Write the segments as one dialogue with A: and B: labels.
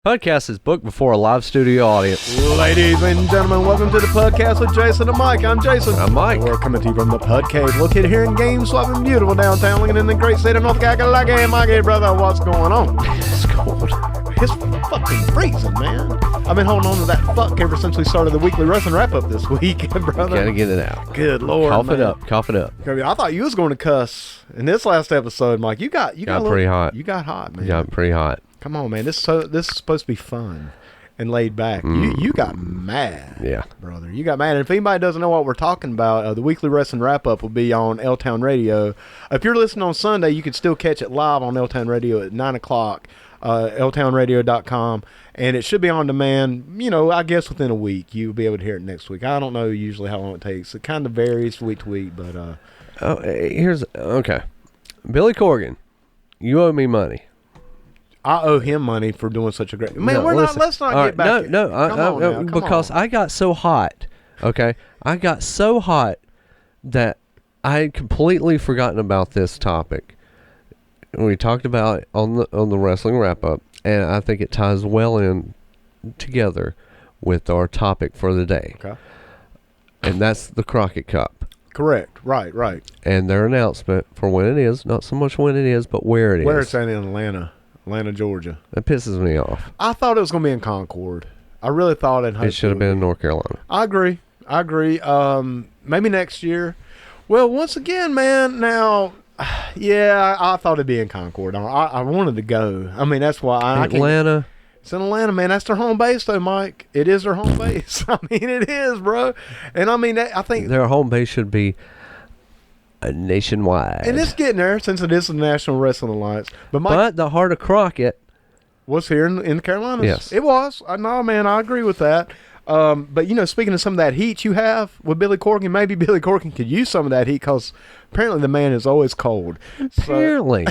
A: PUDcast is booked before a live studio audience.
B: Ladies and gentlemen, welcome to the PUDcast with Jason and Mike. I'm Jason.
A: I'm Mike.
B: We're coming to you from the Pud Cave, located here in game-swapping, beautiful downtown Lincoln in the great state of North Carolina. Mike, brother, what's going on?
A: It's cold.
B: It's fucking freezing, man. I've been holding on to that fuck ever since we started the weekly wrestling wrap-up this week, brother.
A: Gotta get it out.
B: Good Lord,
A: Cough
B: man.
A: Cough it up.
B: I thought you was going to cuss in this last episode, Mike. You got
A: pretty hot.
B: You got hot, man.
A: Got pretty hot.
B: Come on, man. This is supposed to be fun and laid back. You got mad.
A: Yeah.
B: Brother. You got mad. And if anybody doesn't know what we're talking about, the weekly wrestling wrap-up will be on L-Town Radio. If you're listening on Sunday, you can still catch it live on L-Town Radio at 9 o'clock, ltownradio.com. And it should be on demand, I guess within a week. You'll be able to hear it next week. I don't know usually how long it takes. It kind of varies week to week, but...
A: Okay. Billy Corgan, you owe me money.
B: I owe him money for doing such a great... Man, let's not get back...
A: Because I got so hot, okay? I got so hot that I had completely forgotten about this topic. We talked about it on the wrestling wrap-up, and I think it ties well in together with our topic for the day.
B: Okay. And
A: that's the Crockett Cup.
B: Correct. Right.
A: And their announcement for when it is, not so much when it is, but where it is.
B: Where it's at in Atlanta, Georgia.
A: That pisses me off.
B: I thought it was going to be in Concord. I really thought it
A: should have been in North Carolina.
B: I agree. Maybe next year. Well, once again, man, now, yeah, I thought it'd be in Concord. I wanted to go. I mean, that's why
A: Atlanta.
B: It's in Atlanta, man. That's their home base, though, Mike. It is their home base. I mean, it is, bro. And I mean, I think
A: their home base should be nationwide.
B: And it's getting there since it is the National Wrestling Alliance.
A: But the heart of Crockett
B: was here in the Carolinas.
A: Yes.
B: It was. No, man, I agree with that. But, speaking of some of that heat you have with Billy Corgan, maybe Billy Corgan could use some of that heat because apparently the man is always cold.
A: Apparently.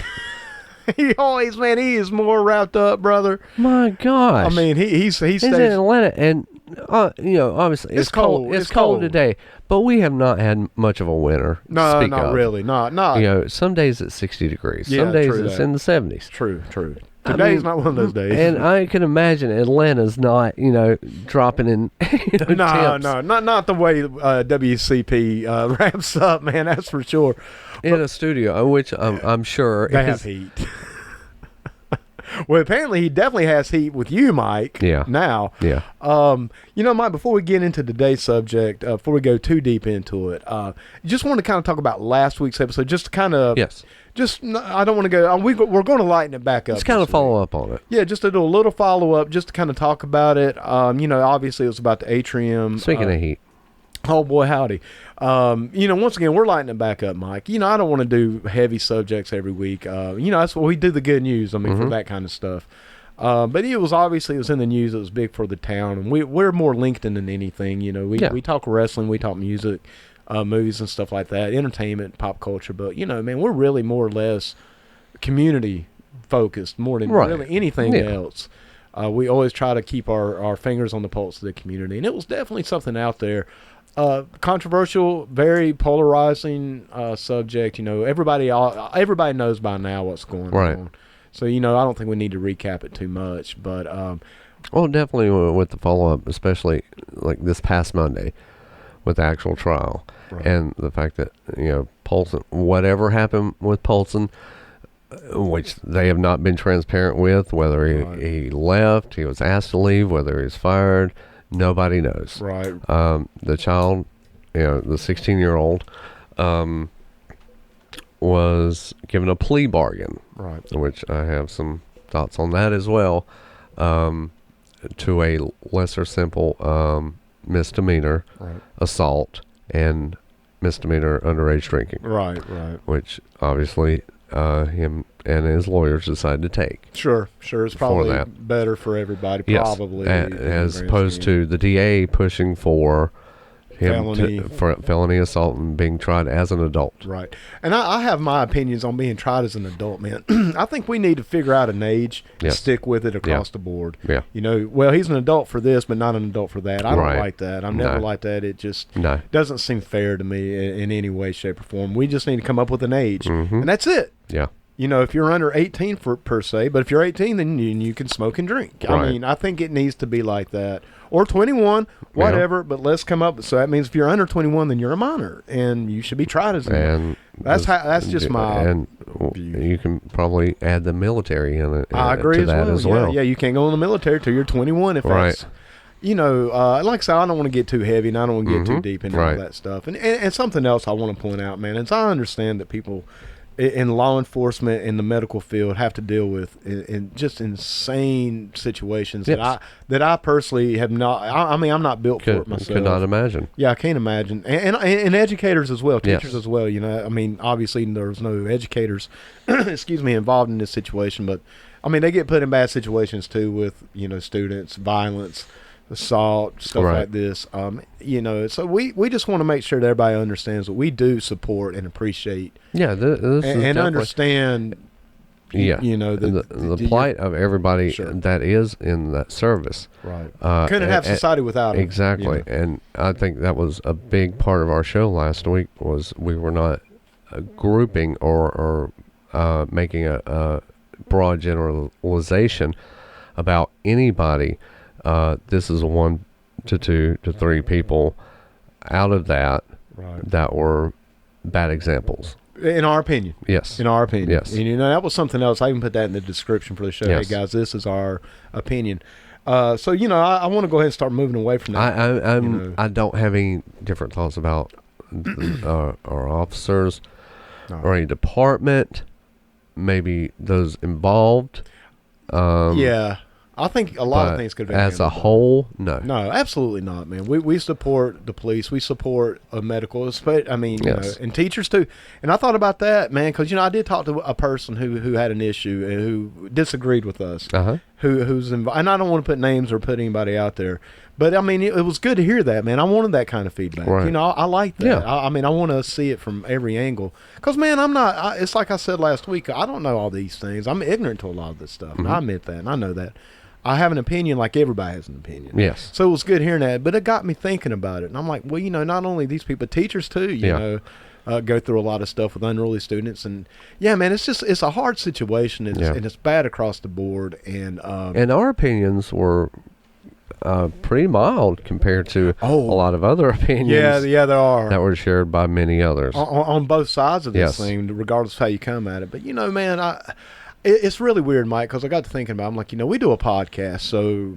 B: He is more wrapped up, brother.
A: My gosh.
B: I mean, he's
A: in Atlanta, and obviously it's cold. It's cold today, but we have not had much of a winter.
B: No, not really. Not.
A: Some days it's 60 degrees.
B: Yeah,
A: some days it's in the 70s.
B: True. Today's not one of those days.
A: And I can imagine Atlanta's not, dropping in.
B: No, not the way WCP ramps up, man. That's for sure.
A: In a studio, which I'm sure
B: they have heat. Well, apparently he definitely has heat with you, Mike.
A: Yeah.
B: Now.
A: Yeah.
B: Mike, before we get into today's subject, before we go too deep into it, just want to kind of talk about last week's episode, just to kind of.
A: Yes.
B: I don't want to go. We're going to lighten it back up.
A: Just kind of follow up on it.
B: Yeah, just to do a little follow up, just to kind of talk about it. Obviously it was about the atrium.
A: Speaking of heat.
B: Oh boy, howdy. Once again, we're lighting it back up, Mike. I don't want to do heavy subjects every week. That's what we do, the good news. I mean, for that kind of stuff. But it was in the news. It was big for the town, and we're more LinkedIn than anything. We talk wrestling, we talk music, movies and stuff like that, entertainment, pop culture. But man, we're really more or less community focused more than really anything else. We always try to keep our fingers on the pulse of the community, and it was definitely something out there. Controversial, very polarizing subject. Everybody knows by now what's going on. So I don't think we need to recap it too much. But
A: definitely with the follow up, especially like this past Monday with the actual trial, and the fact that Polson, whatever happened with Polson, which they have not been transparent with, whether he left, he was asked to leave, whether he was fired. Nobody knows.
B: Right.
A: The child, the 16-year-old, was given a plea bargain.
B: Right.
A: Which I have some thoughts on that as well. To a lesser simple misdemeanor assault and misdemeanor underage drinking.
B: Right.
A: Which obviously him and his lawyers decided to take.
B: Sure. It's probably better for everybody, probably.
A: Yes. As opposed to the DA pushing for him for felony assault and being tried as an adult.
B: Right. And I have my opinions on being tried as an adult, man. I think we need to figure out an age and stick with it across the board.
A: Yeah.
B: He's an adult for this, but not an adult for that. I don't like that. I've never liked that. It just doesn't seem fair to me in any way, shape, or form. We just need to come up with an age, and that's it.
A: Yeah.
B: if you're under 18 per se, but if you're 18, then you can smoke and drink.
A: Right.
B: I mean, I think it needs to be like that. Or 21, whatever, but let's come up. So that means if you're under 21, then you're a minor, and you should be tried as a minor. That's just my view.
A: You can probably add the military in it.
B: I agree
A: to that as well.
B: Yeah, you can't go in the military till you're 21 if that's... like I said, I don't want to get too heavy, and I don't want to get too deep into all that stuff. And something else I want to point out, man, is I understand that people in law enforcement in the medical field have to deal with in just insane situations that I personally have not. I mean, I'm not built for it myself.
A: Could not imagine.
B: Yeah, I can't imagine. And educators as well, teachers as well. I mean, obviously there's no educators, involved in this situation, but I mean, they get put in bad situations too with students, violence, assault, stuff like this. So we just want to make sure that everybody understands that we do support and appreciate.
A: Yeah,
B: and understand.
A: Yeah,
B: the
A: plight of everybody that is in that service.
B: Right. Couldn't have society without it.
A: Exactly, and I think that was a big part of our show last week. Was we were not grouping or making a broad generalization about anybody. This is 1 to 2 to 3 people out of that that were bad exampes.
B: In our opinion.
A: Yes.
B: In our opinion.
A: Yes.
B: And that was something else. I even put that in the description for the show. Yes. Hey, guys, this is our opinion. So, I want to go ahead and start moving away from that.
A: I don't have any different thoughts about our officers or any department, maybe those involved. I think a lot of things could have been as a whole, no,
B: absolutely not, man. We support the police, we support medical, I mean, and teachers too. And I thought about that, man, because I did talk to a person who had an issue and who disagreed with us, who's involved. And I don't want to put names or put anybody out there, but I mean, it was good to hear that, man. I wanted that kind of feedback.
A: Right.
B: I like that.
A: Yeah.
B: I mean, I want to see it from every angle, because man, I'm not. It's like I said last week. I don't know all these things. I'm ignorant to a lot of this stuff. And I admit that, and I know that. I have an opinion like everybody has an opinion.
A: Yes.
B: So it was good hearing that, but it got me thinking about it. And I'm like, well, not only these people, but teachers too, go through a lot of stuff with unruly students. And yeah, man, it's a hard situation, and it's bad across the board. And
A: our opinions were pretty mild compared to a lot of other opinions.
B: Yeah, there are.
A: That were shared by many others.
B: On both sides of this thing, regardless of how you come at it. But, man, it's really weird, Mike, because I got to thinking about it. I'm like, we do a podcast, so...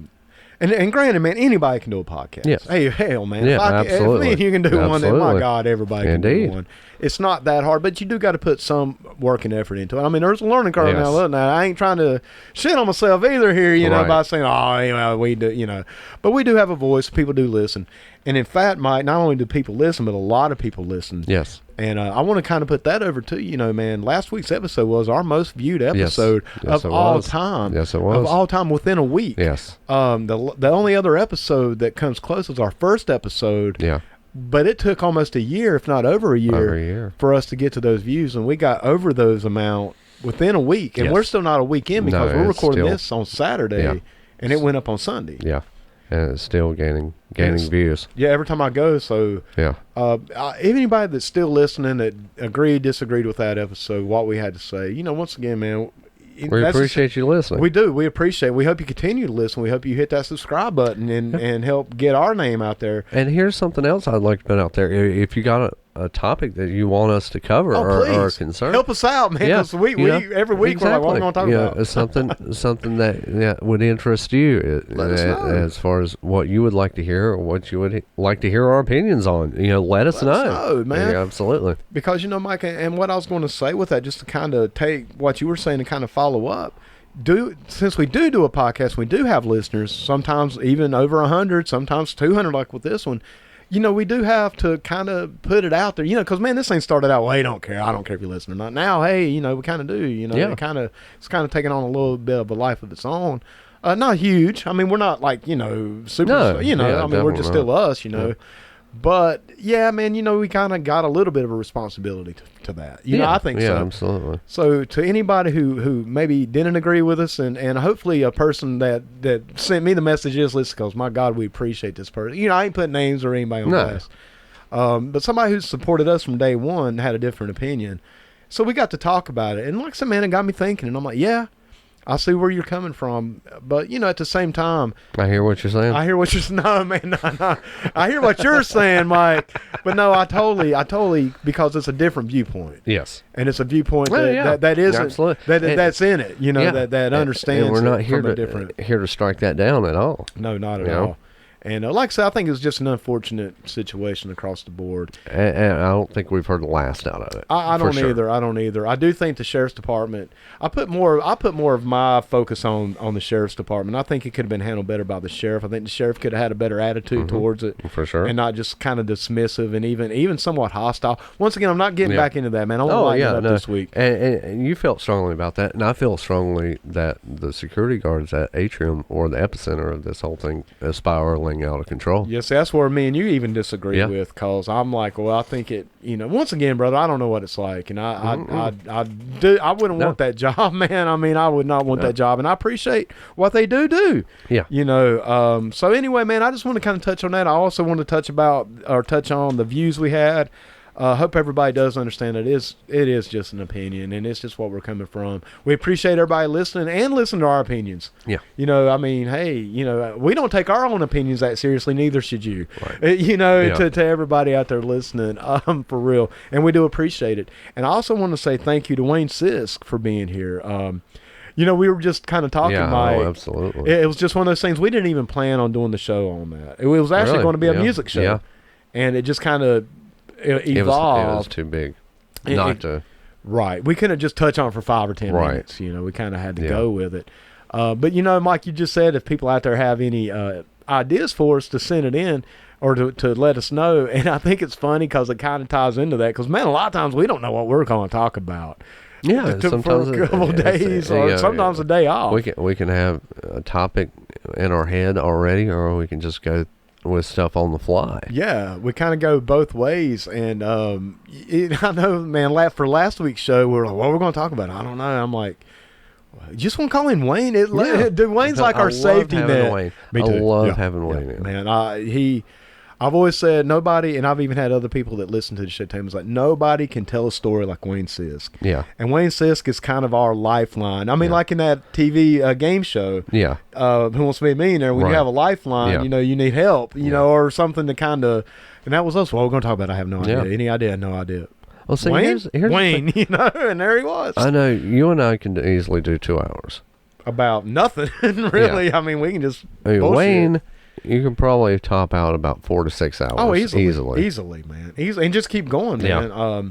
B: And granted, man, anybybody can do a podcast.
A: Yes.
B: Hey, hell, man.
A: Yeah, absolutely.
B: If you can do one, then my God, everybody can do one. It's not that hard, but you do got to put some work and effort into it. I mean, there's a learning curve now. Look, now, I ain't trying to shit on myself either here, by saying, we do, But we do have a voice. People do listen. And in fact, Mike, not only do people listen, but a lot of people listen.
A: Yes.
B: And I want to kind of put that over to man. Last week's episode was our most viewed episode of all time.
A: Yes, it was.
B: Of all time within a week.
A: Yes.
B: The only other episode that comes close is our first episode.
A: Yeah.
B: But it took almost a year, if not over a year, for us to get to those views, and we got over those amount within a week. And we're still not a week in, because we're recording this on Saturday, and it went up on Sunday.
A: Yeah. And it's still gaining views.
B: Yeah, every time I go. So
A: yeah.
B: Anybody that's still listening that disagreed with that episode, what we had to say, once again, man,
A: we appreciate you listening.
B: We do. We appreciate it. We hope you continue to listen. We hope you hit that subscribe button and help get our name out there.
A: And here's something else I'd like to put out there. If you got a topic that you want us to cover or concern,
B: help us out, man. Because we every week we're like, what are we going to talk about?
A: It's something that would interest you as far as what you would like to hear or what you would like to hear our opinions on. Let us know,
B: man.
A: Yeah, absolutely.
B: Because Mike, and what I was going to say with that, just to kind of take what you were saying and kind of follow up. Since we do a podcast, we do have listeners. Sometimes even over 100, sometimes 200, like with this one. We do have to kind of put it out there, because, man, this thing started out, well, hey, don't care. I don't care if you listen or not. Now, hey, we kind of do, it's kind of taking on a little bit of a life of its own. Not huge. I mean, we're not like, super, I mean, we're just still us, Yeah. But, yeah, man, we kind of got a little bit of a responsibility to that. I think so.
A: Yeah, absolutely.
B: So to anybody who maybe didn't agree with us, and hopefully a person that sent me the message is, listen, because, my God, we appreciate this person. I ain't putting names or anybody on blast. But somebody who supported us from day one had a different opinion. So we got to talk about it. And like I said, man, it got me thinking. And I'm like, yeah, I see where you're coming from. But, you know, at the same time,
A: I hear what you're saying.
B: I hear what you're no, man, no. I hear what you're saying, Mike. But no, I totally, because it's a different viewpoint.
A: Yes.
B: And it's a viewpoint
A: Well,
B: that isn't,
A: absolutely.
B: that's in it, you know, that understands.
A: And we're not
B: it
A: here
B: from a
A: to
B: different.
A: here to strike that down at all.
B: No, not at all. And like I said, I think it was just an unfortunate situation across the board.
A: And I don't think we've heard the last out of it.
B: I don't either. I don't either. I do think the sheriff's department. I put more of my focus on the sheriff's department. I think it could have been handled better by the sheriff. I think the sheriff could have had a better attitude towards it,
A: for sure,
B: and not just kind of dismissive and even somewhat hostile. Once again, I'm not getting back into that, man. I want to lighten it up this week.
A: And you felt strongly about that, and I feel strongly that the security guards at Atrium were the epicenter of this whole thing spiraling out of control.
B: Yes, that's where me and you even disagree with, because I'm like, well, I think it, you know, once again, brother, I don't know what it's like, and I wouldn't want that job, man. I mean, I would not want that job, and I appreciate what they do. Yeah. You know, so anyway, man, I just want to kind of touch on that. I also want to touch on the views we had. Hope everybody does understand that it is just an opinion, and it's just what we're coming from. We appreciate everybody listening and listen to our opinions. Yeah. You know, I mean, hey, you know, we don't take our own opinions that seriously, neither should you. Right. You know, to everybody out there listening, for real. And we do appreciate it. And I also want to say thank you to Wayne Sisk for being here. You know, we were just kind of talking, Mike.
A: Oh, absolutely.
B: It was just one of those things. We didn't even plan on doing the show on that. It was actually going to be a music show. Yeah. And it just kind of evolved. It
A: was too big to.
B: Right. We couldn't just touch on it for 5 or 10 minutes. You know, we kind of had to go with it. But, you know, Mike, you just said if people out there have any ideas for us, to send it in or to let us know. And I think it's funny because it kind of ties into that. Because, man, a lot of times we don't know what we're going to talk about.
A: Yeah,
B: sometimes for a couple days or sometimes a day off.
A: We can have a topic in our head already, or we can just go with stuff on the fly. Yeah,
B: we kind of go both ways. And I know, man, for last week's show, we were like, what we're going to talk about? I don't know. I'm like, you just want to call him Wayne? Dude, Wayne's like our safety net.
A: Wayne. Me too. I love having Wayne in.
B: Man, I've always said nobody, and I've even had other people that listen to the show tell me, like, nobody can tell a story like Wayne Sisk. Yeah. And Wayne Sisk is kind of our lifeline. I mean, like in that TV game show, Who Wants to Be a Millionaire, when you have a lifeline, you know, you need help, you know, or something to kind of, and that was us. What we're going to talk about, I have no idea. Any idea? No idea.
A: Well, see,
B: Wayne,
A: here's
B: Wayne, you know, and there he was.
A: I know you and I can easily do 2 hours.
B: About nothing, really. Yeah. I mean, we can just
A: Wayne, you can probably top out about 4 to 6 hours. Oh,
B: easily, man. Easily, and just keep going, man. Yeah.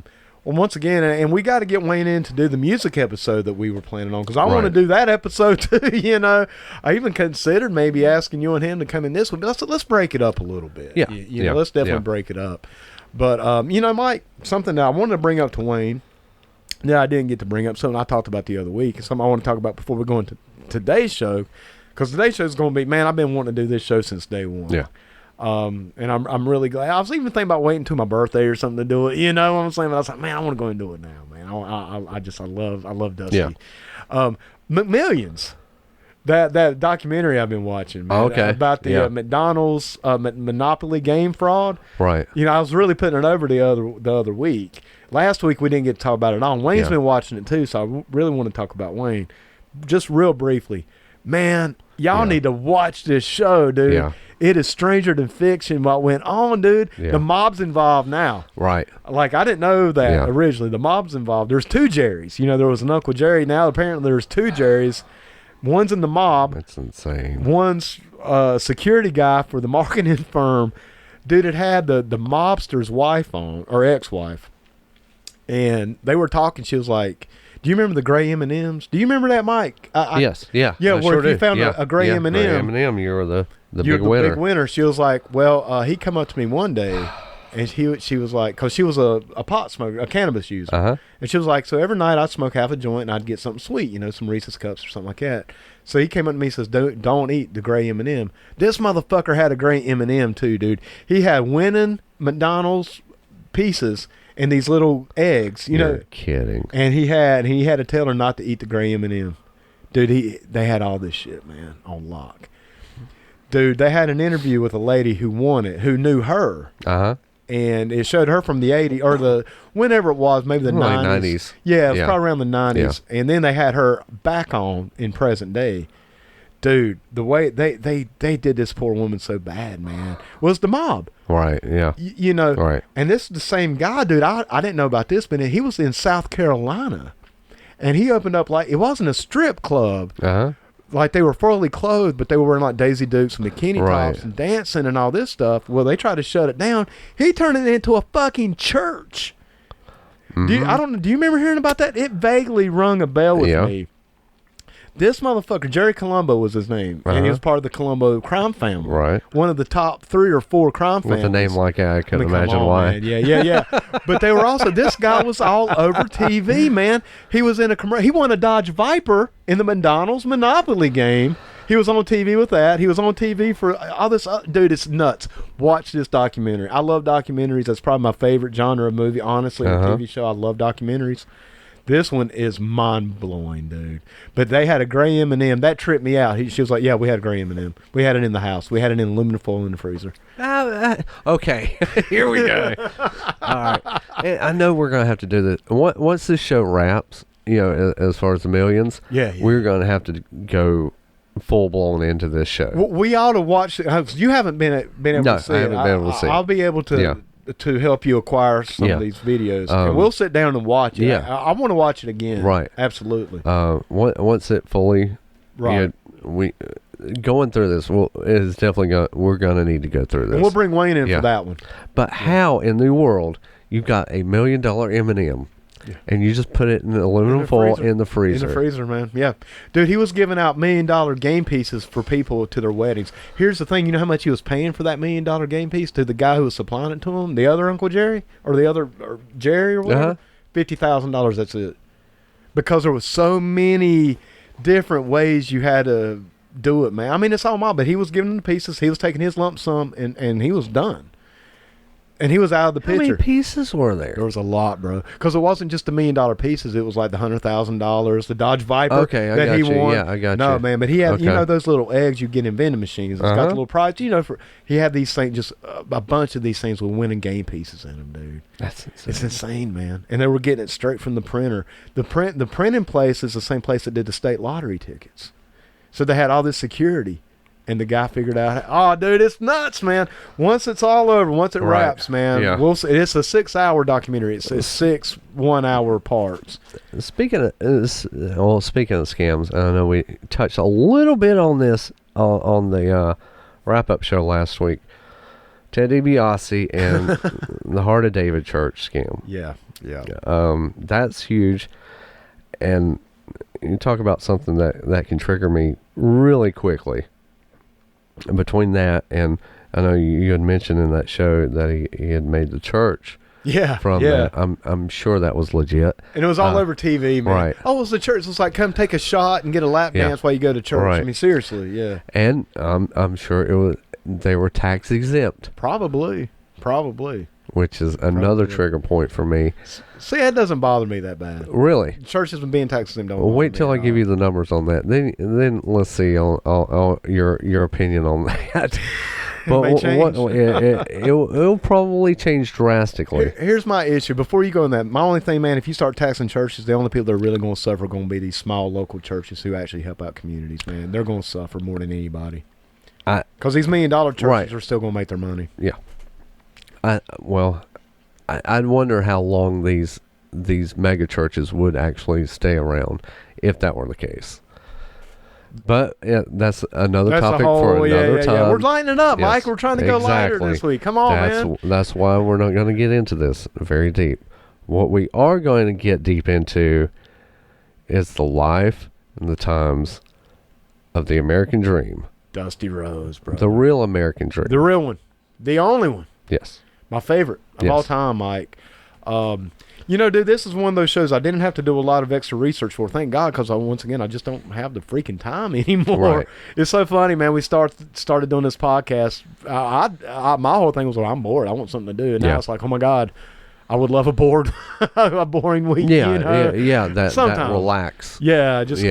B: Well, once again, and we got to get Wayne in to do the music episode that we were planning on, because I want to do that episode too. You know, I even considered maybe asking you and him to come in this one, but let's break it up a little bit. Yeah, you know, let's definitely break it up. But you know, Mike, something that I wanted to bring up to Wayne, that I didn't get to bring up, something I talked about the other week, and something I want to talk about before we go into today's show. Because today's show is going to be, man, I've been wanting to do this show since day one. Yeah. And I'm really glad. I was even thinking about waiting until my birthday or something to do it. You know what I'm saying? But I was like, man, I want to go and do it now, man. I love Dusty. Yeah. McMillions. That documentary I've been watching, man, about the McDonald's Monopoly game fraud. Right. You know, I was really putting it over the other week. Last week we didn't get to talk about it all. Wayne's been watching it too, so I really want to talk about Wayne. Just real briefly. Man, y'all need to watch this show, dude. Yeah. It is stranger than fiction what went on, dude. Yeah. The mob's involved now. Right. Like, I didn't know that originally. The mob's involved. There's 2 Jerrys. You know, there was an Uncle Jerry. Now, apparently, there's 2 Jerrys. One's in the mob.
A: That's insane.
B: One's a security guy for the marketing firm. Dude, it had the mobster's wife on, or ex-wife. And they were talking. She was like, do you remember the gray M&Ms? Do you remember that, Mike?
A: Yes, yeah.
B: Yeah, where if you found a gray M&M.
A: Gray M&M, you were the big winner.
B: Big winner. She was like, well, he come up to me one day, and she was like, because she was a pot smoker, a cannabis user. Uh-huh. And she was like, so every night I'd smoke half a joint, and I'd get something sweet, you know, some Reese's Cups or something like that. So he came up to me and says, don't eat the gray M&M. This motherfucker had a gray M&M too, dude. He had winning McDonald's pieces and these little eggs, you know.
A: Kidding.
B: And he had to tell her not to eat the gray M&M. Dude, they had all this shit, man, on lock. Dude, they had an interview with a lady who won it, who knew her. Uh-huh. and it showed her from the 80s or the whenever it was, maybe the 90s. Yeah, it was probably around the 90s. Yeah. And then they had her back on in present day. Dude, the way they did this poor woman so bad, man, was the mob.
A: Right, yeah.
B: You know,
A: right.
B: And this is the same guy, dude. I didn't know about this, but he was in South Carolina. And he opened up it wasn't a strip club.
A: Uh-huh.
B: Like they were fully clothed, but they were wearing like Daisy Dukes and bikini tops and dancing and all this stuff. Well, they tried to shut it down. He turned it into a fucking church.
A: Mm-hmm.
B: Do you remember hearing about that? It vaguely rung a bell with me. This motherfucker, Jerry Colombo was his name, and he was part of the Colombo crime family.
A: Right.
B: One of the top 3 or 4 crime families.
A: With a name like that, I couldn't imagine why.
B: Man. Yeah. But they were also, this guy was all over TV, man. He was in a commercial. He won a Dodge Viper in the McDonald's Monopoly game. He was on TV with that. He was on TV for all this. Dude, it's nuts. Watch this documentary. I love documentaries. That's probably my favorite genre of movie, honestly. A TV show, I love documentaries. This one is mind-blowing, dude. But they had a gray M&M. That tripped me out. She was like, yeah, we had a gray M&M. We had it in the house. We had it in aluminum foil in the freezer.
A: Okay. Here we go. All right. And I know we're going to have to do this. Once this show wraps, as far as the millions, we're going to have to go full-blown into this show.
B: We ought to watch it. You haven't been able to see it.
A: I haven't been able to see it.
B: I'll be able to... Yeah. To help you acquire some of these videos, and we'll sit down and watch it.
A: Yeah.
B: I want to watch it again.
A: Right,
B: absolutely.
A: Once it fully, we going through this, is definitely we're gonna need to go through this.
B: And we'll bring Wayne in for that one.
A: But how in the world you've got $1 million M&M? Yeah. And you just put it in aluminum foil in the freezer.
B: In the freezer, man. Yeah. Dude, he was giving out $1 million game pieces for people to their weddings. Here's the thing. You know how much he was paying for that $1 million game piece to the guy who was supplying it to him? The other Uncle Jerry? Or the other Jerry or whatever? $50,000. That's it. Because there was so many different ways you had to do it, man. I mean, it's all mob, but he was giving them the pieces. He was taking his lump sum, and he was done. And he was out of the picture.
A: How many pieces were there?
B: There was a lot, bro. Because it wasn't just the $1 million pieces. It was like the $100,000, the Dodge Viper that he won.
A: Yeah, I got you.
B: No, man, but he had, those little eggs you get in vending machines. It's got the little prize. He had these things, just a bunch of these things with winning game pieces in them, dude.
A: That's insane.
B: It's insane, man. And they were getting it straight from the printer. The printing place is the same place that did the state lottery tickets. So they had all this security. And the guy figured out, oh, dude, it's nuts, man. Once it's all over, once it wraps, man, we'll see. It's a 6-hour documentary. It's 6 1-hour parts.
A: Speaking of scams, I know we touched a little bit on this on the wrap-up show last week. Ted DiBiase and the Heart of David Church scam.
B: Yeah.
A: That's huge. And you talk about something that can trigger me really quickly. Between that and I know you had mentioned in that show that he had made the church.
B: Yeah.
A: From that. I'm sure that was legit.
B: And it was all over TV, man.
A: Right.
B: Oh, it was the church. It was like, come take a shot and get a lap dance while you go to church.
A: Right.
B: I mean, seriously, yeah.
A: And I'm sure they were tax exempt.
B: Probably.
A: Which is another trigger point for me.
B: See, that doesn't bother me that bad.
A: Really?
B: Churches being tax exempt don't.
A: Well, wait till I give you the numbers on that. Then let's see on your opinion on that. But it'll probably change drastically.
B: Here's my issue. Before you go on that, my only thing, man, if you start taxing churches, the only people that are really going to suffer are going to be these small local churches who actually help out communities, man. They're going to suffer more than anybody. Because these $1 million churches are still going to make their money.
A: Yeah. I'd wonder how long these mega churches would actually stay around if that were the case. But that's another topic for another time.
B: Yeah. We're lining up, Mike. We're trying to go lighter this week. Come on, man.
A: That's why we're not going to get into this very deep. What we are going to get deep into is the life and the times of the American dream.
B: Dusty Rhodes, bro.
A: The real American dream.
B: The real one. The only one.
A: Yes.
B: My favorite of all time, Mike. Dude, this is one of those shows I didn't have to do a lot of extra research for. Thank God, because once again, I just don't have the freaking time anymore. Right. It's so funny, man. We started doing this podcast. My whole thing was, well, I'm bored. I want something to do. And now it's like, oh my God, I would love a boring week.
A: That relax.
B: Yeah, just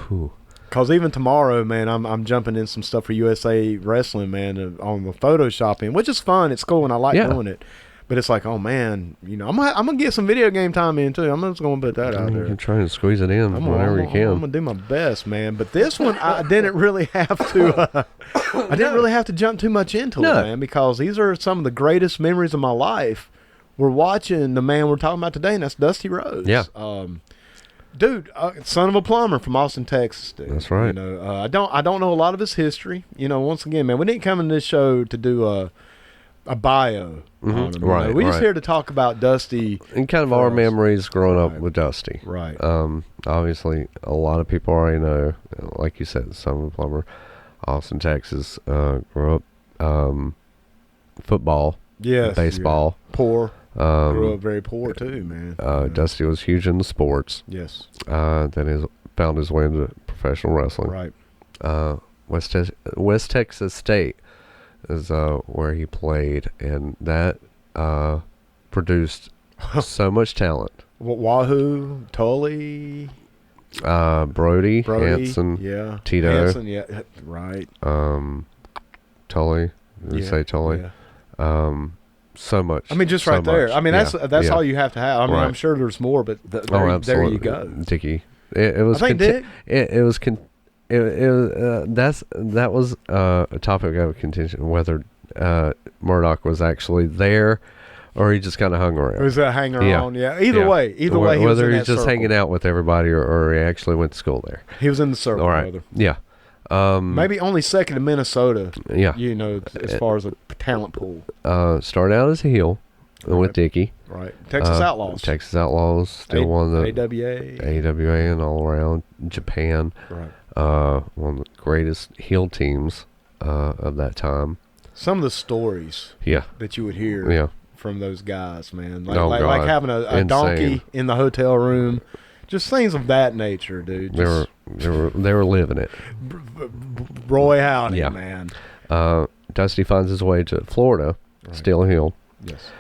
A: Whew.
B: Because even tomorrow, man, I'm jumping in some stuff for USA Wrestling, man, on the Photoshopping, which is fun. It's cool, and I like doing it. But it's like, oh man, you know, I'm gonna get some video game time in too. I'm just gonna put that out there.
A: You can try and squeeze it in whenever you can.
B: I'm gonna do my best, man. But this one, I didn't really have to. I didn't really have to jump too much into it, man, because these are some of the greatest memories of my life. We're watching the man we're talking about today, and that's Dusty Rhodes.
A: Yeah.
B: Dude, son of a plumber from Austin, Texas. Dude.
A: That's right.
B: You know, I don't know a lot of his history. You know, once again, man, we didn't come in this show to do a bio on him.
A: Right.
B: We're just here to talk about Dusty
A: and kind of our memories growing up with Dusty.
B: Right.
A: Obviously, a lot of people already know, like you said, son of a plumber, Austin, Texas. Grew up football.
B: Yes.
A: Baseball.
B: Yeah. Poor. Grew up very poor too, man.
A: Dusty was huge into sports.
B: Yes.
A: Then found his way into professional wrestling.
B: Right.
A: West Texas State is where he played, and that produced so much talent.
B: Wahoo, Tully,
A: Brody, Hanson,
B: yeah,
A: Tito,
B: Hanson, yeah, right.
A: Tully, did you say Tully?
B: Yeah.
A: So much.
B: I mean, just right there. I mean, that's all you have to have. I mean, I'm sure there's more, but there you go.
A: Dickie. It was.
B: I think Dick.
A: It was. That was a topic of contention whether Murdoch was actually there or he just kind of hung around.
B: It was a hanger on, yeah. Either way, he
A: whether
B: was in
A: he's just
B: circle.
A: hanging out with everybody or he actually went to school there.
B: He was in the circle,
A: all right.
B: brother.
A: Yeah.
B: Maybe only second to Minnesota.
A: Yeah.
B: You know, as far as a talent pool.
A: Started out as a heel with Dickie.
B: Right. Texas Outlaws.
A: Texas Outlaws still won the
B: AWA
A: and all around Japan.
B: Right.
A: One of the greatest heel teams of that time.
B: Some of the stories that you would hear from those guys, man. Like having a donkey in the hotel room. Just things of that nature, dude.
A: They were living it.
B: Roy Howdy, man.
A: Dusty finds his way to Florida, still heel.
B: Yes.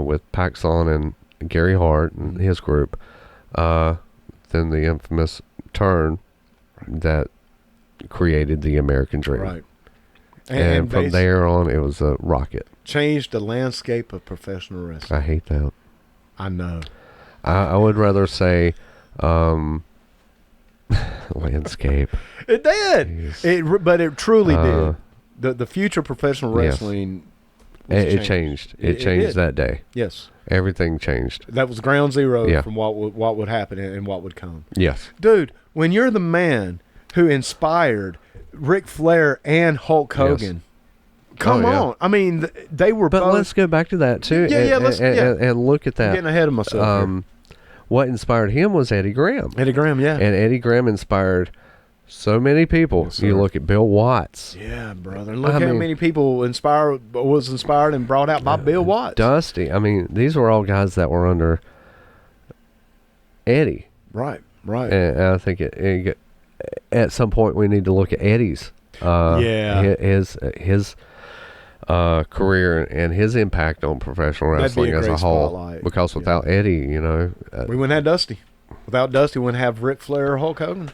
A: With Paxson and Gary Hart and his group. Then the infamous turn that created the American Dream.
B: Right.
A: And from there on, it was a rocket.
B: Changed the landscape of professional wrestling.
A: I hate that.
B: I know.
A: I would rather say landscape.
B: It did. But it truly did. The future of professional wrestling
A: it changed. It changed that day.
B: Yes.
A: Everything changed.
B: That was ground zero from what would happen and what would come.
A: Yes.
B: Dude, when you're the man who inspired Ric Flair and Hulk Hogan, come on. I mean, they were both.
A: But let's go back to that, too. And look at that.
B: I'm getting ahead of myself here.
A: What inspired him was Eddie Graham.
B: Eddie Graham, yeah.
A: And Eddie Graham inspired so many people.
B: Yes,
A: you look at Bill Watts.
B: Yeah, brother. And look how many people was inspired and brought out by Bill Watts.
A: Dusty. I mean, these were all guys that were under Eddie.
B: Right.
A: And I think at some point we need to look at Eddie's his career and his impact on professional wrestling as a whole.
B: Spotlight.
A: Because without Eddie, you know,
B: we wouldn't have Dusty. Without Dusty, we wouldn't have Ric Flair or Hulk Hogan.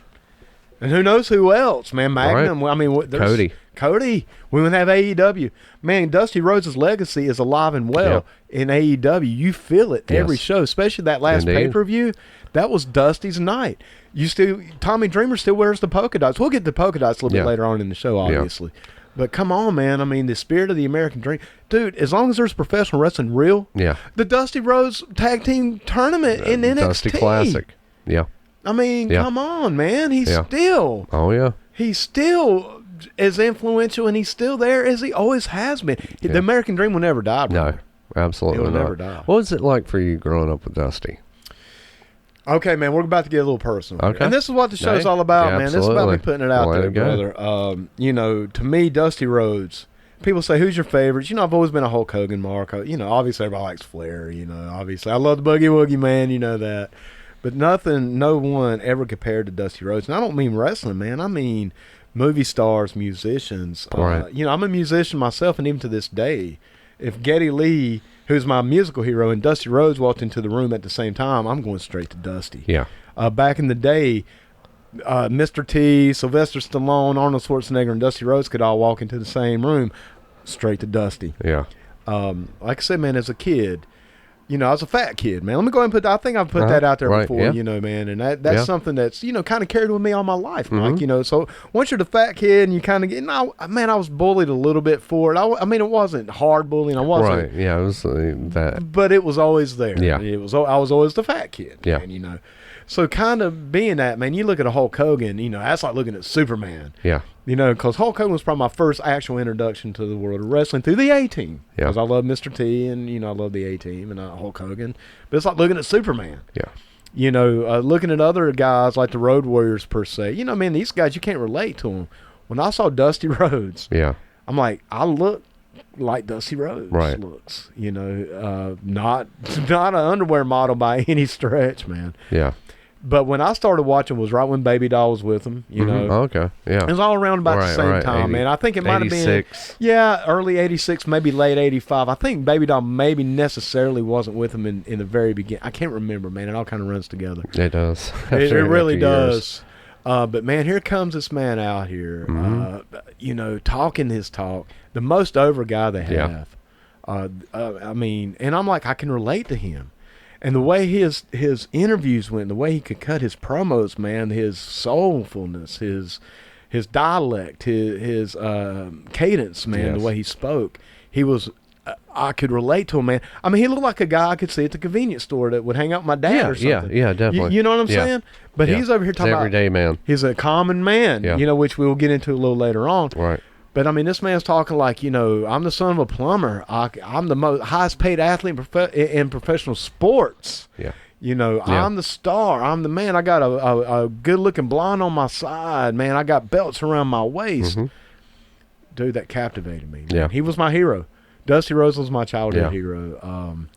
B: And who knows who else, man? Magnum. Right. I mean, Cody. We wouldn't have AEW. Man, Dusty Rhodes' legacy is alive and well in AEW. You feel it every show, especially that last pay-per-view. That was Dusty's night. Tommy Dreamer still wears the polka dots. We'll get to polka dots a little bit later on in the show, obviously. But come on, man. I mean, the spirit of the American Dream. Dude, as long as there's professional wrestling real, the Dusty Rhodes Tag Team Tournament in NXT.
A: Dusty Classic. Yeah.
B: I mean, come on, man. He's still.
A: Oh, yeah.
B: He's still as influential and he's still there as he always has been. The American Dream will never die, bro.
A: No, absolutely
B: not.
A: It will
B: never die.
A: What was it like for you growing up with Dusty?
B: Okay, man, we're about to get a little personal.
A: Okay.
B: And this is what the show's all about, man.
A: Absolutely.
B: This is about me putting it out there, brother. You know, to me, Dusty Rhodes, people say, who's your favorites? You know, I've always been a Hulk Hogan mark. You know, obviously everybody likes Flair, you know. Obviously, I love the Boogie Woogie, man. You know that. But no one ever compared to Dusty Rhodes. And I don't mean wrestling, man. I mean movie stars, musicians.
A: Right.
B: You know, I'm a musician myself, and even to this day, if Geddy Lee, who's my musical hero, and Dusty Rhodes walked into the room at the same time, I'm going straight to Dusty.
A: Yeah.
B: Back in the day, Mr. T, Sylvester Stallone, Arnold Schwarzenegger, and Dusty Rhodes could all walk into the same room, straight to Dusty.
A: Yeah.
B: Like I said, man, as a kid, you know, I was a fat kid, man. Let me go ahead and I think I've put that out there before, you know, man. And that's something that's, you know, kind of carried with me all my life, Mike, you know. So once you're the fat kid and you kind of get, man, I was bullied a little bit for it. I mean, it wasn't hard bullying. I wasn't.
A: Right, yeah, it was that.
B: But it was always there.
A: Yeah.
B: I was always the fat kid, man, you know. So kind of being that, man, you look at a Hulk Hogan, you know, that's like looking at Superman.
A: Yeah.
B: You know, because Hulk Hogan was probably my first actual introduction to the world of wrestling through the A-Team.
A: Yeah.
B: Because I love Mr. T and, you know, I love the A-Team and Hulk Hogan. But it's like looking at Superman.
A: Yeah.
B: You know, looking at other guys like the Road Warriors per se. You know, man, these guys, you can't relate to them. When I saw Dusty Rhodes, I'm like, I look like Dusty Rhodes looks. You know, not an underwear model by any stretch, man.
A: Yeah.
B: But when I started watching was right when Baby Doll was with him, you know.
A: Okay, yeah.
B: It was all around about the same time,
A: 80,
B: man. I think it might have been, early 86, maybe late 85. I think Baby Doll maybe necessarily wasn't with him in the very beginning. I can't remember, man. It all kind of runs together.
A: It does.
B: It really does. But, man, here comes this man out here, you know, talking his talk. The most over guy they have. I mean, and I'm like, I can relate to him. And the way his interviews went, the way he could cut his promos, man, his soulfulness, his dialect, his cadence, man, the way he spoke, he was. I could relate to him, man. I mean, he looked like a guy I could see at the convenience store that would hang out with my dad or something.
A: Yeah, definitely.
B: You know what I'm saying? But he's over here talking about
A: everyday man.
B: He's a common man, you know, which we'll get into a little later on.
A: Right.
B: But, I mean, this man's talking like, you know, I'm the son of a plumber. I'm the most highest paid athlete in professional sports.
A: Yeah.
B: You know, I'm the star. I'm the man. I got a good-looking blonde on my side, man. I got belts around my waist. Dude, that captivated me, man.
A: Yeah.
B: He was my hero. Dusty Rhodes was my childhood hero.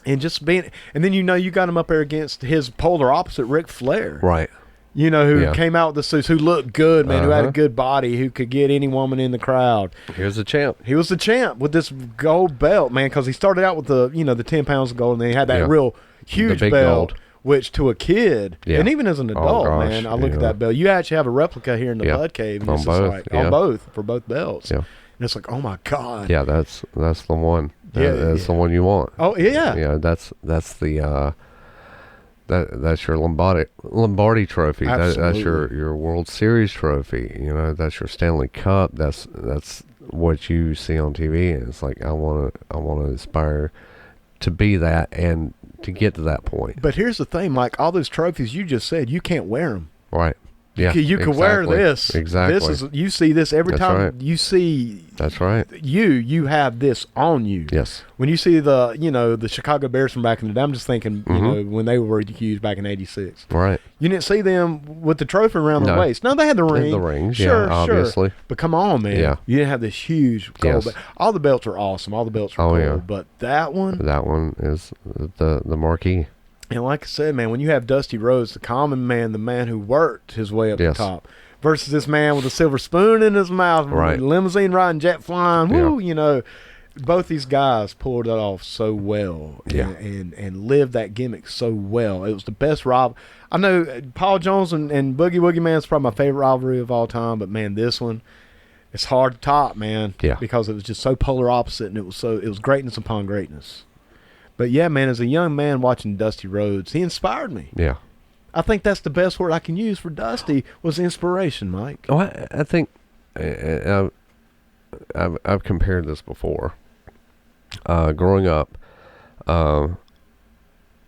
B: And just being – and then, you know, you got him up there against his polar opposite, Ric Flair.
A: Right.
B: You know, who came out with the suits, who looked good, man, who had a good body, who could get any woman in the crowd.
A: Here's the champ.
B: He was the champ with this gold belt, man, because he started out with the, you know, the 10 pounds of gold, and then he had that real huge belt,
A: gold.
B: Which to a kid, and even as an adult, man, I look at that belt. You actually have a replica here in the Bud Cave, and it's
A: both,
B: like, on both, for both belts. Yeah. And it's like, oh, my God.
A: Yeah, that's the one. That's the one you want.
B: Oh, yeah.
A: Yeah, that's the... That's your Lombardi trophy. That's your World Series trophy. You know, that's your Stanley Cup. That's what you see on TV, and it's like I want to aspire to be that and to get to that point.
B: But here's the thing, Mike. All those trophies you just said, you can't wear them.
A: Right. Yeah,
B: you can wear this.
A: Exactly.
B: This is, you see this every time you see.
A: That's right.
B: You have this on you.
A: Yes.
B: When you see the Chicago Bears from back in the day, I'm just thinking, you know, when they were huge back in '86.
A: Right.
B: You didn't see them with the trophy around the waist. No, they had the ring.
A: The rings,
B: sure,
A: obviously.
B: But come on, man.
A: Yeah.
B: You didn't have this huge gold. Yes. All the belts are awesome. All the belts are cool. But that one.
A: That one is the marquee.
B: And like I said, man, when you have Dusty Rhodes, the common man, the man who worked his way up the top, versus this man with a silver spoon in his mouth, limousine riding, jet flying, you know, both these guys pulled that off so well and lived that gimmick so well. It was the best rivalry. I know Paul Jones and Boogie Woogie Man is probably my favorite rivalry of all time, but, man, this one, it's hard to top, man, because it was just so polar opposite, and it was greatness upon greatness. But, yeah, man, as a young man watching Dusty Rhodes, he inspired me. Yeah. I think that's the best word I can use for Dusty was inspiration, Mike.
A: Oh, I think I've compared this before. Growing up,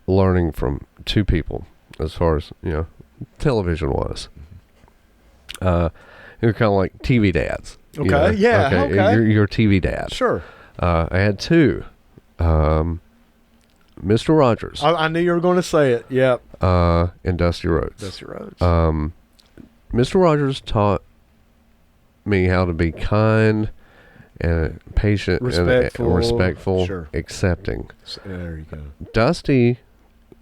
A: learning from two people as far as, you know, television was. You're kind of like TV dads.
B: Okay, you know? Okay.
A: You're a TV dad.
B: Sure.
A: I had two. Mr. Rogers.
B: I knew you were going to say it. Yep.
A: And Dusty Rhodes. Mr. Rogers taught me how to be kind and patient and respectful, accepting.
B: There you go.
A: Dusty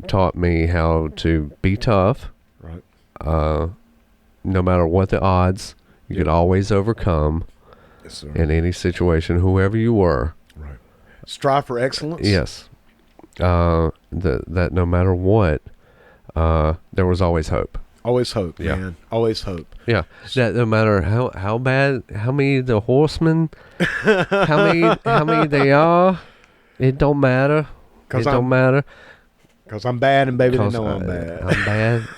A: taught me how to be tough.
B: Right.
A: No matter what the odds, you could always overcome in any situation, whoever you were.
B: Right. Strive for excellence.
A: Yes. That no matter what, there was always hope.
B: Always hope,
A: Yeah.
B: man. Always hope.
A: Yeah, that no matter how bad, how many the horsemen, how many they are, it don't matter. It don't matter.
B: Because I'm bad and baby they know I'm bad.
A: I'm bad.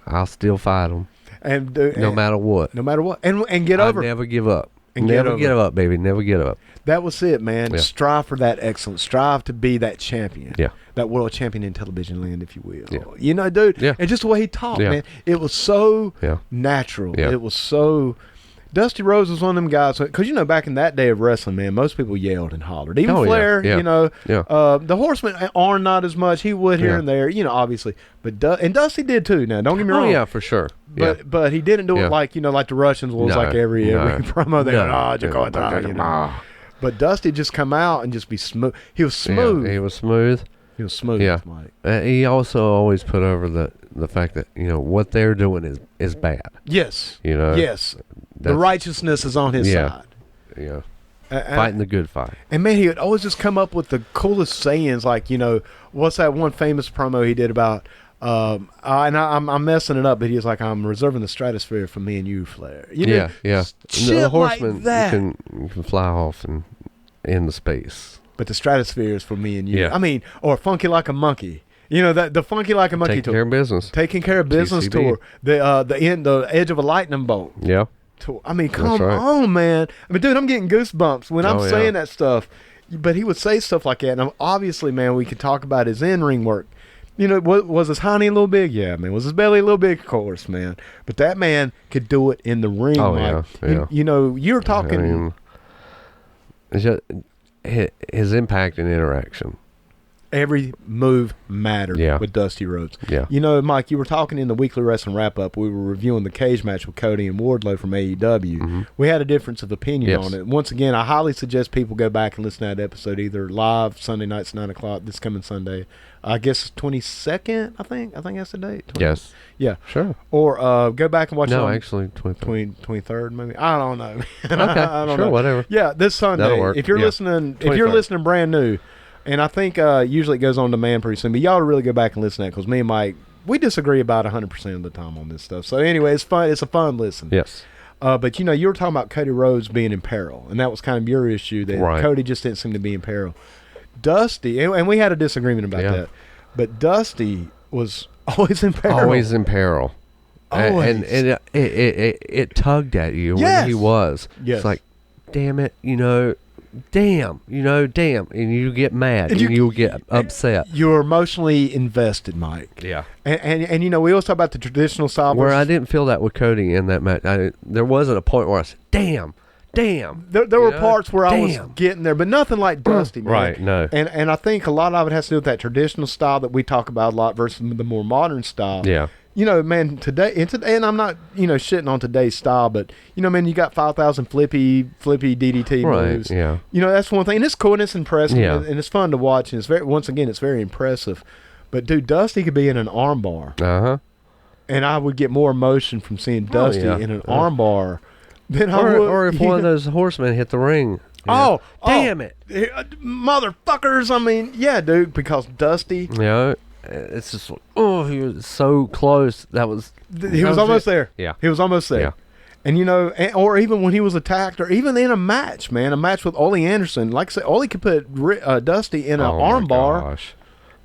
A: I'll still fight them. No matter what.
B: No matter what. And get over.
A: Never give up.
B: And
A: never give up, baby. Never give up.
B: That was it, man.
A: Yeah.
B: Strive for that excellence. Strive to be that champion.
A: Yeah.
B: That world champion in television land, if you will.
A: Yeah.
B: You know, dude.
A: Yeah.
B: And just the way he talked,
A: Yeah.
B: man. It was so
A: Yeah.
B: natural.
A: Yeah.
B: It was so... Dusty Rhodes was one of them guys, because, you know, back in that day of wrestling, man, most people yelled and hollered. Even Flair,
A: yeah.
B: you know.
A: Yeah.
B: The Horsemen are not as much. He would here and there, you know, obviously. But and Dusty did too, now. Don't get me wrong.
A: Oh, yeah, for sure.
B: But he didn't do it like, you know, like the Russians was like every promo. They you know. But Dusty just come out and just be smooth. He was smooth.
A: Yeah, he was smooth.
B: He was smooth,
A: Yeah.
B: Mike.
A: He also always put over the fact that, you know, what they're doing is bad.
B: Yes.
A: You know.
B: Yes. The righteousness is on his side.
A: Yeah. Fighting the good fight.
B: And man, he would always just come up with the coolest sayings, like, you know, what's that one famous promo he did about and I'm messing it up, but he was like, I'm reserving the stratosphere for me and you, Flair. You know, shit
A: the horseman
B: like that.
A: You can fly off and in the space.
B: But the stratosphere is for me and you.
A: Yeah.
B: I mean, or Funky Like a Monkey. You know, that the Funky Like a Monkey
A: Taking care of business.
B: Taking care of business
A: TCB.
B: tour. The edge of a lightning bolt.
A: Yeah.
B: Tour. I mean, come on, man. I mean, dude, I'm getting goosebumps when I'm saying that stuff. But he would say stuff like that. And obviously, man, we could talk about his in-ring work. You know, was his hiney a little big? Yeah, man. Was his belly a little big? Of course, man. But that man could do it in the ring.
A: Oh,
B: Mike.
A: yeah.
B: You know, you're talking.
A: I mean, it's just his impact and interaction.
B: Every move mattered with Dusty Rhodes.
A: Yeah.
B: You know, Mike, you were talking in the weekly wrestling wrap-up. We were reviewing the cage match with Cody and Wardlow from AEW. Mm-hmm. We had a difference of opinion on it. Once again, I highly suggest people go back and listen to that episode either live Sunday nights, 9 o'clock, this coming Sunday. I guess 22nd, I think that's the date. 20,
A: yes.
B: Yeah.
A: Sure.
B: Or go back and watch
A: No, actually,
B: 23rd maybe. I don't know.
A: Okay.
B: I don't
A: know.
B: Whatever. Yeah, this Sunday.
A: That'll work.
B: If you're listening, if you're listening brand new, and I think usually it goes on demand pretty soon, but y'all really go back and listen to that because me and Mike, we disagree about 100% of the time on this stuff. So anyway, it's fun. It's a fun listen.
A: Yes.
B: But, you know, you were talking about Cody Rhodes being in peril, and that was kind of your issue, that Cody just didn't seem to be in peril. Dusty, and we had a disagreement about that, but Dusty was always in peril.
A: Always in peril.
B: Always.
A: And it tugged at you when he was.
B: Yes.
A: It's like, damn it, you know, damn, and you get mad and you get upset.
B: You're emotionally invested, Mike.
A: Yeah.
B: And you know, we always talk about the traditional style.
A: Where I didn't feel that with Cody in that match. There wasn't a point where I said, damn.
B: There were parts where I was getting there, but nothing like Dusty, man.
A: Right, no.
B: And I think a lot of it has to do with that traditional style that we talk about a lot versus the more modern style.
A: Yeah.
B: You know, man, today, and I'm not, you know, shitting on today's style, but, you know, man, you got 5,000 flippy DDT moves.
A: Yeah.
B: You know, that's one thing. And it's cool and it's impressive.
A: Yeah.
B: And it's fun to watch. And it's once again, it's very impressive. But, dude, Dusty could be in an armbar.
A: Uh-huh.
B: And I would get more emotion from seeing Dusty in an armbar than I would.
A: Or if one of those horsemen hit the ring. Damn it.
B: Motherfuckers. I mean, yeah, dude, because Dusty.
A: You know, it's just, he was so close.
B: He was almost there.
A: Yeah.
B: He was almost there.
A: Yeah.
B: And, you know, or even when he was attacked, or even in a match, man, a match with Ole Anderson. Like I said, Ole could put Dusty in an armbar.
A: Gosh.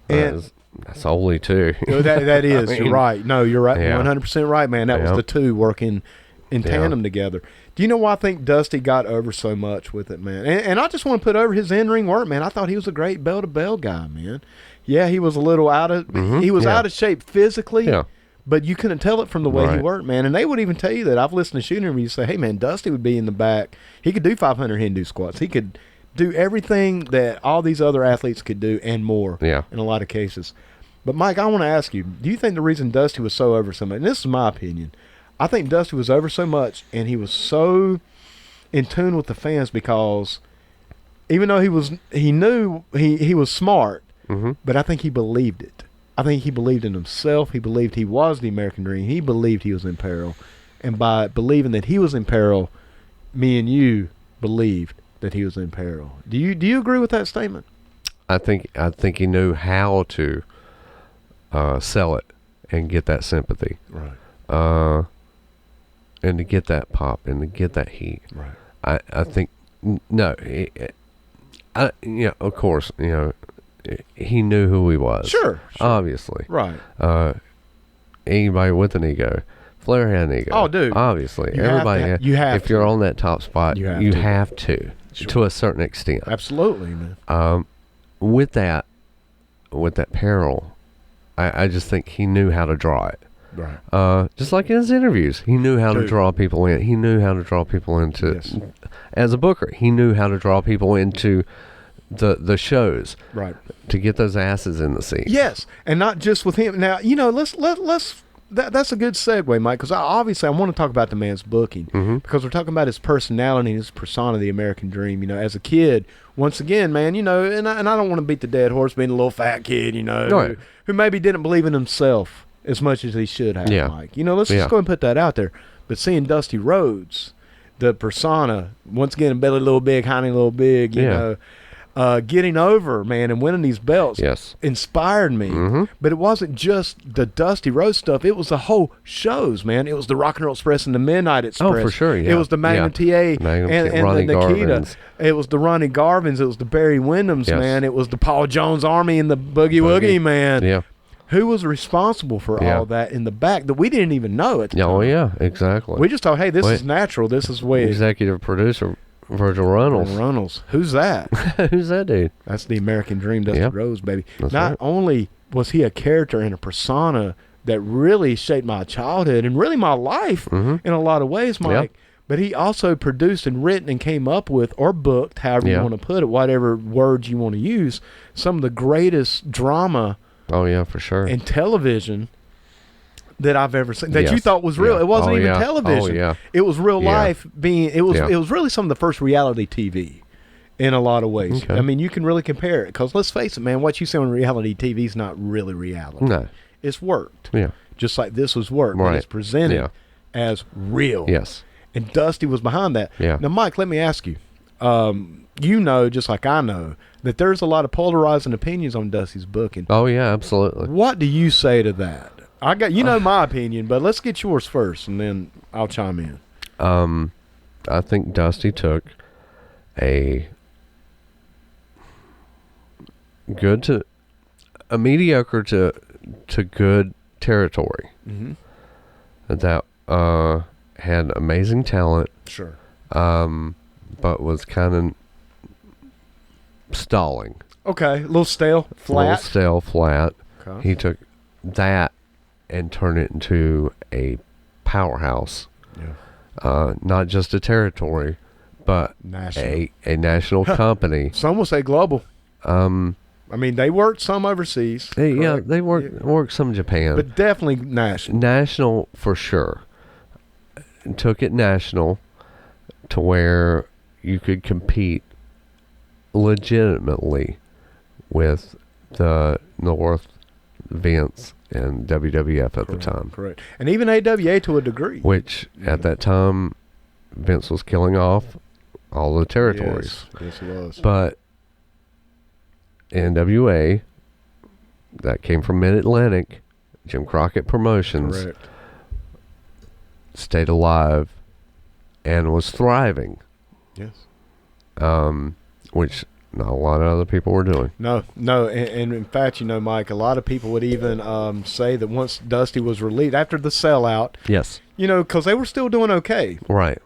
A: That's Ole, too.
B: that is. You're right. No, you're right.
A: Yeah.
B: 100% right, man. That was the two working in tandem together. Do you know why I think Dusty got over so much with it, man? And I just want to put over his in-ring work, man. I thought he was a great bell-to-bell guy, man. Yeah, he was a little out of out of shape physically, but you couldn't tell it from the way he worked, man. And they would even tell you that. I've listened to shooting interviews say, hey, man, Dusty would be in the back. He could do 500 Hindu squats. He could do everything that all these other athletes could do and more in a lot of cases. But, Mike, I want to ask you, do you think the reason Dusty was so over so much, and this is my opinion, I think Dusty was over so much and he was so in tune with the fans because even though he knew he was smart, but I think he believed it. I think he believed in himself. He believed he was the American dream. He believed he was in peril. And by believing that he was in peril, me and you believed that he was in peril. Do you agree with that statement?
A: I think he knew how to sell it and get that sympathy.
B: Right.
A: and to get that pop and to get that heat.
B: Right.
A: I think no, of course, he knew who he was.
B: Sure.
A: Obviously.
B: Right.
A: Anybody with an ego. Flair had an ego.
B: Oh, dude.
A: Obviously.
B: You
A: Everybody
B: have to, you have
A: if you're on that top spot, you have to.
B: Sure.
A: To a certain extent.
B: Absolutely, man.
A: With that peril, I just think he knew how to draw it.
B: Right.
A: Just like in his interviews, he knew how to draw people in. He knew how to draw people into, as a booker, he knew how to draw people into the shows.
B: Right.
A: To get those asses in the seat.
B: Yes, and not just with him. Now, let's that's a good segue, Mike, because obviously I want to talk about the man's booking because we're talking about his personality and his persona, the American dream. As a kid, once again, man, and I don't want to beat the dead horse, being a little fat kid, who maybe didn't believe in himself as much as he should have, Mike. Let's just go and put that out there. But seeing Dusty Rhodes, the persona, once again, belly a little big, hiney a little big, getting over, man, and winning these belts inspired me. But it wasn't just the Dusty Rhodes stuff. It was the whole shows, man. It was the Rock and Roll Express and the Midnight Express.
A: Oh, for sure, yeah.
B: It was the Magnum TA and
A: Ronnie
B: the Nikita.
A: Garvin's.
B: It was the Ronnie Garvins. It was the Barry Windhams, man. It was the Paul Jones Army and the Boogie Woogie, man.
A: Yeah.
B: Who was responsible for all that in the back that we didn't even know at the time?
A: Oh, yeah, exactly.
B: We just thought, hey, this is natural. This is the way
A: executive producer Virgil Runnels.
B: Who's that?
A: Who's that dude?
B: That's the American Dream, Dusty Rhodes, baby.
A: That's
B: Not
A: right.
B: only was he a character and a persona that really shaped my childhood and really my life in a lot of ways, Mike, but he also produced and written and came up with, or booked, however you want to put it, whatever words you want to use, some of the greatest drama
A: for sure.
B: in television that I've ever seen that you thought was real. It wasn't even television. It was real life being, it was really some of the first reality TV in a lot of ways.
A: Okay.
B: I mean, you can really compare it because let's face it, man, what you see on reality TV is not really reality.
A: No.
B: It's worked.
A: Yeah.
B: Just like this was worked. But it's presented as real.
A: Yes.
B: And Dusty was behind that.
A: Yeah.
B: Now, Mike, let me ask you, just like I know, that there's a lot of polarizing opinions on Dusty's booking.
A: Oh, yeah, absolutely.
B: What do you say to that? I got my opinion, but let's get yours first, and then I'll chime in.
A: I think Dusty took a mediocre to good territory that had amazing talent.
B: Sure.
A: But was kind of stalling.
B: Okay, a little stale, flat.
A: Okay. He took that and turn it into a powerhouse. Yeah. Not just a territory, but a national company.
B: Some will say global. I mean, they worked some overseas.
A: They worked some in Japan.
B: But definitely national.
A: National for sure. Took it national to where you could compete legitimately with the North, Vince, and WWF at the time.
B: Correct. And even AWA to a degree.
A: Which, at that time, Vince was killing off all the territories.
B: Yes, he was.
A: But NWA, that came from Mid-Atlantic, Jim Crockett Promotions, stayed alive and was thriving.
B: Yes.
A: Which not a lot of other people were doing.
B: No. And in fact, Mike, a lot of people would even say that once Dusty was released, after the sellout, because they were still doing okay.
A: Right.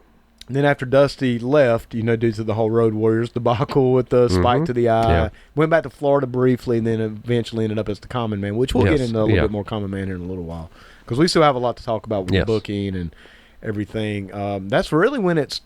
B: And then after Dusty left, due to the whole Road Warriors debacle with the spike to the eye, went back to Florida briefly, and then eventually ended up as the Common Man, which we'll get into a little bit more Common Man here in a little while. Because we still have a lot to talk about with the booking and everything. That's really when it's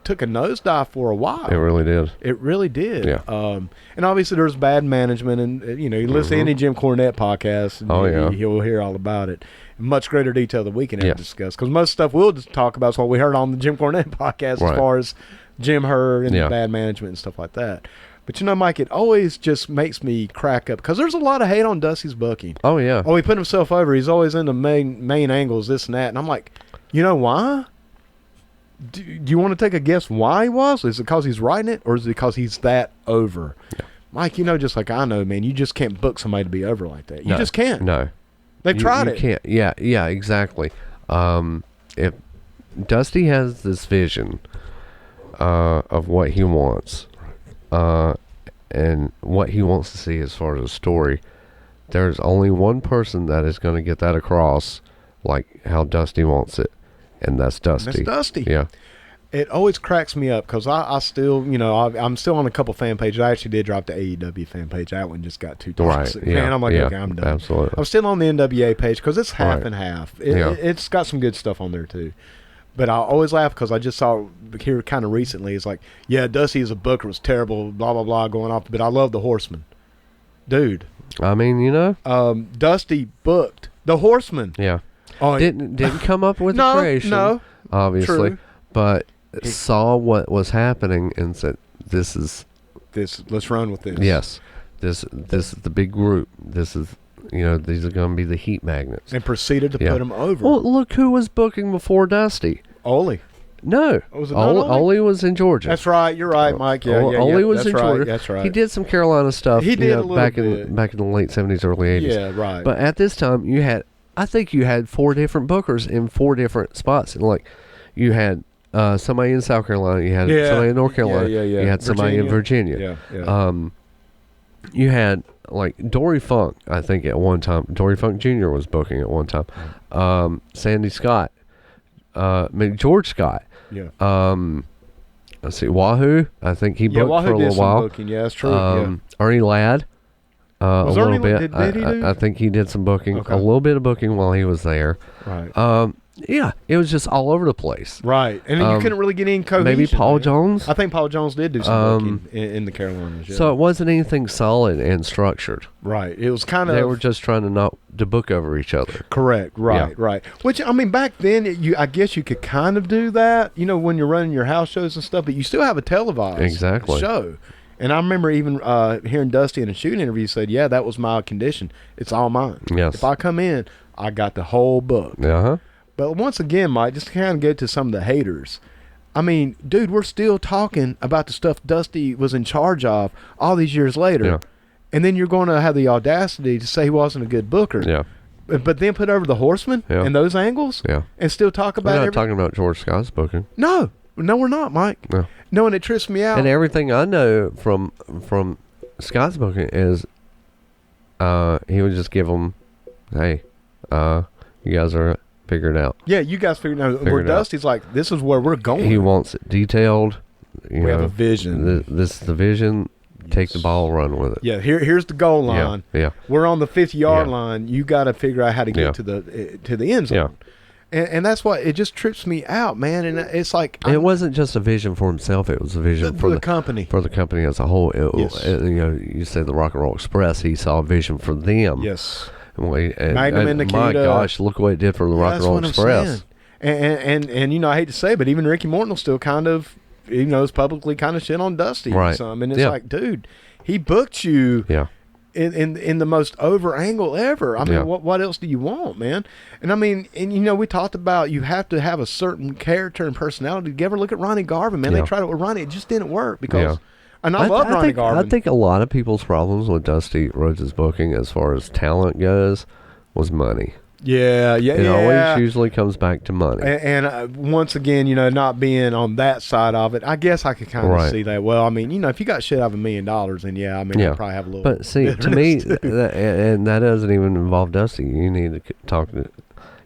B: took a nosedive for a while.
A: It really did.
B: It really did.
A: Yeah.
B: And obviously there's bad management, and you listen to any Jim Cornette podcast, and you'll hear all about it in much greater detail than we can ever discuss. Because most stuff we'll just talk about is what we heard on the Jim Cornette podcast as far as Jim Hurd and the bad management and stuff like that. But Mike, it always just makes me crack up because there's a lot of hate on Dusty's booking.
A: Oh yeah.
B: Oh, he put himself over. He's always in the main angles, this and that. And I'm like, why? Do you want to take a guess why he was? Is it because he's writing it, or is it because he's that over? Yeah. Mike, just like I know, man, you just can't book somebody to be over like that. You just can't.
A: No.
B: They've tried it.
A: You can't. Yeah, exactly. If Dusty has this vision of what he wants, and what he wants to see as far as a story, there's only one person that is going to get that across like how Dusty wants it, and that's Dusty.
B: That's Dusty.
A: Yeah.
B: It always cracks me up because I still, I'm still on a couple fan pages. I actually did drop the AEW fan page. That one just got too toxic.
A: Right. Yeah.
B: Man, I'm like,
A: yeah,
B: okay, I'm done.
A: Absolutely.
B: I'm still on the NWA page because it's half
A: Right.
B: and half.
A: Yeah.
B: It's got some good stuff on there too. But I always laugh because I just saw here kind of recently, it's like, yeah, Dusty as a booker was terrible, blah, blah, blah, going off. But I love the Horseman. Dude.
A: I mean,
B: Dusty booked the Horseman.
A: Yeah.
B: Oh,
A: Didn't come up with the creation.
B: No,
A: obviously.
B: true.
A: But saw what was happening and said, let's
B: run with this.
A: Yes. This is the big group. This is, these are going to be the heat magnets.
B: And proceeded to put him over.
A: Well, look who was booking before Dusty.
B: Ole.
A: No.
B: Was it not Ole?
A: Ole was in Georgia.
B: That's right. You're right, Mike. Yeah,
A: Ole was
B: that's
A: in
B: right,
A: Georgia.
B: That's right.
A: He did some Carolina stuff.
B: He did a little
A: back
B: bit.
A: in the late 70s, early 80s.
B: Yeah, right.
A: But at this time, I think you had 4 different bookers in 4 different spots. And like, you had somebody in South Carolina, you had somebody in North Carolina, you had somebody in Virginia.
B: Yeah.
A: You had like Dory Funk, I think at one time. Dory Funk Jr. was booking at one time. Sandy Scott, George Scott.
B: Yeah.
A: Let's see, Wahoo. I think he booked
B: Wahoo
A: for a
B: did
A: little
B: some
A: while.
B: booking. Yeah, that's true.
A: Ernie Ladd.
B: Was
A: a
B: Ernie
A: little bit.
B: Did he do?
A: I think he did some booking.
B: Okay.
A: A little bit of booking while he was there.
B: Right.
A: Yeah, it was just all over the place.
B: Right. And you couldn't really get any cohesion.
A: Maybe Paul Jones.
B: I think Paul Jones did do some booking in the Carolinas. Yeah.
A: So it wasn't anything solid and structured.
B: Right. It was kind of.
A: They were just trying to book over each other.
B: Correct. Right.
A: Yeah.
B: Right. Which, I mean, back then, I guess you could kind of do that, when you're running your house shows and stuff, but you still have a televised show. And I remember even hearing Dusty in a shooting interview said, yeah, that was my condition. It's all mine.
A: Yes.
B: If I come in, I got the whole book.
A: Uh-huh.
B: But once again, Mike, just to kind of get to some of the haters. I mean, dude, we're still talking about the stuff Dusty was in charge of all these years later.
A: Yeah.
B: And then you're going to have the audacity to say he wasn't a good booker.
A: Yeah.
B: But then put over the Horseman and those angles and still talk about
A: We're not talking about George Scott's booking.
B: No, we're not, Mike. No, and it trips me out.
A: And everything I know from Scott's booking is he would just give them, hey, you guys are figured out.
B: Yeah, you guys figured out. Where Dusty's like, this is where we're going.
A: He wants it detailed. We
B: have a vision.
A: This is the vision. Take the ball, run with it.
B: Yeah, here's the goal line.
A: Yeah.
B: We're on the 50-yard line. You got to figure out how to get to the end zone. And that's why it just trips me out, man. And it's like
A: it wasn't just a vision for himself; it was a vision for
B: the company,
A: for the company as a whole. You say the Rock and Roll Express. He saw a vision for them.
B: Yes.
A: Magnum and Nikita. My gosh, look what it did for the Rock and Roll Express.
B: And I hate to say, but even Ricky Morton will still kind of, is publicly kind of shit on Dusty or something. And it's like, dude, he booked you.
A: Yeah.
B: In the most over angle ever. I mean, what else do you want, man? And I mean, we talked about you have to have a certain character and personality. Did you ever look at Ronnie Garvin, man? They tried it with Ronnie. It just didn't work because, and I love Ronnie Garvin.
A: I think a lot of people's problems with Dusty Rhodes' booking as far as talent goes was money. It always usually comes back to money.
B: And once again, not being on that side of it, I guess I could kind of see that. Well, I mean, if you got shit out of $1 million, then I'll probably have a little.
A: But see, to me, and that doesn't even involve Dusty. You need to talk to,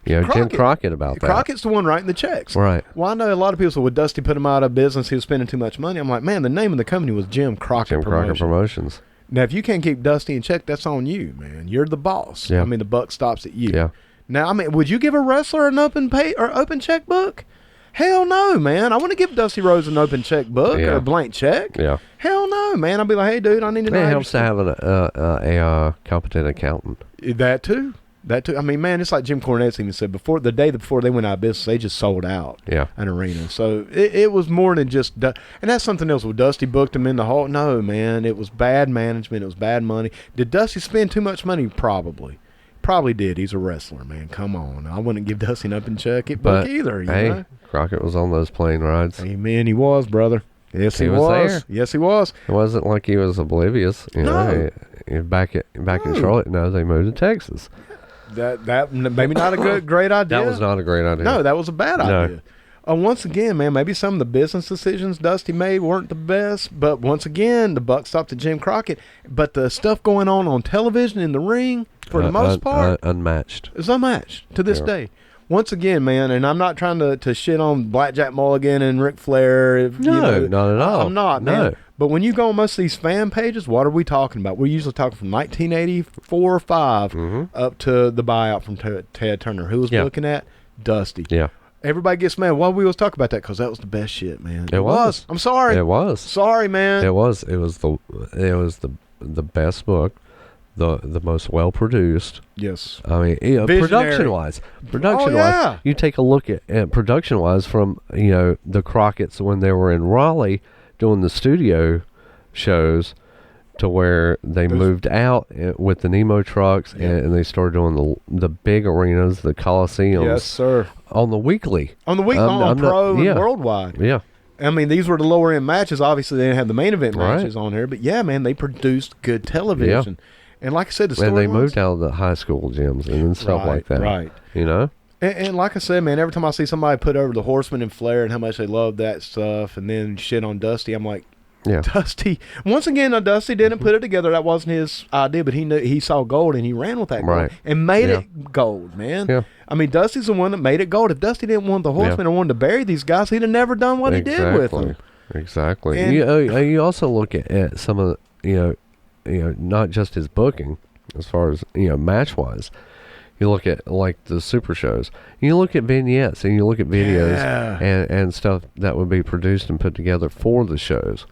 A: Jim Crockett about that.
B: Crockett's the one writing the checks.
A: Right.
B: Well, I know a lot of people say, well, Dusty put him out of business. He was spending too much money. I'm like, man, the name of the company was Jim Crockett
A: Promotions.
B: Now, if you can't keep Dusty in check, that's on you, man. You're the boss.
A: Yeah.
B: I mean, the buck stops at you.
A: Yeah.
B: Now, I mean, would you give a wrestler an open checkbook? Hell no, man. I want to give Dusty Rhodes an open checkbook or a blank check.
A: Yeah.
B: Hell no, man. I'll be like, hey, dude, I need to know.
A: It helps to have a competent accountant.
B: That too. I mean, man, it's like Jim Cornette even said the day before they went out of business, they just sold out an arena. So it was more than just, and that's something else. Well, Dusty booked him in the hall. No, man, it was bad management. It was bad money. Did Dusty spend too much money? Probably did. He's a wrestler, man. Come on. I wouldn't give Dusty an up and check it book either. You know?
A: Crockett was on those plane rides.
B: Amen. He was, brother. Yes, he was.
A: There.
B: Yes, he was.
A: It wasn't like he was oblivious.
B: No.
A: Back in Charlotte, no, they moved to Texas.
B: That maybe not a great idea.
A: That was not a great idea.
B: No, that was a bad
A: No.
B: idea. Once again, man, maybe some of the business decisions Dusty made weren't the best, but once again, the buck stopped at Jim Crockett. But the stuff going on television in the ring, for the most part,
A: unmatched.
B: is unmatched to this day. Once again, man, and I'm not trying to shit on Blackjack Mulligan and Ric Flair.
A: No, not at all.
B: I'm not, man.
A: No.
B: But when you go on most of these fan pages, what are we talking about? We're usually talking from 1984 or 5 up to the buyout from Ted Turner. Who was looking at? Dusty.
A: Yeah.
B: Everybody gets mad. Why we always talk about that? Because that was the best shit, man.
A: It was.
B: I'm sorry.
A: It was.
B: Sorry, man.
A: It was. It was the best book, the most well produced.
B: Yes.
A: I mean, production wise, you take a look at production wise from the Crockett's when they were in Raleigh doing the studio shows, to where they moved out with the Nemo trucks and they started doing the big arenas, the Coliseums.
B: Yes, sir.
A: On the weekly.
B: On the weekly, on Pro and Worldwide.
A: Yeah.
B: I mean, these were the lower end matches. Obviously, they didn't have the main event matches on here, but yeah, man, they produced good television. And like I said,
A: and they moved out of the high school gyms and stuff like that.
B: Right. And like I said, man, every time I see somebody put over the Horseman and Flair and how much they love that stuff, and then shit on Dusty, I'm like, Dusty. Once again, Dusty didn't put it together. That wasn't his idea, but he saw gold and he ran with that gold and made it gold, man. Yeah. I mean, Dusty's the one that made it gold. If Dusty didn't want the Horseman or wanted to bury these guys, he'd have never done what he did with them.
A: Exactly. And you also look at some of the, not just his booking as far as match wise. You look at like the super shows. You look at vignettes and you look at videos and stuff that would be produced and put together for the shows.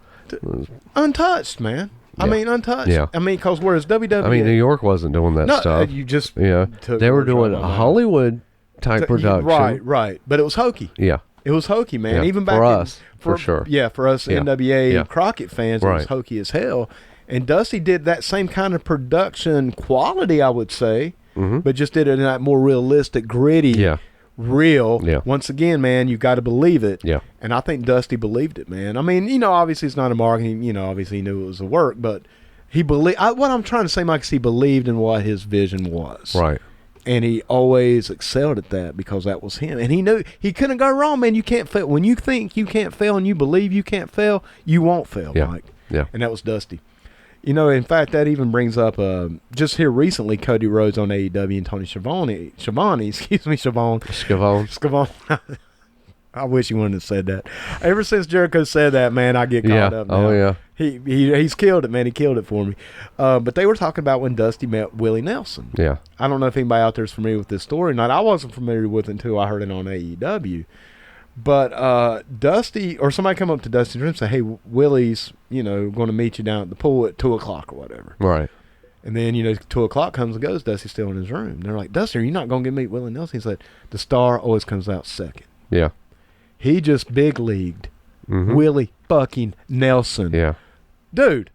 B: Untouched, man. I mean, untouched.
A: Yeah.
B: I mean, because whereas WWE...
A: I mean, New York wasn't doing that stuff.
B: You just...
A: They were doing a Hollywood type production.
B: Right. But it was hokey.
A: Yeah.
B: It was hokey, man. Even back
A: for us, for sure.
B: Yeah, for us NWA Crockett fans, it was hokey as hell. And Dusty did that same kind of production quality, I would say, but just did it in that more realistic, gritty, real. Yeah. Once again, man, you got to believe it. Yeah. And I think Dusty believed it, man. I mean, obviously it's not a marketing, obviously he knew it was a work, but he believed. What I'm trying to say, Mike, is he believed in what his vision was.
A: Right.
B: And he always excelled at that because that was him. And he knew he couldn't go wrong, man. You can't fail. When you think you can't fail and you believe you can't fail, you won't fail, Mike. Yeah. And that was Dusty. In fact, that even brings up just here recently, Cody Rhodes on AEW and Tony Schiavone. I wish he wouldn't have said that. Ever since Jericho said that, man, I get caught up now.
A: Oh, yeah.
B: He's killed it, man. He killed it for me. But they were talking about when Dusty met Willie Nelson. Yeah. I don't know if anybody out there is familiar with this story or not. I wasn't familiar with it until I heard it on AEW. But Dusty, or somebody come up to Dusty and say, hey, Willie's, going to meet you down at the pool at 2 o'clock or whatever. Right. And then, 2 o'clock comes and goes. Dusty's still in his room. They're like, Dusty, are you not going to meet Willie Nelson? He said, the star always comes out second. Yeah. He just big leagued Willie fucking Nelson. Yeah. Dude,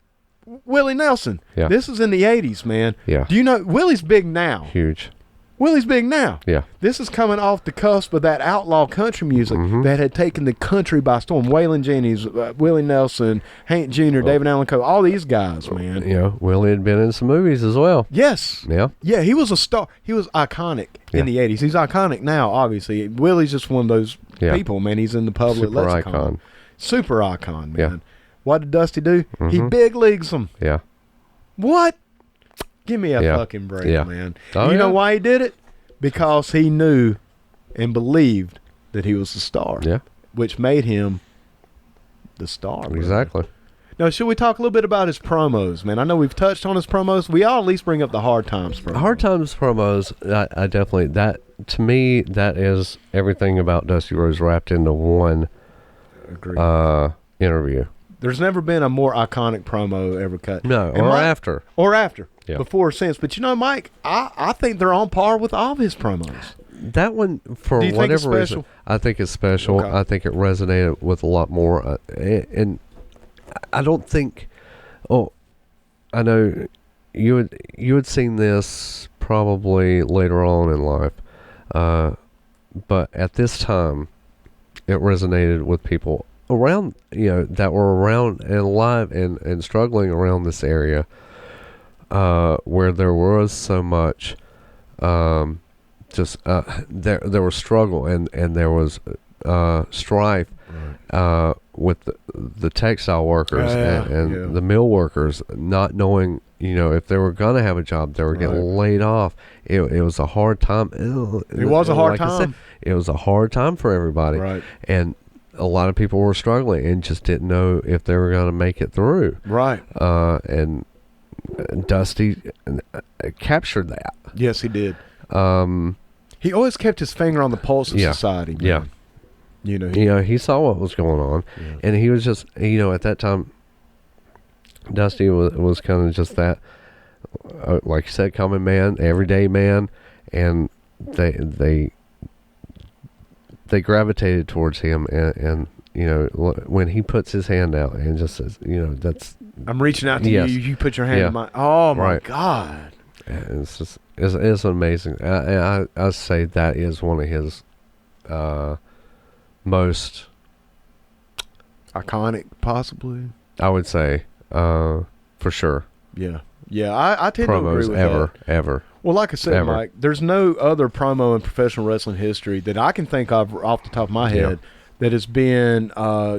B: Willie Nelson. Yeah. This is in the 80s, man. Yeah. Do you know, Willie's big now.
A: Huge.
B: Willie's big now. Yeah. This is coming off the cusp of that outlaw country music that had taken the country by storm. Waylon Jennings, Willie Nelson, Hank Jr., David Allen Coe, all these guys, man.
A: Yeah, Willie had been in some movies as well.
B: Yes. Yeah. Yeah, he was a star. He was iconic in the 80s. He's iconic now, obviously. Willie's just one of those people, man. He's in the public lexicon. Super icon, man. Yeah. What did Dusty do? He big leagues them. Yeah. What? Give me a fucking break, man. Oh, you know why he did it? Because he knew and believed that he was the star. Yeah. Which made him the star. Brother. Exactly. Now, should we talk a little bit about his promos, man? I know we've touched on his promos. We all at least bring up the Hard Times promos.
A: Hard Times promos, I definitely, to me, that is everything about Dusty Rhodes wrapped into one interview.
B: There's never been a more iconic promo ever cut.
A: No, or after.
B: Or after. Yeah. Before or since. But Mike, I think they're on par with all of his promos.
A: That one, for whatever reason, I think it's special. Okay. I think it resonated with a lot more. And I don't think, I know you had seen this probably later on in life. But at this time, it resonated with people around, that were around and alive and struggling around this area, where there was so much there was struggle and there was strife with the textile workers and the mill workers, not knowing, if they were going to have a job, they were getting laid off. It was a hard time.
B: It was a hard time.
A: It was a hard time for everybody.
B: Right.
A: And a lot of people were struggling and just didn't know if they were going to make it through.
B: Right.
A: And Dusty captured that.
B: Yes, he did. He always kept his finger on the pulse of society. Man.
A: Yeah. He saw what was going on, and he was just, at that time, Dusty was kind of just that, like you said, common man, everyday man, and they gravitated towards him, and when he puts his hand out and just says, that's,
B: I'm reaching out to you. You put your hand in my. Oh my God!
A: It's just it's amazing. I say that is one of his most
B: iconic, possibly.
A: I would say, for sure.
B: Yeah. I tend to agree with that.
A: Ever.
B: Well, like I said, Mike, there's no other promo in professional wrestling history that I can think of off the top of my head that has been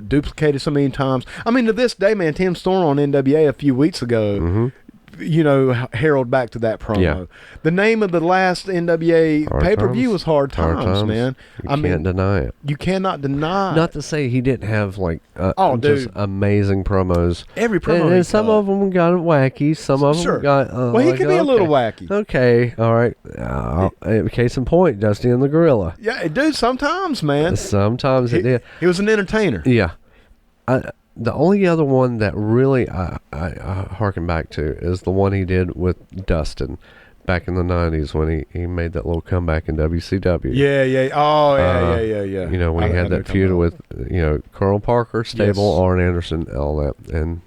B: duplicated so many times. I mean, to this day, man, Tim Storm on NWA a few weeks ago, heralded back to that promo. Yeah. The name of the last NWA pay-per-view was Hard Times, man.
A: You can't deny it.
B: You cannot deny.
A: Not to say he didn't have just amazing promos.
B: Every promo,
A: and some of them got wacky. Some of them got.
B: Well, he could be a little wacky.
A: Okay, all right. Case in point, Dusty and the Gorilla.
B: Yeah, dude. Sometimes, man.
A: Sometimes it did.
B: He was an entertainer.
A: Yeah. The only other one that really I harken back to is the one he did with Dustin back in the 90s when he made that little comeback in WCW.
B: Yeah. Oh, yeah.
A: When he had that feud with, Carl Parker, Stable, Arn Anderson, all that. And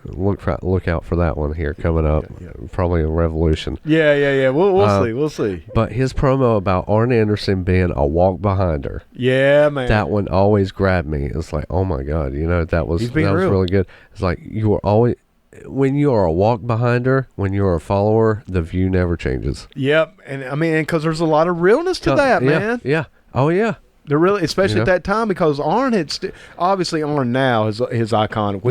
A: look out for that one here coming up. Probably a revolution.
B: Yeah. We'll see.
A: But his promo about Arn Anderson being a walk behind her.
B: Yeah, man.
A: That one always grabbed me. It's like, oh my God, that was really good. It's like you were always, when you are a walk behind her, when you're a follower, the view never changes. Yep,
B: and I mean, because there's a lot of realness to that, man.
A: Yeah. Oh yeah.
B: They're really, especially at that time, because Arn had obviously Arn now is iconic.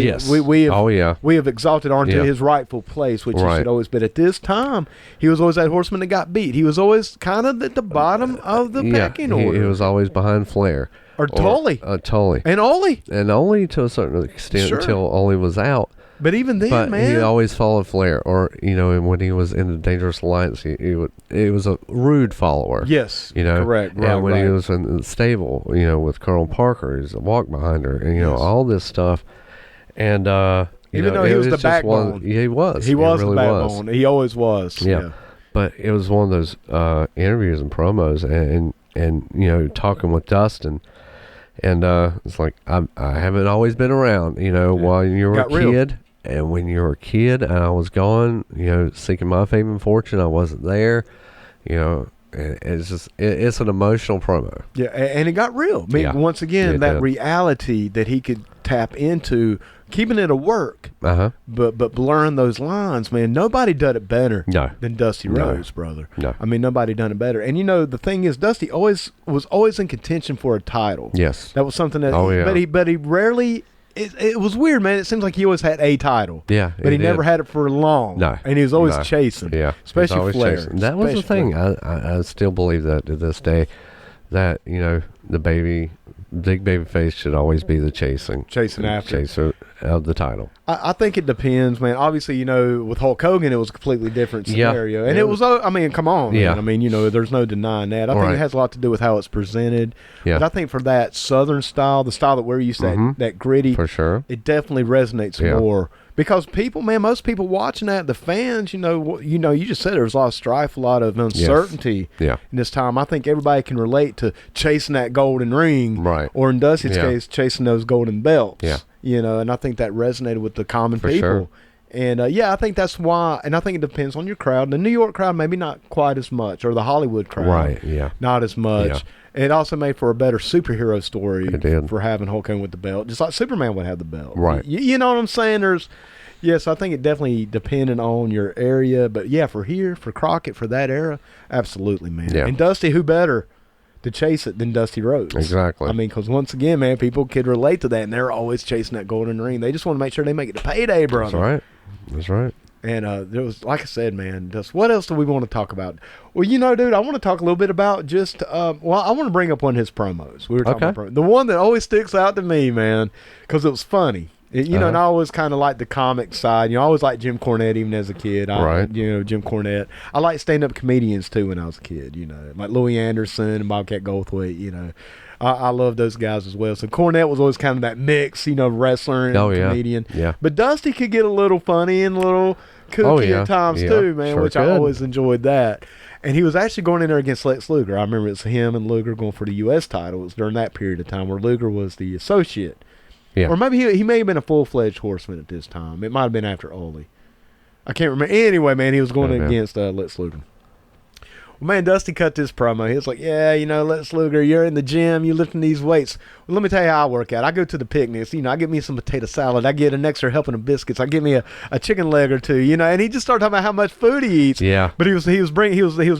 B: We have exalted Arn to his rightful place, which he should always. But at this time, he was always that horseman that got beat. He was always kind of at the bottom of the pecking order.
A: He was always behind Flair
B: or Tully, and Ole
A: to a certain extent until Ole was out.
B: But even then, man,
A: he always followed Flair, or when he was in the Dangerous Alliance, he was a rude follower.
B: Yes, correct.
A: And when he was in the stable, with Carl Parker, he's a walk behind her, and all this stuff. And
B: even though he was the backbone,
A: he was.
B: He was the backbone. He always was.
A: Yeah. But it was one of those interviews and promos, and talking with Dustin. And it's like I haven't always been around, while you were a kid. And when you were a kid and I was gone, seeking my fame and fortune, I wasn't there. It's just it's an emotional promo.
B: Yeah, and it got real. I mean, once again, that reality that he could tap into, keeping it a work, but blurring those lines, man. Nobody done it better than Dusty Rhodes, brother.
A: No.
B: I mean, nobody done it better. And the thing is, Dusty was always in contention for a title.
A: Yes,
B: that was something that. But he rarely. It was weird, man. It seems like he always had a title.
A: Yeah,
B: but he never had it for long.
A: No,
B: and he was always chasing.
A: Yeah,
B: especially Flair.
A: That was the thing. I still believe that to this day, that the big baby face should always be the chaser of the title.
B: I think it depends, man. Obviously, with Hulk Hogan, it was a completely different scenario, and it was. I mean, come on, man. I mean, there's no denying that. I think it has a lot to do with how it's presented. Yeah. But I think for that Southern style, the style that we're used to, that gritty,
A: for sure,
B: it definitely resonates more. Because people, man, most people watching that, the fans, you just said there was a lot of strife, a lot of uncertainty in this time. I think everybody can relate to chasing that golden ring,
A: right?
B: Or in Dusty's case, chasing those golden belts.
A: Yeah.
B: And I think that resonated with the common people.
A: Sure.
B: And I think that's why, and I think it depends on your crowd. The New York crowd, maybe not quite as much, or the Hollywood crowd,
A: right? Yeah,
B: not as much.
A: Yeah.
B: It also made for a better superhero story
A: for
B: having Hulk Hogan with the belt, just like Superman would have the belt.
A: Right.
B: You know what I'm saying? There's, Yes, I think it definitely depended on your area. But, yeah, for Crockett, for that era, absolutely, man.
A: Yeah.
B: And Dusty, who better to chase it than Dusty Rhodes?
A: Exactly.
B: I mean, because once again, man, people could relate to that, and they're always chasing that golden ring. They just want to make sure they make it to payday, brother.
A: That's right.
B: And there was, like I said, man, just what else do we want to talk about? Well, dude, I want to talk a little bit about just, I want to bring up one of his promos. We were talking about the one that always sticks out to me, man, because it was funny. And I always kind of like the comic side. I always liked Jim Cornette even as a kid. Jim Cornette. I like stand-up comedians, too, when I was a kid, like Louis Anderson and Bobcat Goldthwait, I love those guys as well. So Cornette was always kind of that mix, wrestler and comedian.
A: Yeah.
B: But Dusty could get a little funny and a little kooky at times too, man, which I always enjoyed that. And he was actually going in there against Lex Luger. I remember it was him and Luger going for the U.S. title. It was during that period of time where Luger was the associate.
A: Yeah.
B: Or maybe he may have been a full-fledged horseman at this time. It might have been after Ole. I can't remember. Anyway, man, he was going against Lex Luger. Well, man, Dusty cut this promo. He was like, Lex Luger, you're in the gym, you're lifting these weights. Well, let me tell you how I work out. I go to the picnics, I get me some potato salad. I get an extra helping of biscuits. I get me a chicken leg or two, and he just started talking about how much food he eats.
A: Yeah.
B: But he was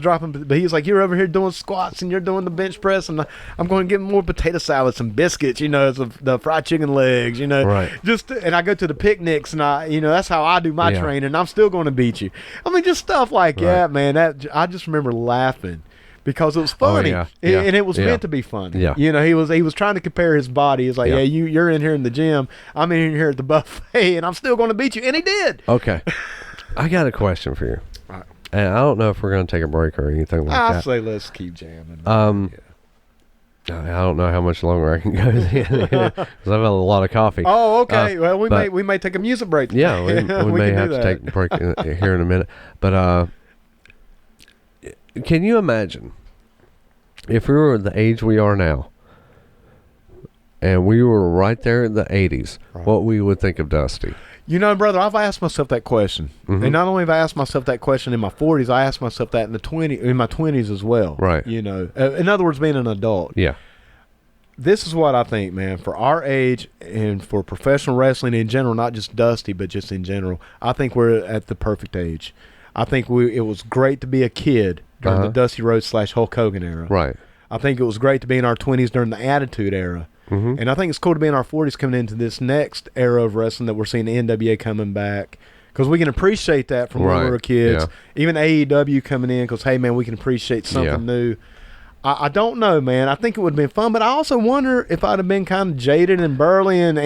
B: dropping, but he was like, you're over here doing squats and you're doing the bench press, and I'm going to get more potato salad, some biscuits, the fried chicken legs,
A: Right.
B: And I go to the picnics and that's how I do my training, and I'm still going to beat you. I mean, just stuff like that, man. I just remember laughing because it was funny, and it was meant to be funny.
A: Yeah.
B: He was trying to compare his body. He's like, you're in here in the gym, I'm in here at the buffet, and I'm still going to beat you, and he did.
A: Okay. I got a question for you.
B: All right.
A: And I don't know if we're going to take a break or anything like that.
B: I say let's keep jamming.
A: I don't know how much longer I can go because I've had a lot of coffee.
B: Oh, okay. Well, we may take a music break.
A: Yeah, we may have to take a break here in a minute. But can you imagine if we were the age we are now and we were right there in the 80s, what we would think of Dusty?
B: Brother, I've asked myself that question.
A: Mm-hmm.
B: And not only have I asked myself that question in my 40s, I asked myself that in my 20s as well.
A: Right.
B: In other words, being an adult.
A: Yeah.
B: This is what I think, man. For our age and for professional wrestling in general, not just Dusty, but just in general, I think we're at the perfect age. I think it was great to be a kid during the Dusty Rhodes / Hulk Hogan era.
A: Right.
B: I think it was great to be in our 20s during the Attitude Era.
A: Mm-hmm.
B: And I think it's cool to be in our 40s coming into this next era of wrestling that we're seeing the NWA coming back. Because we can appreciate that from when we were kids. Yeah. Even AEW coming in because, hey, man, we can appreciate something new. I don't know, man. I think it would have been fun, but I also wonder if I'd have been kind of jaded and burly and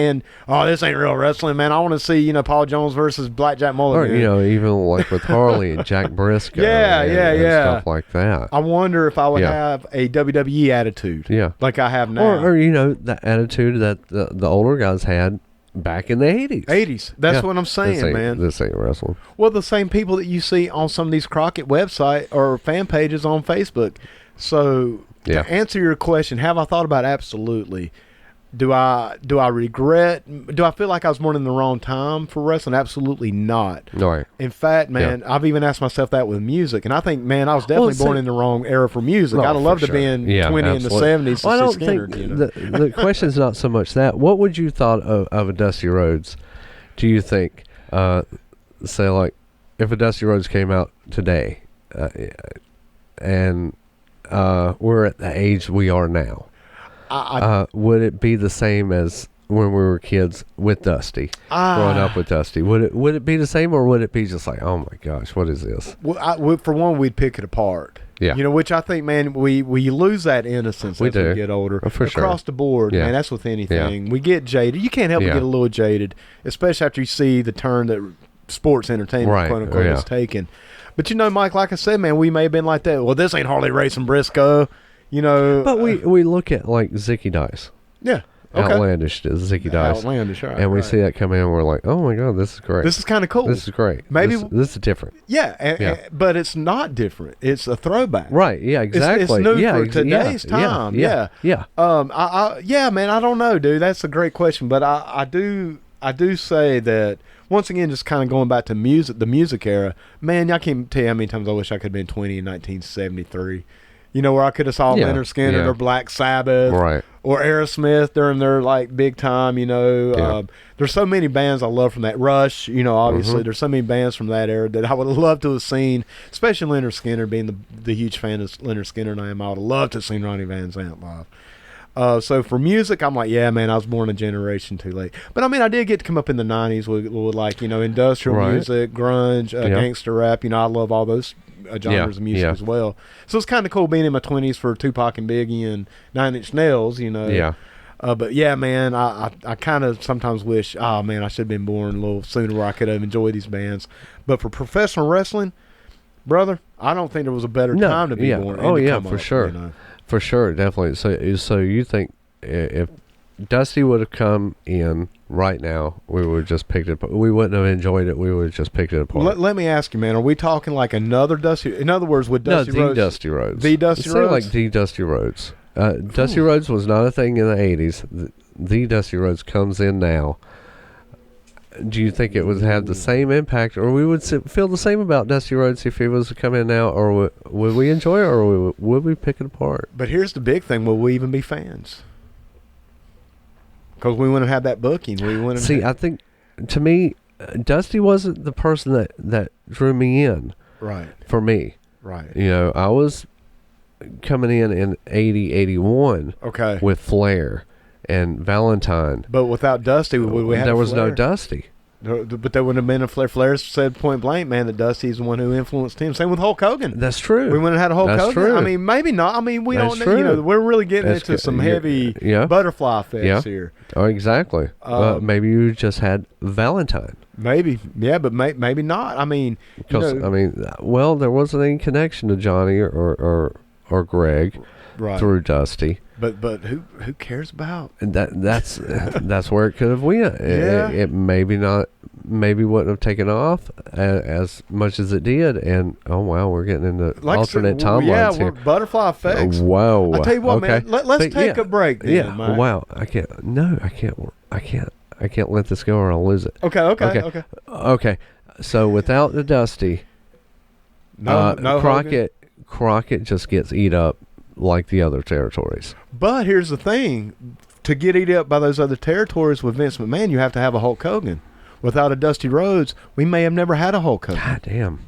B: this ain't real wrestling, man. I want to see, Paul Jones versus Blackjack Mulligan.
A: Or, even like with Harley and Jack Briscoe.
B: and
A: stuff like that.
B: I wonder if I would have a WWE attitude.
A: Yeah.
B: Like I have now.
A: Or the attitude that the older guys had back in the 80s.
B: That's what I'm saying, man.
A: This ain't wrestling.
B: Well, the same people that you see on some of these Crockett website or fan pages on Facebook. So to answer your question, have I thought about it? Absolutely. Do I regret? Do I feel like I was born in the wrong time for wrestling? Absolutely not.
A: Right.
B: In fact, man, I've even asked myself that with music, and I think, man, I was definitely born in the wrong era for music. I'd have loved to be in 20 in the 70s.
A: Well, I don't think the question is not so much that. What would you thought of a Dusty Rhodes? Do you think, say, like, if a Dusty Rhodes came out today, and we're at the age we are now, would it be the same as when we were kids with Dusty, growing up with Dusty? Would it be the same, or would it be just like, oh my gosh, what is this?
B: Well, for one, we'd pick it apart.
A: Yeah.
B: Which I think, man, we lose that innocence as we get older.
A: For
B: Across the board, man, that's with anything.
A: Yeah.
B: We get jaded. You can't help but get a little jaded, especially after you see the turn that sports entertainment, quote unquote, is taking. But Mike, like I said, man, we may have been like that. Well, this ain't Harley Race and Briscoe, But
A: we look at like Zicky Dice.
B: Yeah. Okay.
A: Outlandish is Zicky Dice.
B: Outlandish, right.
A: And we see that come in and we're like, oh my God, this is great.
B: This is kind of cool.
A: This is great.
B: Maybe
A: this is different.
B: Yeah, but it's not different. It's a throwback.
A: Right, yeah, exactly.
B: It's new for today's time. Yeah. Man, I don't know, dude. That's a great question. But I do say that, once again, just kind of going back to the music era, man, I can't tell you how many times I wish I could have been 20 in 1973. Where I could have saw Leonard Skinner or Black Sabbath,
A: right,
B: or Aerosmith during their like big time, you know.
A: Yeah.
B: There's so many bands I love from that. Rush, you know, obviously there's so many bands from that era that I would have loved to have seen, especially Leonard Skinner, being the huge fan of Leonard Skinner and I am. I would have loved to have seen Ronnie Van Zant live. So for music, I'm like, yeah, man, I was born a generation too late. But I mean, I did get to come up in the 90s with like, you know, industrial music, grunge, gangster rap. You know, I love all those genres of music as well. So it's kind of cool being in my 20s for Tupac and Biggie and Nine Inch Nails, you know.
A: Yeah.
B: But yeah, man, I kind of sometimes wish, oh man, I should have been born a little sooner where I could have enjoyed these bands. But for professional wrestling, brother, I don't think there was a better time to be born.
A: Oh yeah, for
B: up,
A: sure,
B: you know?
A: For sure, definitely. So you think if Dusty would have come in right now, we would have just picked it apart. We wouldn't have enjoyed it. We would have just picked it apart.
B: Let me ask you, man, are we talking like another Dusty? In other words, would Dusty Rhodes?
A: Dusty Rhodes.
B: The Dusty Rhodes?
A: Like the Dusty Rhodes. Dusty Rhodes was not a thing in the 80s. The Dusty Rhodes comes in now. Do you think it would have the same impact, or we would feel the same about Dusty Rhodes if he was to come in now, or would we enjoy it, or would we pick it apart?
B: But here's the big thing: will we even be fans? Because we wouldn't have that booking. We wouldn't.
A: See, I think, to me, Dusty wasn't the person that drew me in.
B: Right.
A: For me.
B: Right.
A: You know, I was coming in 80, 81 with Flair and Valentine.
B: But without Dusty, would we have
A: There was
B: Flair?
A: no Dusty.
B: But there wouldn't have been a Flair. Flair said point blank, man, that Dusty's the one who influenced him. Same with Hulk Hogan.
A: That's true.
B: We wouldn't have had a Hulk Hogan.
A: True.
B: I mean, maybe not. I mean, we
A: That's
B: don't know. You know,
A: true.
B: we're really getting into some heavy butterfly effects here.
A: Oh, exactly. Maybe you just had Valentine.
B: Maybe. Yeah, but maybe not. I mean,
A: because, I mean, well, there wasn't any connection to Johnny or Greg through Dusty.
B: But who cares about?
A: And that's where it could have went. It maybe wouldn't have taken off as much as it did. And oh wow, we're getting into alternate timelines here.
B: Yeah, butterfly effects.
A: Wow.
B: I tell you what, man. Let's take a break. Then, Mike.
A: Wow. I can't. No, I can't let this go or I'll lose it. Okay. So without the Dusty, Crockett just gets eat up like the other territories.
B: But here's the thing. To get eat up by those other territories with Vince McMahon, you have to have a Hulk Hogan. Without a Dusty Rhodes, we may have never had a Hulk Hogan.
A: God damn.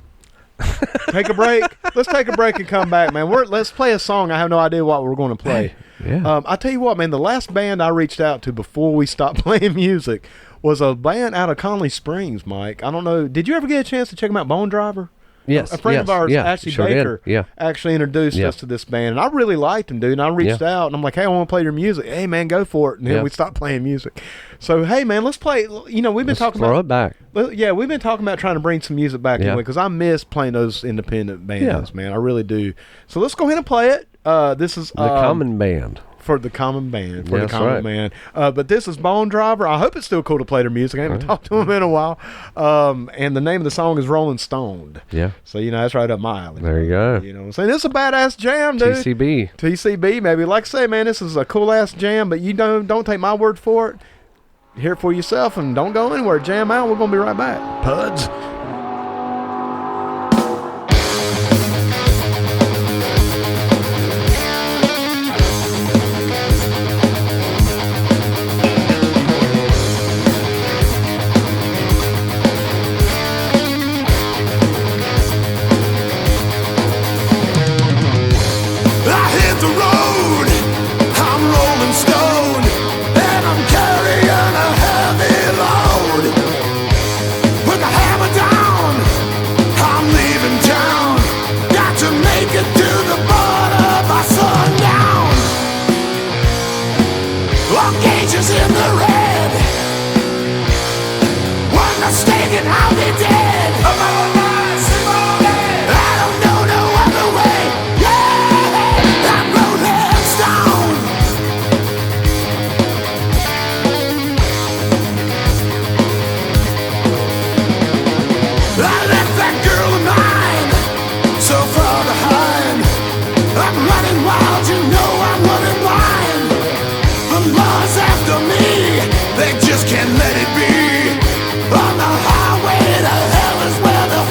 B: Take a break. Let's take a break and come back, man. Let's play a song. I have no idea what we're going to play.
A: Yeah.
B: I tell you what, man, the last band I reached out to before we stopped playing music was a band out of Conley Springs, Mike. I don't know. Did you ever get a chance to check them out, Bonedryver?
A: Yes.
B: A friend of ours, Ashley Baker, actually introduced us to this band. And I really liked them, dude. And I reached out, and I'm like, hey, I want to play your music. Hey, man, go for it. And then we stopped playing music. So, hey, man, let's play. You know, we've been talking about.
A: Throw it back.
B: Yeah, we've been talking about trying to bring some music back anyway, because I miss playing those independent bands, man. I really do. So let's go ahead and play it. This is
A: the Common Band.
B: For the Common Band. Man. But this is Bonedryver. I hope it's still cool to play their music. I haven't talked to them in a while. And the name of the song is Rollin Stoned.
A: Yeah.
B: So, you know, that's right up my alley.
A: There you go.
B: You know what I'm saying? This is a badass jam, dude. TCB, maybe. Like I say, man, this is a cool-ass jam, but you don't take my word for it. Hear it for yourself and don't go anywhere. Jam out. We're going to be right back. Puds.
C: They just can't let it be. On the highway to hell is where the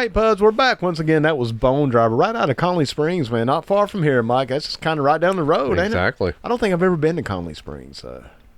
B: right, Puds, we're back once again. That was Bonedryver, right out of Conley Springs, man. Not far from here, Mike. That's just kind of right down the road, ain't it?
A: Exactly.
B: I don't think I've ever been to Conley Springs.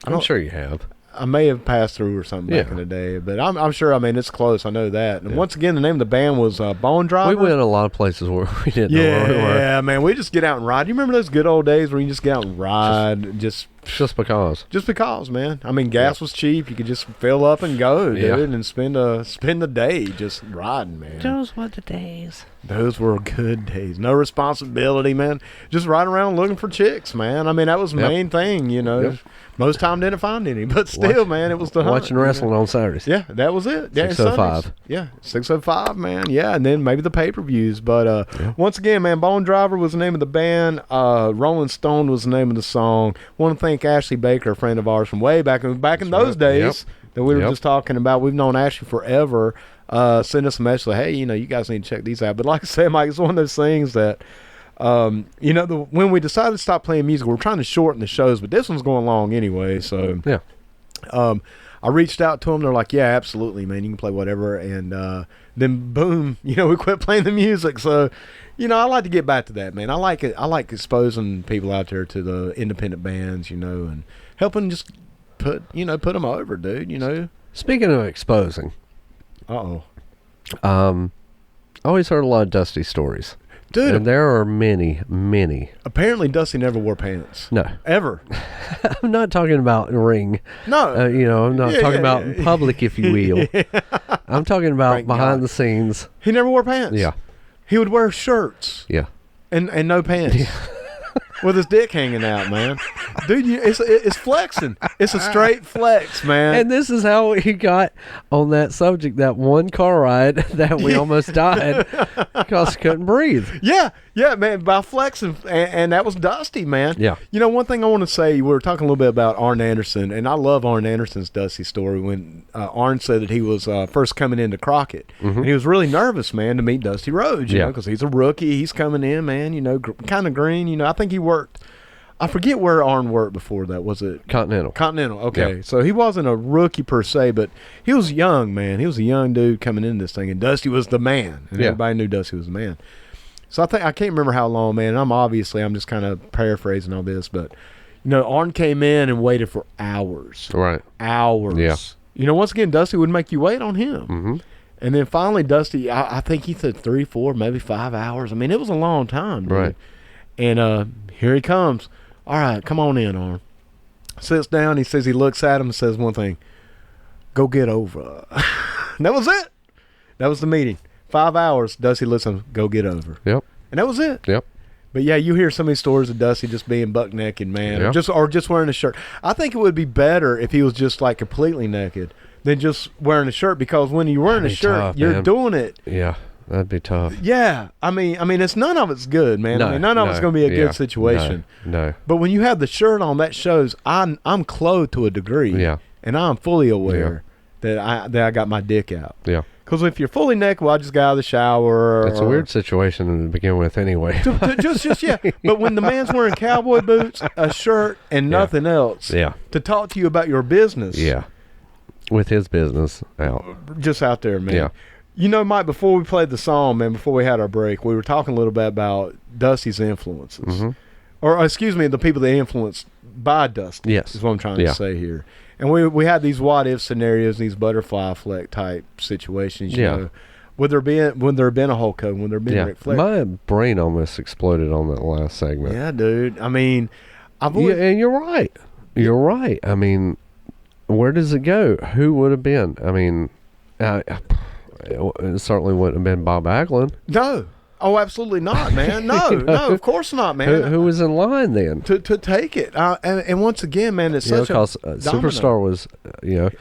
A: I'm sure you have.
B: I may have passed through or something back in the day, but I'm sure. I mean, it's close. I know that. And once again, the name of the band was Bonedryver.
A: We went a lot of places where we didn't know where we were.
B: Yeah, man. We just get out and ride. You remember those good old days where you just get out and ride? Just because, man. I mean, gas was cheap. You could just fill up and go, dude, and spend the day just riding, man.
A: Those were the days.
B: Those were good days. No responsibility, man. Just riding around looking for chicks, man. I mean, that was the main thing, you know. Yep. Most time didn't find any, but still, man, it was the hunt.
A: Watching wrestling on Saturdays.
B: Yeah, that was it. Yeah,
A: 605.
B: Yeah, 605, man. Yeah, and then maybe the pay-per-views. But once again, man, Bonedryver was the name of the band. Rollin Stoned was the name of the song. Want to thank Ashley Baker, a friend of ours from way back in those days that we were just talking about. We've known Ashley forever. Send us a message like, hey, you know, you guys need to check these out. But like I said, Mike, it's one of those things that you know, when we decided to stop playing music, we're trying to shorten the shows, but this one's going long anyway. So I reached out to them. They're like, yeah, absolutely, man. You can play whatever. And then boom, you know, we quit playing the music. So, you know, I like to get back to that, man. I like it. I like exposing people out there to the independent bands, you know, and helping just put them over, dude, you know.
A: Speaking of exposing.
B: I
A: always heard a lot of Dusty stories.
B: Dude,
A: and there are many, many.
B: Apparently, Dusty never wore pants.
A: No.
B: Ever.
A: I'm not talking about in ring.
B: No.
A: You know, I'm not talking about in public, if you will. I'm talking about behind the scenes.
B: He never wore pants.
A: Yeah.
B: He would wear shirts.
A: Yeah.
B: And no pants. Yeah. With his dick hanging out, man. Dude, it's flexing. It's a straight flex, man.
A: And this is how he got on that subject, that one car ride that we almost died because he couldn't breathe.
B: Yeah, man, by flexing. And that was Dusty, man.
A: Yeah.
B: You know, one thing I want to say, we were talking a little bit about Arn Anderson, and I love Arn Anderson's Dusty story when Arn said that he was first coming into Crockett. Mm-hmm. And he was really nervous, man, to meet Dusty Rhodes, you know, because he's a rookie. He's coming in, man, you know, kind of green. You know, I think he worked. I forget where Arn worked before that. Was it Continental? Okay, so he wasn't a rookie per se, but he was young, man. He was a young dude coming in this thing, and Dusty was the man, and everybody knew Dusty was the man. So I can't remember how long, man. And I'm just kind of paraphrasing all this, but you know, Arn came in and waited for hours.
A: Right.
B: Hours.
A: Yeah.
B: You know, once again, Dusty would make you wait on him.
A: Mm-hmm.
B: And then finally, Dusty, I think he said 3, 4, maybe 5 hours. I mean, it was a long time, dude.
A: Right.
B: And here he comes. All right, come on in, Arn. Sits down. He says, he looks at him and says one thing. Go get over. And that was it. That was the meeting. 5 hours. Dusty lets him go get over.
A: Yep.
B: And that was it.
A: Yep.
B: But yeah, you hear so many stories of Dusty just being buck naked, man, or just wearing a shirt. I think it would be better if he was just like completely naked than just wearing a shirt, because when you're wearing a shirt, tough, you're doing it.
A: Yeah, that'd be tough.
B: Yeah, I mean, it's none of it's good, man. I mean, none of it's going to be a good situation.
A: No.
B: But when you have the shirt on, that shows I'm clothed to a degree.
A: Yeah.
B: And I'm fully aware that I got my dick out.
A: Yeah.
B: Because if you're fully naked, well, I just got out of the shower.
A: It's a weird situation to begin with anyway.
B: just. But when the man's wearing cowboy boots, a shirt, and nothing else to talk to you about your business.
A: Yeah. With his business out.
B: Just out there, man.
A: Yeah.
B: You know, Mike, before we played the song, man, before we had our break, we were talking a little bit about Dusty's influences. Mm-hmm. Or, excuse me, the people that influenced by Dusty.
A: Yes.
B: Is what I'm trying to say here. And we had these what-if scenarios, these butterfly effect type situations, you know. Would there have been a Hulk Hogan? Would there have been Ric Flair?
A: My brain almost exploded on that last segment.
B: Yeah, dude. I mean,
A: and you're right. You're right. I mean, where does it go? Who would have been? I mean, it certainly wouldn't have been Bob Backlund.
B: No. Oh, absolutely not, man. No, no, of course not, man.
A: Who was in line then
B: to take it? And once again, man, it's such
A: because Superstar was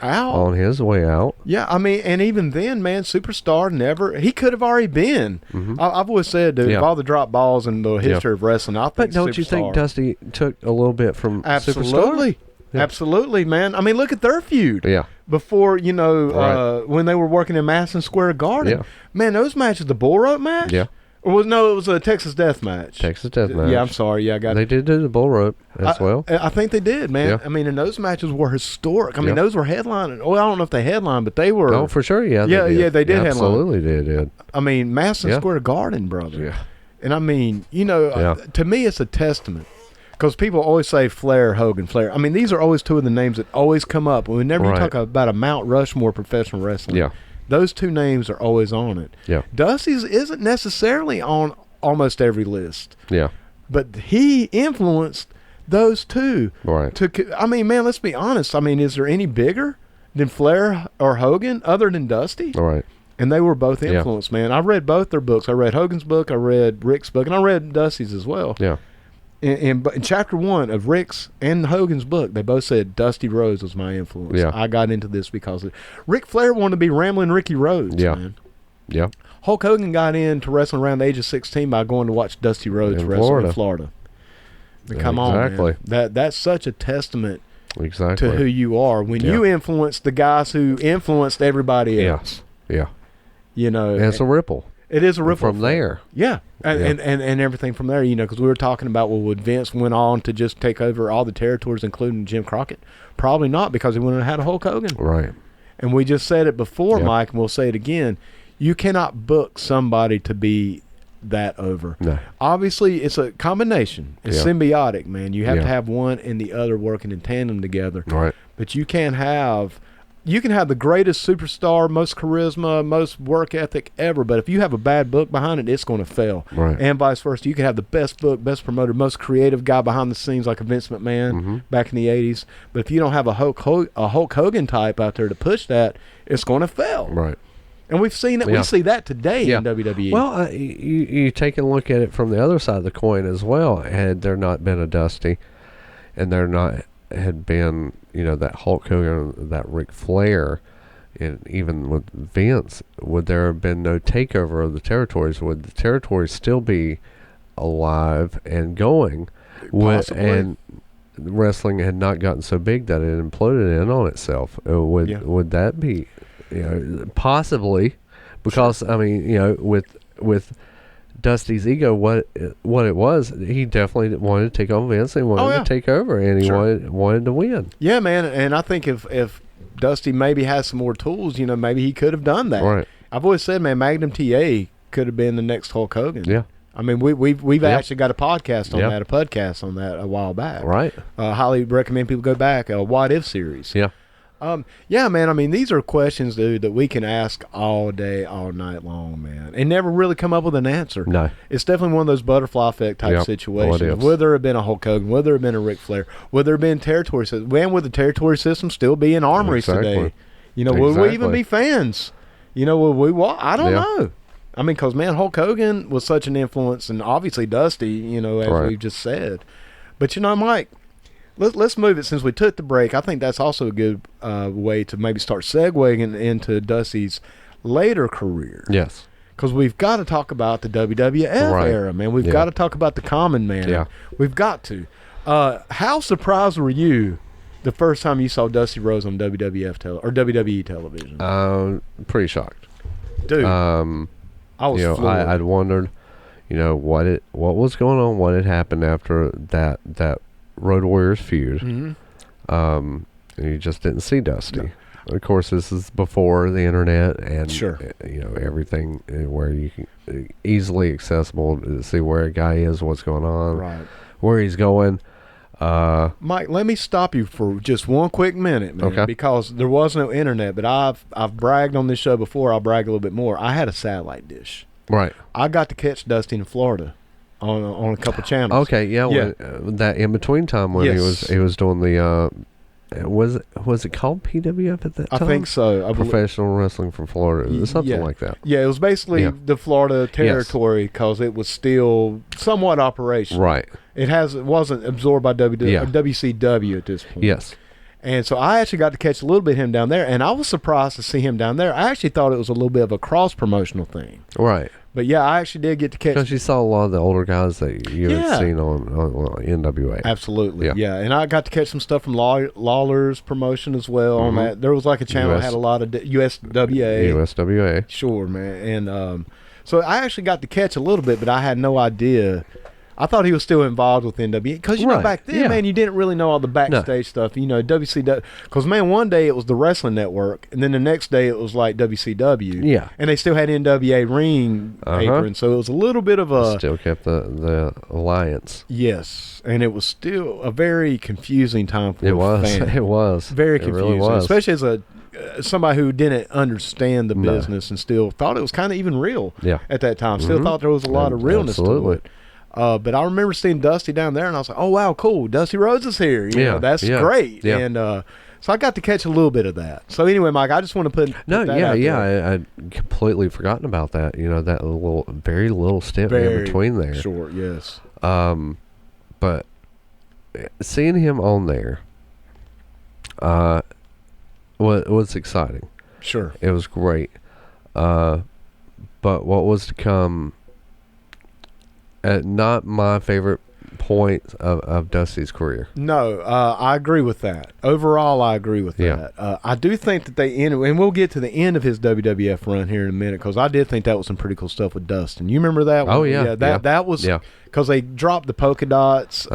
B: out
A: on his way out.
B: Yeah, I mean, and even then, man, Superstar he could have already been. Mm-hmm. I've always said, dude, of all the drop balls in the history of wrestling, I think.
A: But don't you think Dusty took a little bit from
B: Superstar? Yeah. Absolutely, man. I mean, look at their feud.
A: Yeah.
B: Before, when they were working in Madison Square Garden.
A: Yeah.
B: Man, those matches, the bull rope match.
A: Yeah.
B: No, it was a Texas Death Match.
A: Texas Death Match.
B: Yeah, I'm sorry. Yeah, I got.
A: They did do the bull rope as well.
B: I think they did, man.
A: Yeah.
B: I mean, and those matches were historic. I mean, those were headlining. Well, I don't know if they headlined, but they were.
A: Oh, for sure, yeah.
B: They did headline.
A: Absolutely did.
B: I mean, Madison Square Garden, brother.
A: Yeah.
B: And I mean, to me, it's a testament. Because people always say Flair, Hogan, Flair. I mean, these are always two of the names that always come up. Whenever you talk about a Mount Rushmore professional wrestling, those two names are always on it.
A: Yeah.
B: Dusty's isn't necessarily on almost every list.
A: Yeah.
B: But he influenced those two.
A: Right.
B: I mean, man, let's be honest. I mean, is there any bigger than Flair or Hogan other than Dusty?
A: Right.
B: And they were both influenced, man. I read both their books. I read Hogan's book, I read Rick's book, and I read Dusty's as well.
A: Yeah.
B: In chapter 1 of Rick's and Hogan's book, they both said Dusty Rhodes was my influence.
A: Yeah.
B: I got into this because of Ric Flair wanted to be Ramblin' Ricky Rhodes, man.
A: Yeah.
B: Hulk Hogan got into wrestling around the age of 16 by going to watch Dusty Rhodes wrestle in Florida. Come on, man. That's such a testament to who you are when you influence the guys who influenced everybody else.
A: Yeah.
B: And
A: it's a ripple.
B: It is a ripple
A: from there.
B: Yeah. And everything from there, because we were talking about, would Vince went on to just take over all the territories, including Jim Crockett? Probably not, because he wouldn't have had a Hulk Hogan.
A: Right.
B: And we just said it before, Mike, and we'll say it again. You cannot book somebody to be that over.
A: No.
B: Obviously, it's a combination. It's symbiotic, man. You have to have one and the other working in tandem together.
A: Right.
B: But you can have the greatest superstar, most charisma, most work ethic ever, but if you have a bad book behind it, it's going to fail.
A: Right.
B: And vice versa. You can have the best book, best promoter, most creative guy behind the scenes like a Vince McMahon back in the 80s, but if you don't have a Hulk Hogan type out there to push that, it's going to fail.
A: Right.
B: And we've seen it. We see that today in WWE.
A: Well, you take a look at it from the other side of the coin as well. Had there not been a Dusty, and there had been, that Hulk Hogan, that Ric Flair, and even with Vince, would there have been no takeover of the territories? Would the territories still be alive and going? And wrestling had not gotten so big that it imploded in on itself. Would that be, possibly? Because I mean, with Dusty's ego, what it was, he definitely wanted to take on Vince. And he wanted to take over, and he wanted to win.
B: Yeah, man. And I think if Dusty maybe has some more tools, maybe he could have done that.
A: Right.
B: I've always said, man, Magnum TA could have been the next Hulk Hogan.
A: Yeah. I
B: mean, we've actually got a podcast on that, a podcast on that a while back.
A: Right.
B: Highly recommend people go back. A What If series.
A: Yeah.
B: Yeah, man. I mean, these are questions, dude, that we can ask all day, all night long, man, and never really come up with an answer.
A: No.
B: It's definitely one of those butterfly effect type situations. Would there have been a Hulk Hogan? Would there have been a Ric Flair? Would there have been territory system? When would the territory system still be in armories today? Would we even be fans? Would we walk? I don't know. I mean, because, man, Hulk Hogan was such an influence, and obviously Dusty, as we've just said. But, Mike, let's move it. Since we took the break, I think that's also a good way to maybe start segueing into Dusty's later career.
A: Yes.
B: Because we've got to talk about the WWF era, man. We've got to talk about the Common Man.
A: Yeah.
B: We've got to. How surprised were you the first time you saw Dusty Rhodes on WWF or WWE television?
A: Pretty shocked.
B: Dude. I was floored.
A: I'd wondered, what was going on, what had happened after that Road Warriors feud. And you just didn't see Dusty. No. Of course, this is before the internet and everything where you can easily accessible to see where a guy is, what's going on, where he's going.
B: Mike, let me stop you for just one quick minute, man, because there was no internet. But I've bragged on this show before. I'll brag a little bit more. I had a satellite dish. Right. I got to catch Dusty in Florida on a couple channels.
A: Okay, yeah. When, that in between time when he was doing the was it called PWF at that time?
B: I think so.
A: Professional Wrestling from Florida, something like that.
B: Yeah, it was basically the Florida territory because it was still somewhat operational.
A: Right.
B: It wasn't absorbed by WCW at this point.
A: Yes.
B: And so I actually got to catch a little bit of him down there, and I was surprised to see him down there. I actually thought it was a little bit of a cross-promotional thing. Right. But, yeah, I actually did get to catch...
A: Because you saw a lot of the older guys that you had seen on NWA.
B: Absolutely, yeah. And I got to catch some stuff from Lawler's promotion as well on that. There was like a channel that had a lot of USWA.
A: USWA.
B: Sure, man. And So I actually got to catch a little bit, but I had no idea. I thought he was still involved with NWA because you know back then, man, you didn't really know all the backstage stuff. You know, WCW. Because man, one day it was the Wrestling Network, and then the next day it was like WCW.
A: Yeah,
B: and they still had NWA ring apron, so it was a little bit of a
A: still kept the alliance.
B: Yes, and it was still a very confusing time for a fan.
A: It was
B: very confusing,
A: really was.
B: Especially as somebody who didn't understand the business and still thought it was kind of even real. At that time, still thought there was a lot of realness to it. But I remember seeing Dusty down there, and I was like, "Oh wow, cool! Dusty Rhodes is here. You know, that's great." Yeah. And so I got to catch a little bit of that. So anyway, Mike, I just want to put that out there.
A: I completely forgotten about that. You know, that very little stint in between there.
B: Short, yes.
A: But seeing him on there, was exciting.
B: Sure,
A: it was great. But what was to come? Not my favorite point of Dusty's career.
B: No, I agree with that. Overall, I agree with that. I do think that they ended, and we'll get to the end of his WWF run here in a minute, because I did think that was some pretty cool stuff with Dustin. You remember that one?
A: Oh, yeah.
B: That was because they dropped the polka dots.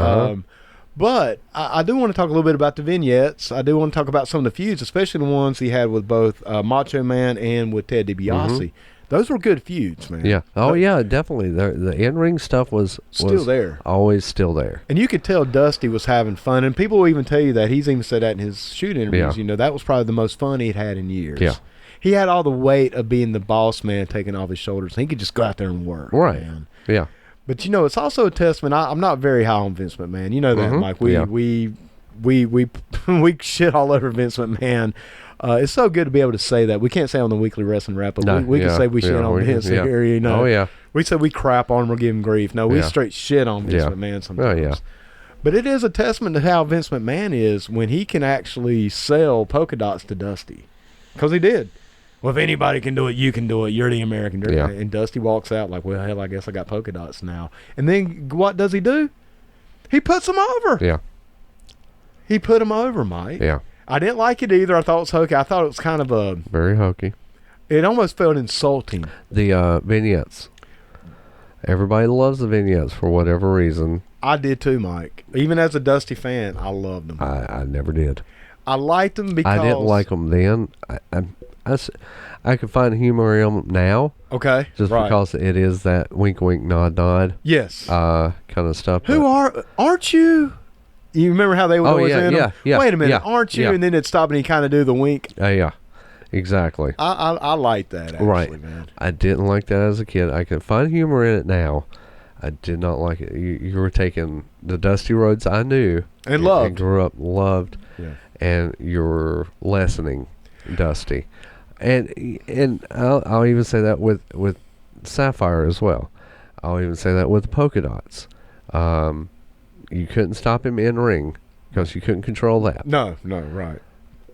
B: But I do want to talk a little bit about the vignettes. I do want to talk about some of the feuds, especially the ones he had with both Macho Man and with Ted DiBiase. Those were good feuds, man.
A: Yeah. Oh, yeah, definitely. The in-ring stuff was
B: still there.
A: Always still there.
B: And you could tell Dusty was having fun. And people will even tell you that. He's even said that in his shoot interviews. You know, that was probably the most fun he'd had in years.
A: Yeah.
B: He had all the weight of being the boss man taken off his shoulders. He could just go out there and work.
A: Right.
B: Man.
A: Yeah.
B: But, you know, it's also a testament. I'm not very high on Vince McMahon. You know that, Mike. We shit all over Vince McMahon. It's so good to be able to say that. We can't say on the weekly wrestling wrap, but we can say we shit on Vince here. You know?
A: Oh, yeah.
B: We said we crap on him or give him grief. No, we straight shit on Vince McMahon sometimes.
A: Oh, yeah.
B: But it is a testament to how Vince McMahon is when he can actually sell polka dots to Dusty. Because he did. Well, if anybody can do it, you can do it. You're the American dream. And Dusty walks out like, well, hell, I guess I got polka dots now. And then what does he do? He puts them over.
A: Yeah.
B: He put them over, Mike.
A: Yeah.
B: I didn't like it either. I thought it was hokey. I thought it was kind of
A: very hokey.
B: It almost felt insulting.
A: The vignettes. Everybody loves the vignettes for whatever reason.
B: I did too, Mike. Even as a Dusty fan, I loved them.
A: I never did.
B: I liked them because
A: I didn't like them then. I could find humor in them now.
B: Okay.
A: Just because it is that wink, wink, nod, nod.
B: Yes.
A: Kind of stuff.
B: Aren't you? You remember how they would always end them?
A: Yeah.
B: Wait a minute, aren't you? And then it'd stop and he'd kind of do the wink.
A: Yeah, exactly.
B: I like that, actually, man.
A: I didn't like that as a kid. I can find humor in it now. I did not like it. You were taking the Dusty Rhodes I knew
B: and loved,
A: and grew up, loved, and you were lessening Dusty. And I'll even say that with Sapphire as well. I'll even say that with the polka dots. You couldn't stop him in ring because you couldn't control that.
B: No, right.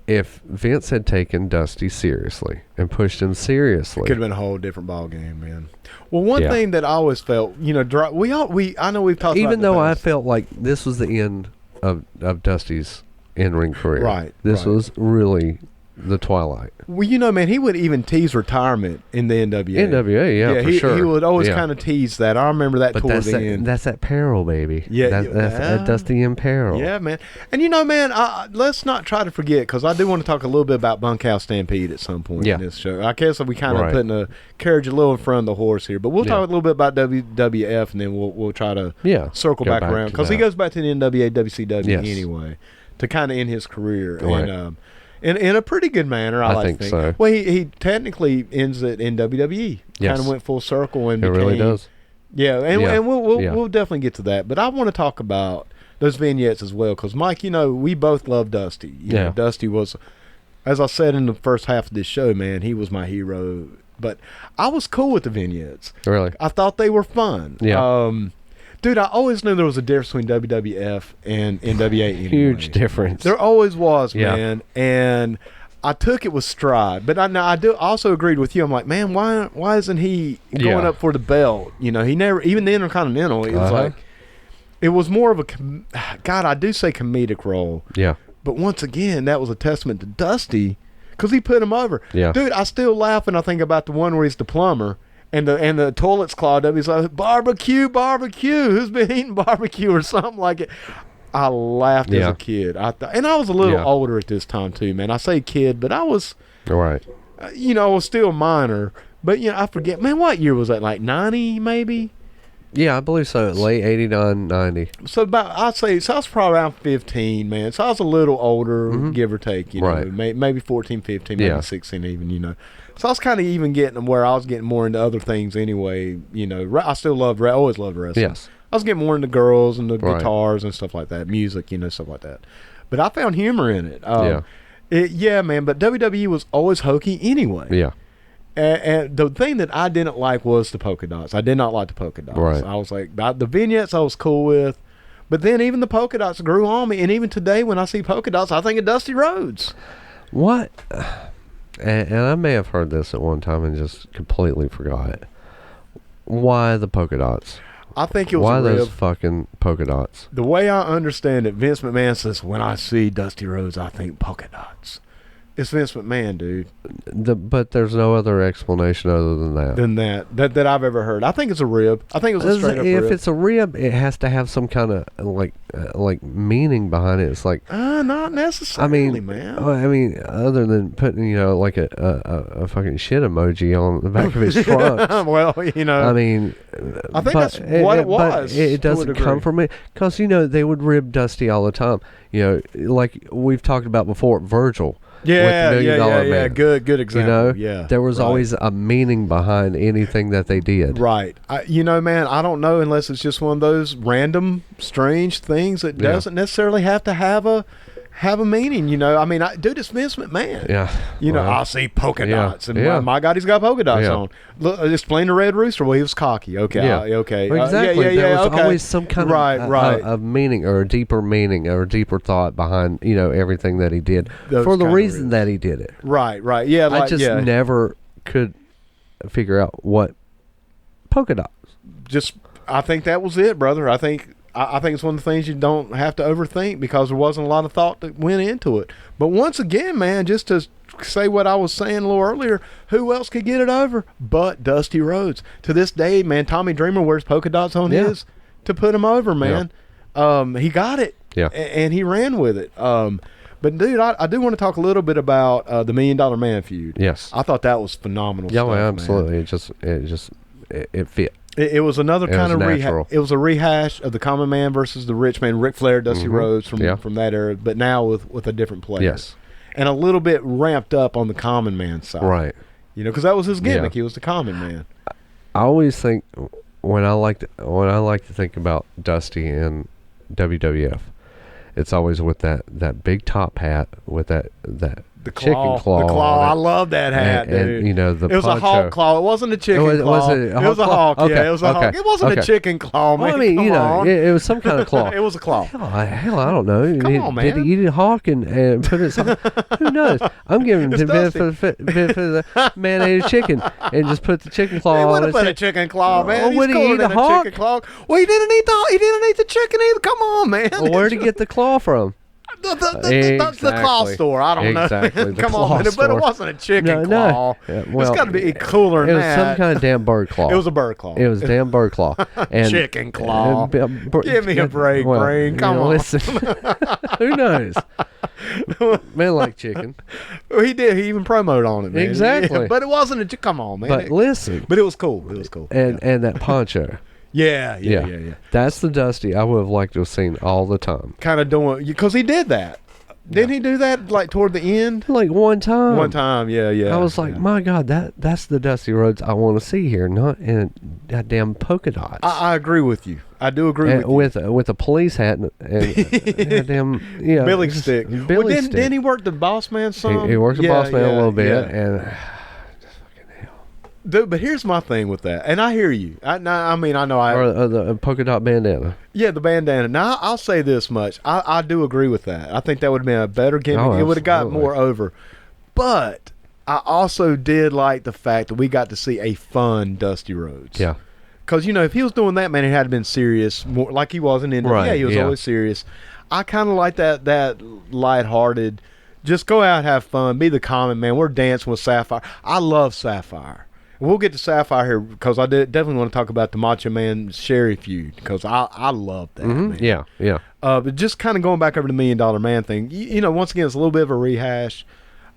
A: If Vince had taken Dusty seriously and pushed him seriously,
B: it could have been a whole different ball game, man. Well, one thing that I always felt, you know, I know we've talked about
A: even though I felt like this was the end of Dusty's in-ring career.
B: Right.
A: This was really the twilight.
B: Well, you know, man, he would even tease retirement in the NWA.
A: NWA, for sure.
B: He would always kind of tease that. I remember that toward the end.
A: That's that peril, baby.
B: Yeah.
A: That's that Dusty in peril.
B: Yeah, man. And, you know, man, let's not try to forget, because I do want to talk a little bit about Bunkhouse Stampede at some point in this show. I guess we kind of putting a carriage a little in front of the horse here. But we'll talk a little bit about WWF, and then we'll try to circle back around. Because he goes back to the NWA, WCW anyway, to kind of end his career.
A: Right.
B: And in a pretty good manner, I like to think.
A: So.
B: Well, he technically ends it in WWE. Kind of went full circle and became,
A: really does.
B: Yeah, and we'll definitely get to that. But I want to talk about those vignettes as well, because Mike, you know, we both love Dusty. You know, Dusty was, as I said in the first half of this show, man, he was my hero. But I was cool with the vignettes.
A: Really,
B: I thought they were fun.
A: Yeah.
B: Dude, I always knew there was a difference between WWF and NWA. Anyway.
A: Huge difference.
B: There always was, man. And I took it with stride. But I also agreed with you. I'm like, man, why isn't he going up for the belt? You know, he never, even the Intercontinental, it was like, it was more of a, God, I do say comedic role.
A: Yeah.
B: But once again, that was a testament to Dusty, because he put him over.
A: Yeah.
B: Dude, I still laugh when I think about the one where he's the plumber. and the toilet's clogged up. He's like, barbecue, who's been eating barbecue or something like it. I laughed as a kid. And I was a little older at this time too, man. I say kid, but I was,
A: right.
B: I was still minor. But I forget, man. What year was that? Like 90, maybe.
A: Yeah, I believe so. Late 89, 90.
B: So I was probably around 15, man. So I was a little older, give or take.
A: Right.
B: Maybe 14, 15, maybe 16 even. So I was kind of even getting where I was getting more into other things anyway. I still always loved wrestling.
A: Yes.
B: I was getting more into girls and the guitars and stuff like that, music, stuff like that. But I found humor in it. Man. But WWE was always hokey anyway.
A: Yeah.
B: And the thing that I didn't like was the polka dots. I did not like the polka dots.
A: Right.
B: I was like, the vignettes I was cool with. But then even the polka dots grew on me. And even today when I see polka dots, I think of Dusty Rhodes.
A: What? And I may have heard this at one time and just completely forgot. Why the polka dots?
B: I think it was
A: Why
B: a rib.
A: those fucking polka dots?
B: The way I understand it, Vince McMahon says, when I see Dusty Rhodes, I think polka dots. It's Vince McMahon, dude.
A: But there's no other explanation other than that.
B: That I've ever heard. I think it's a rib. I think it was a straight up rib.
A: If it's a rib, it has to have some kind of like meaning behind it. It's like
B: not necessarily, man.
A: I mean, other than putting like a fucking shit emoji on the back of his trunk.
B: Well,
A: I mean,
B: I think that's what it was.
A: But it doesn't come from it because they would rib Dusty all the time. Like we've talked about before, Virgil.
B: Yeah,
A: with the $1 Million Man.
B: Good example.
A: There was always a meaning behind anything that they did.
B: Right. Man, I don't know unless it's just one of those random, strange things that doesn't necessarily have to have a meaning. Dude, it's Vince McMahon.
A: Yeah.
B: I see polka dots, and my God, he's got polka dots on. Look, explain the Red Rooster. Well, he was cocky. Okay. Okay.
A: Exactly. There was always some kind
B: of
A: meaning or a deeper meaning or a deeper thought behind everything that he did for the reason that he did it.
B: Right. Yeah.
A: I just never could figure out what polka dots.
B: I think that was it, brother. I think it's one of the things you don't have to overthink because there wasn't a lot of thought that went into it. But once again, man, just to say what I was saying a little earlier, who else could get it over but Dusty Rhodes? To this day, man, Tommy Dreamer wears polka dots on his to put him over, man. He got it, and he ran with it. But, dude, I do want to talk a little bit about the $1 Million Man feud.
A: Yes.
B: I thought that was phenomenal stuff,
A: absolutely.
B: Man.
A: It fit.
B: It was another kind of rehash. It was a rehash of the Common Man versus the Rich Man, Ric Flair, Dusty Rhodes from that era, but now with a different player.
A: Yes.
B: And a little bit ramped up on the Common Man side.
A: Right.
B: Because that was his gimmick. He was the Common Man.
A: I always think when I like to think about Dusty and WWF, it's always with that big top hat with that
B: the
A: chicken claw.
B: The claw. I love that hat, dude.
A: And the
B: it was
A: poncho.
B: a hawk claw. It wasn't a chicken claw.
A: Was it a hawk?
B: Okay. Yeah, it was a hawk. It wasn't a chicken claw, man.
A: Well, I mean, it was some kind of claw.
B: It was a claw.
A: Hell, I don't know.
B: Come on, man.
A: Did he eat a hawk and put it? Who knows? I'm giving him the benefit of the mayonnaise chicken and just put the chicken claw on.
B: He would have put a chicken claw, man.
A: Would he eat a hawk?
B: Chicken claw. Well, he didn't eat the chicken either. Come on, man.
A: Well, where'd he get the claw from?
B: The claw store. I don't know. Come on, man. But it wasn't a chicken claw.
A: Yeah,
B: it's got to be cooler than that.
A: It was some kind of damn bird claw.
B: It was a bird claw.
A: It was a damn bird claw. And
B: chicken claw. Give me a break, brain. Come on.
A: Listen. Who knows? Man like chicken.
B: Well, he did. He even promoted on it, man.
A: Exactly.
B: Yeah, but it wasn't a... Come on, man.
A: But listen.
B: But it was cool. It was cool.
A: And that poncho.
B: Yeah.
A: That's the Dusty I would have liked to have seen all the time.
B: Kind of doing... Because he did that. Didn't he do that like toward the end?
A: Like one time.
B: Yeah.
A: I was like, my God, that's the Dusty Rhodes I want to see here, not in goddamn polka dots.
B: I agree with you. I do agree with you.
A: With a police hat and goddamn
B: Billy stick. Didn't he work the boss man some?
A: He worked the boss man a little bit and.
B: Dude, but here's my thing with that, and I hear you. Or
A: the polka dot bandana.
B: Yeah, the bandana. Now, I'll say this much. I do agree with that. I think that would have been a better gimmick.
A: Oh,
B: it would have got more over. But I also did like the fact that we got to see a fun Dusty Rhodes.
A: Yeah.
B: Because, if he was doing that, man, it had been serious, more like he was in India.
A: Right,
B: yeah, he was always serious. I kind of like that lighthearted, just go out, have fun, be the common man. We're dancing with Sapphire. I love Sapphire. We'll get to Sapphire here because I definitely want to talk about the Macho Man Sherry feud because I love that. Man.
A: Yeah, yeah.
B: But just kind of going back over the $1 Million Man thing, you know, once again, it's a little bit of a rehash.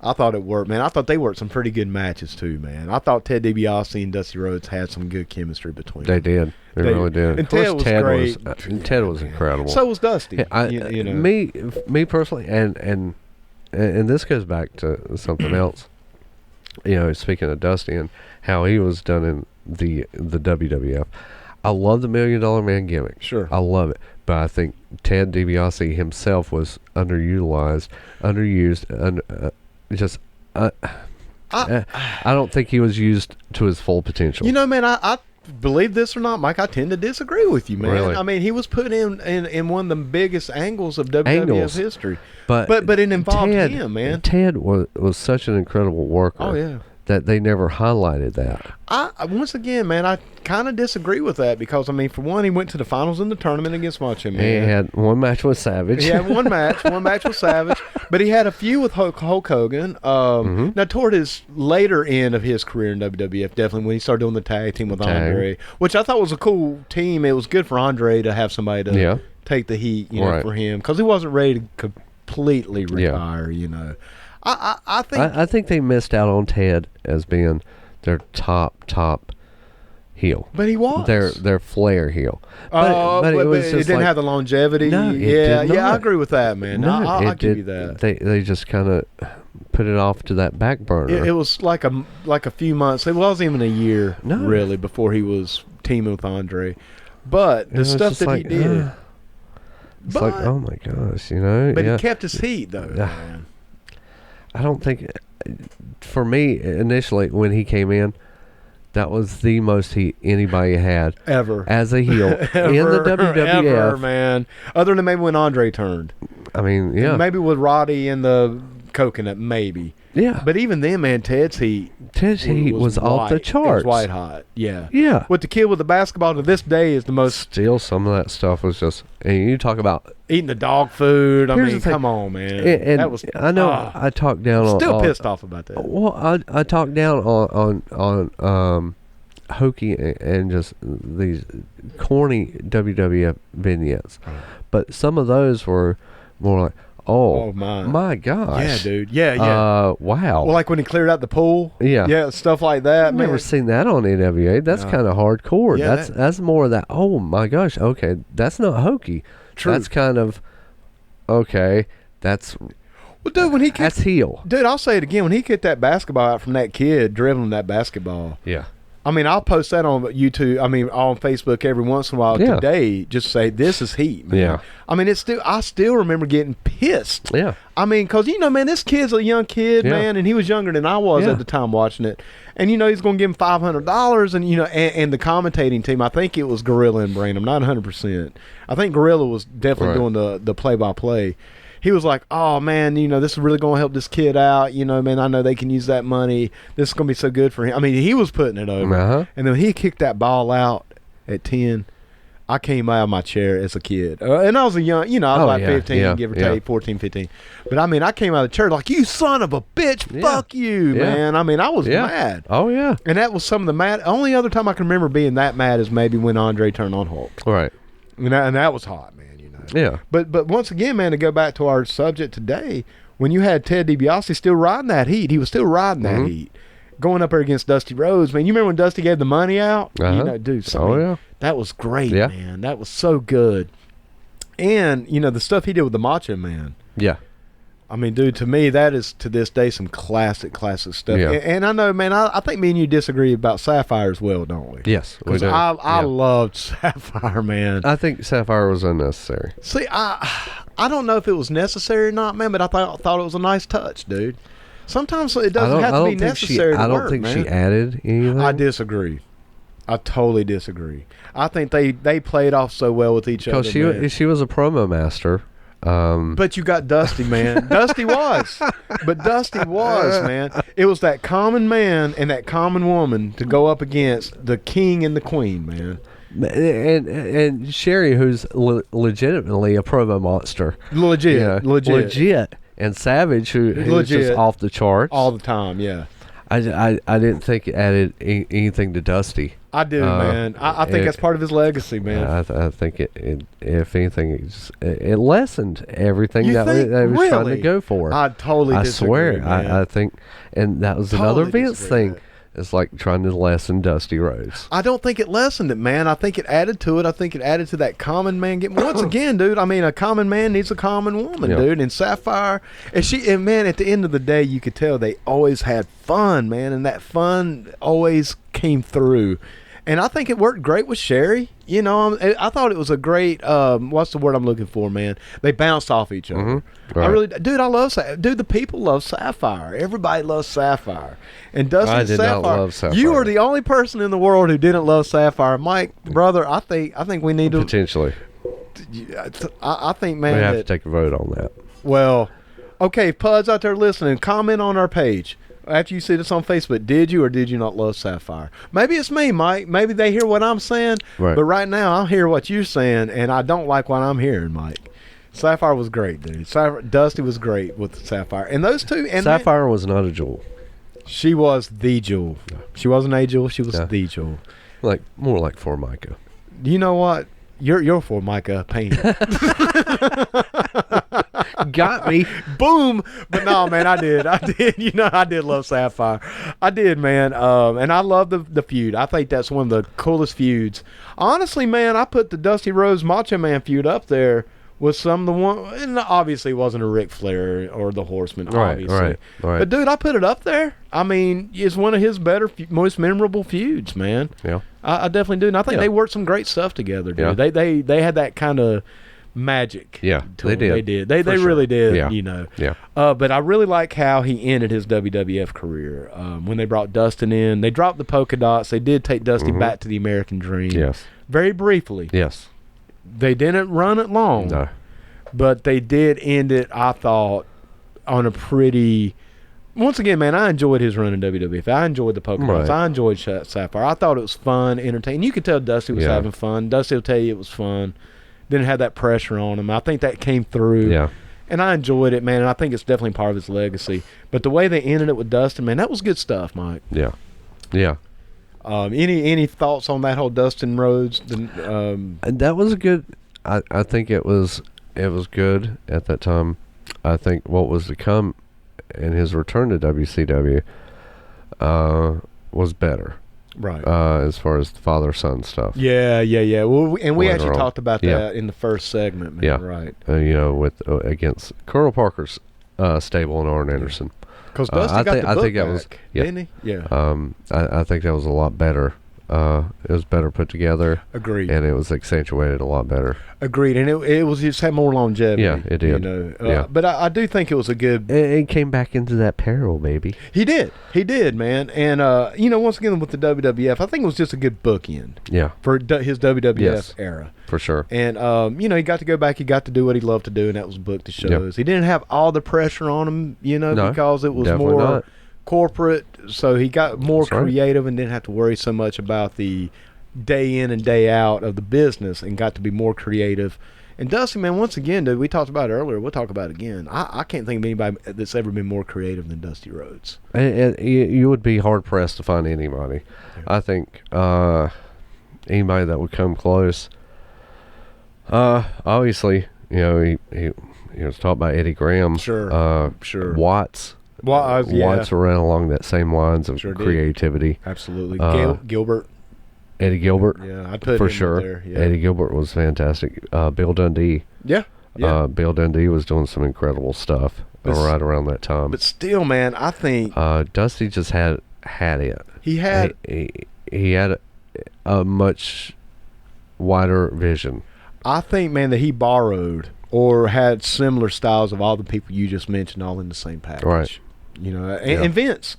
B: I thought it worked, man. I thought they worked some pretty good matches too, man. I thought Ted DiBiase and Dusty Rhodes had some good chemistry between them.
A: They did. They really did.
B: And Ted was great.
A: Ted was incredible.
B: So was Dusty.
A: You know. Me personally, and this goes back to something else. You know, speaking of Dusty and how he was done in the WWF, I love the $1 Million Man gimmick.
B: Sure,
A: I love it. But I think Ted DiBiase himself was underused. I don't think he was used to his full potential.
B: You know, man, I believe this or not, Mike, I tend to disagree with you, man.
A: Really?
B: I mean, he was put in one of the biggest angles of WWF history. But it involved him, man.
A: Ted was such an incredible worker.
B: Oh, yeah.
A: That they never highlighted that.
B: Once again, man, I kind of disagree with that because, I mean, for one, he went to the finals in the tournament against Macho Man.
A: He had one match with Savage.
B: He had one match with Savage, but he had a few with Hulk Hogan. Now, toward his later end of his career in WWF, definitely when he started doing the tag team with Andre, which I thought was a cool team. It was good for Andre to have somebody to take the heat, you know, for him because he wasn't ready to completely retire, you know. I
A: think they missed out on Ted as being their top heel.
B: But he was
A: their Flair heel.
B: But it didn't have the longevity.
A: No,
B: yeah, I agree with that, man. No, I'll give you that.
A: They just kind of put it off to that back burner.
B: It was like a few months. It wasn't even a year really before he was teaming with Andre. But the stuff that he did.
A: It's like, oh my gosh, you know.
B: But he kept his heat though, man.
A: I don't think, for me, initially, when he came in, that was the most heat anybody had.
B: Ever.
A: As a heel. In the WWF.
B: Ever, man. Other than maybe when Andre turned.
A: I mean, yeah.
B: And maybe with Roddy and the coconut, maybe.
A: Yeah.
B: But even then, man, Ted's heat
A: was off the charts.
B: It was white hot. Yeah.
A: Yeah.
B: With the kid with the basketball to this day is the most.
A: Still, some of that stuff was just, and you talk about
B: eating the dog food. I mean, come on, man.
A: And
B: that was.
A: I know. I talked down on.
B: Still pissed off about that.
A: Well, I talked down on hokey and just these corny WWF vignettes, but some of those were more like, oh my gosh,
B: yeah, dude, yeah.
A: Wow.
B: Well, like when he cleared out the pool, yeah, stuff like that.
A: I've never seen that on NWA. That's kind of hardcore.
B: Yeah,
A: that's more of that. Oh my gosh, okay, that's not hokey.
B: True.
A: That's kind of okay. That's.
B: Well, dude, when he kicked,
A: that's heel.
B: Dude, I'll say it again. When he kicked that basketball out from that kid dribbling that basketball,
A: yeah.
B: I mean, I'll post that on YouTube. I mean, on Facebook every once in a while. Today, just say this is heat, man.
A: Yeah.
B: I mean, I still remember getting pissed.
A: Yeah.
B: I mean, because you know, man, this kid's a young kid, man, and he was younger than I was at the time watching it. And you know, he's going to give him $500, and you know, and the commentating team. I think it was Gorilla and Brain. I'm not 100%. I think Gorilla was definitely doing the play-by-play. He was like, oh, man, you know, this is really going to help this kid out. You know, man, I know they can use that money. This is going to be so good for him. I mean, he was putting it over. And then he kicked that ball out at 10. I came out of my chair as a kid. And I was a young, you know, I was like 15, give or take, 14, 15. But, I mean, I came out of the chair like, you son of a bitch, fuck you, man. I mean, I was mad.
A: Oh, yeah.
B: And that was some of the only other time I can remember being that mad is maybe when Andre turned on Hulk.
A: Right.
B: And that was hot, man.
A: Yeah.
B: But once again, man, to go back to our subject today, when you had Ted DiBiase still riding that heat, he was still riding that heat. Going up there against Dusty Rhodes, man. You remember when Dusty gave the money out? You know, dude, that was great, man. That was so good. And, you know, the stuff he did with the Macho Man.
A: Yeah.
B: I mean, dude, to me, that is, to this day, some classic stuff.
A: Yeah.
B: And I know, man, I think me and you disagree about Sapphire as well, don't we?
A: Yes, we do.
B: I loved Sapphire, man.
A: I think Sapphire was unnecessary.
B: See, I don't know if it was necessary or not, man, but I thought it was a nice touch, dude. Sometimes it doesn't have to be necessary to work,
A: I don't think she added anything.
B: I disagree. I totally disagree. I think they played off so well with each other.
A: Because she was a promo master.
B: But you got Dusty, man. Dusty was. But Dusty was, man. It was that common man and that common woman to go up against the king and the queen, man.
A: And Sherry, who's legitimately a promo monster.
B: Legit.
A: And Savage, who is just off the charts.
B: All the time, yeah.
A: I didn't think it added anything to Dusty.
B: I do, man. I think that's part of his legacy, man.
A: I think it if anything, it lessened everything that he was trying to go for.
B: I totally disagree,
A: swear. I think, and that was another Vince thing. It's like trying to lessen Dusty Rhodes.
B: I don't think it lessened it, man. I think it added to it. I think it added to that common man getting. Once again, dude, I mean, a common man needs a common woman, dude. And Sapphire, and man, at the end of the day, you could tell they always had fun, man. And that fun always came through. And I think it worked great with Sherry. You know, I thought it was a great, what's the word I'm looking for, man? They bounced off each other.
A: Mm-hmm. Right.
B: I love Dude, the people love Sapphire. Everybody loves Sapphire. And Dusty and Sapphire,
A: not love Sapphire.
B: You are the only person in the world who didn't love Sapphire. Mike, brother, I think we need to.
A: Potentially.
B: I think, man.
A: We have to take a vote on that.
B: Well, okay, Puds out there listening, comment on our page. After you see this on Facebook, did you or did you not love Sapphire? Maybe it's me, Mike. Maybe they hear what I'm saying.
A: Right.
B: But right now, I hear what you're saying, and I don't like what I'm hearing, Mike. Sapphire was great, dude. Dusty was great with Sapphire. And those two. And
A: Sapphire was not a jewel.
B: She was the jewel. She wasn't a jewel. She was the jewel.
A: More like Formica.
B: You know what? You're Formica painting.
A: Got me.
B: Boom. But no, man, I did. You know, I did love Sapphire. I did, man. And I love the feud. I think that's one of the coolest feuds. Honestly, man, I put the Dusty Rhodes Macho Man feud up there with some of the one. And obviously, it wasn't a Ric Flair or the Horseman, obviously.
A: Right.
B: But dude, I put it up there. I mean, it's one of his better, most memorable feuds, man.
A: Yeah.
B: I definitely do. And I think they worked some great stuff together, dude.
A: Yeah.
B: They had that kind of magic.
A: Yeah, they did.
B: They really did,
A: Yeah.
B: you know.
A: Yeah.
B: But I really like how he ended his WWF career. When they brought Dustin in, they dropped the polka dots. They did take Dusty back to the American Dream.
A: Yes.
B: Very briefly.
A: Yes.
B: They didn't run it long.
A: No.
B: But they did end it, I thought, on a pretty... Once again, man, I enjoyed his run in WWF. I enjoyed the polka dots. I enjoyed Sapphire. I thought it was fun, entertaining. You could tell Dusty was having fun. Dusty will tell you it was fun. Didn't have that pressure on him. I think that came through.
A: Yeah.
B: And I enjoyed it, man. And I think it's definitely part of his legacy. But the way they ended it with Dustin, man, that was good stuff, Mike.
A: Yeah. Yeah.
B: Any thoughts on that whole Dustin Rhodes?
A: And that was a good. I think it was good at that time. I think what was to come in his return to WCW was better.
B: Right.
A: As far as the father-son stuff.
B: Yeah. Well, and we actually talked about
A: Yeah.
B: that in the first segment, man.
A: Yeah.
B: Right.
A: You know, with against Colonel Parker's stable and Arn Anderson.
B: Because Dusty got the book
A: I think
B: back,
A: that was,
B: didn't he? Yeah.
A: I think that was a lot better. It was better put together.
B: Agreed.
A: And it was accentuated a lot better.
B: Agreed. And it was just had more longevity.
A: Yeah, it did.
B: You know? But I do think it was a good...
A: It came back into that peril, baby.
B: He did, man. And, you know, once again with the WWF, I think it was just a good bookend.
A: Yeah.
B: For his WWF era.
A: For sure.
B: And, you know, he got to go back. He got to do what he loved to do, and that was book the shows. Yep. He didn't have all the pressure on him, you know, because it was more... Not. Corporate, so he got more creative and didn't have to worry so much about the day in and day out of the business and got to be more creative. And Dusty, man, once again, dude, we talked about it earlier. We'll talk about it again. I can't think of anybody that's ever been more creative than Dusty Rhodes.
A: And you would be hard-pressed to find anybody. Yeah. I think anybody that would come close. Obviously, you know, he was taught by Eddie Graham.
B: Sure.
A: Watts. Watts ran along that same lines of creativity.
B: Absolutely. Gilbert.
A: Eddie Gilbert.
B: Yeah, I put
A: for
B: him
A: sure.
B: There. Yeah.
A: Eddie Gilbert was fantastic. Bill Dundee.
B: Yeah.
A: Bill Dundee was doing some incredible stuff right around that time.
B: But still, man, I think
A: Dusty just had it.
B: He had
A: he had a much wider vision.
B: I think, man, that he borrowed or had similar styles of all the people you just mentioned, all in the same package.
A: Right.
B: You know, and Vince.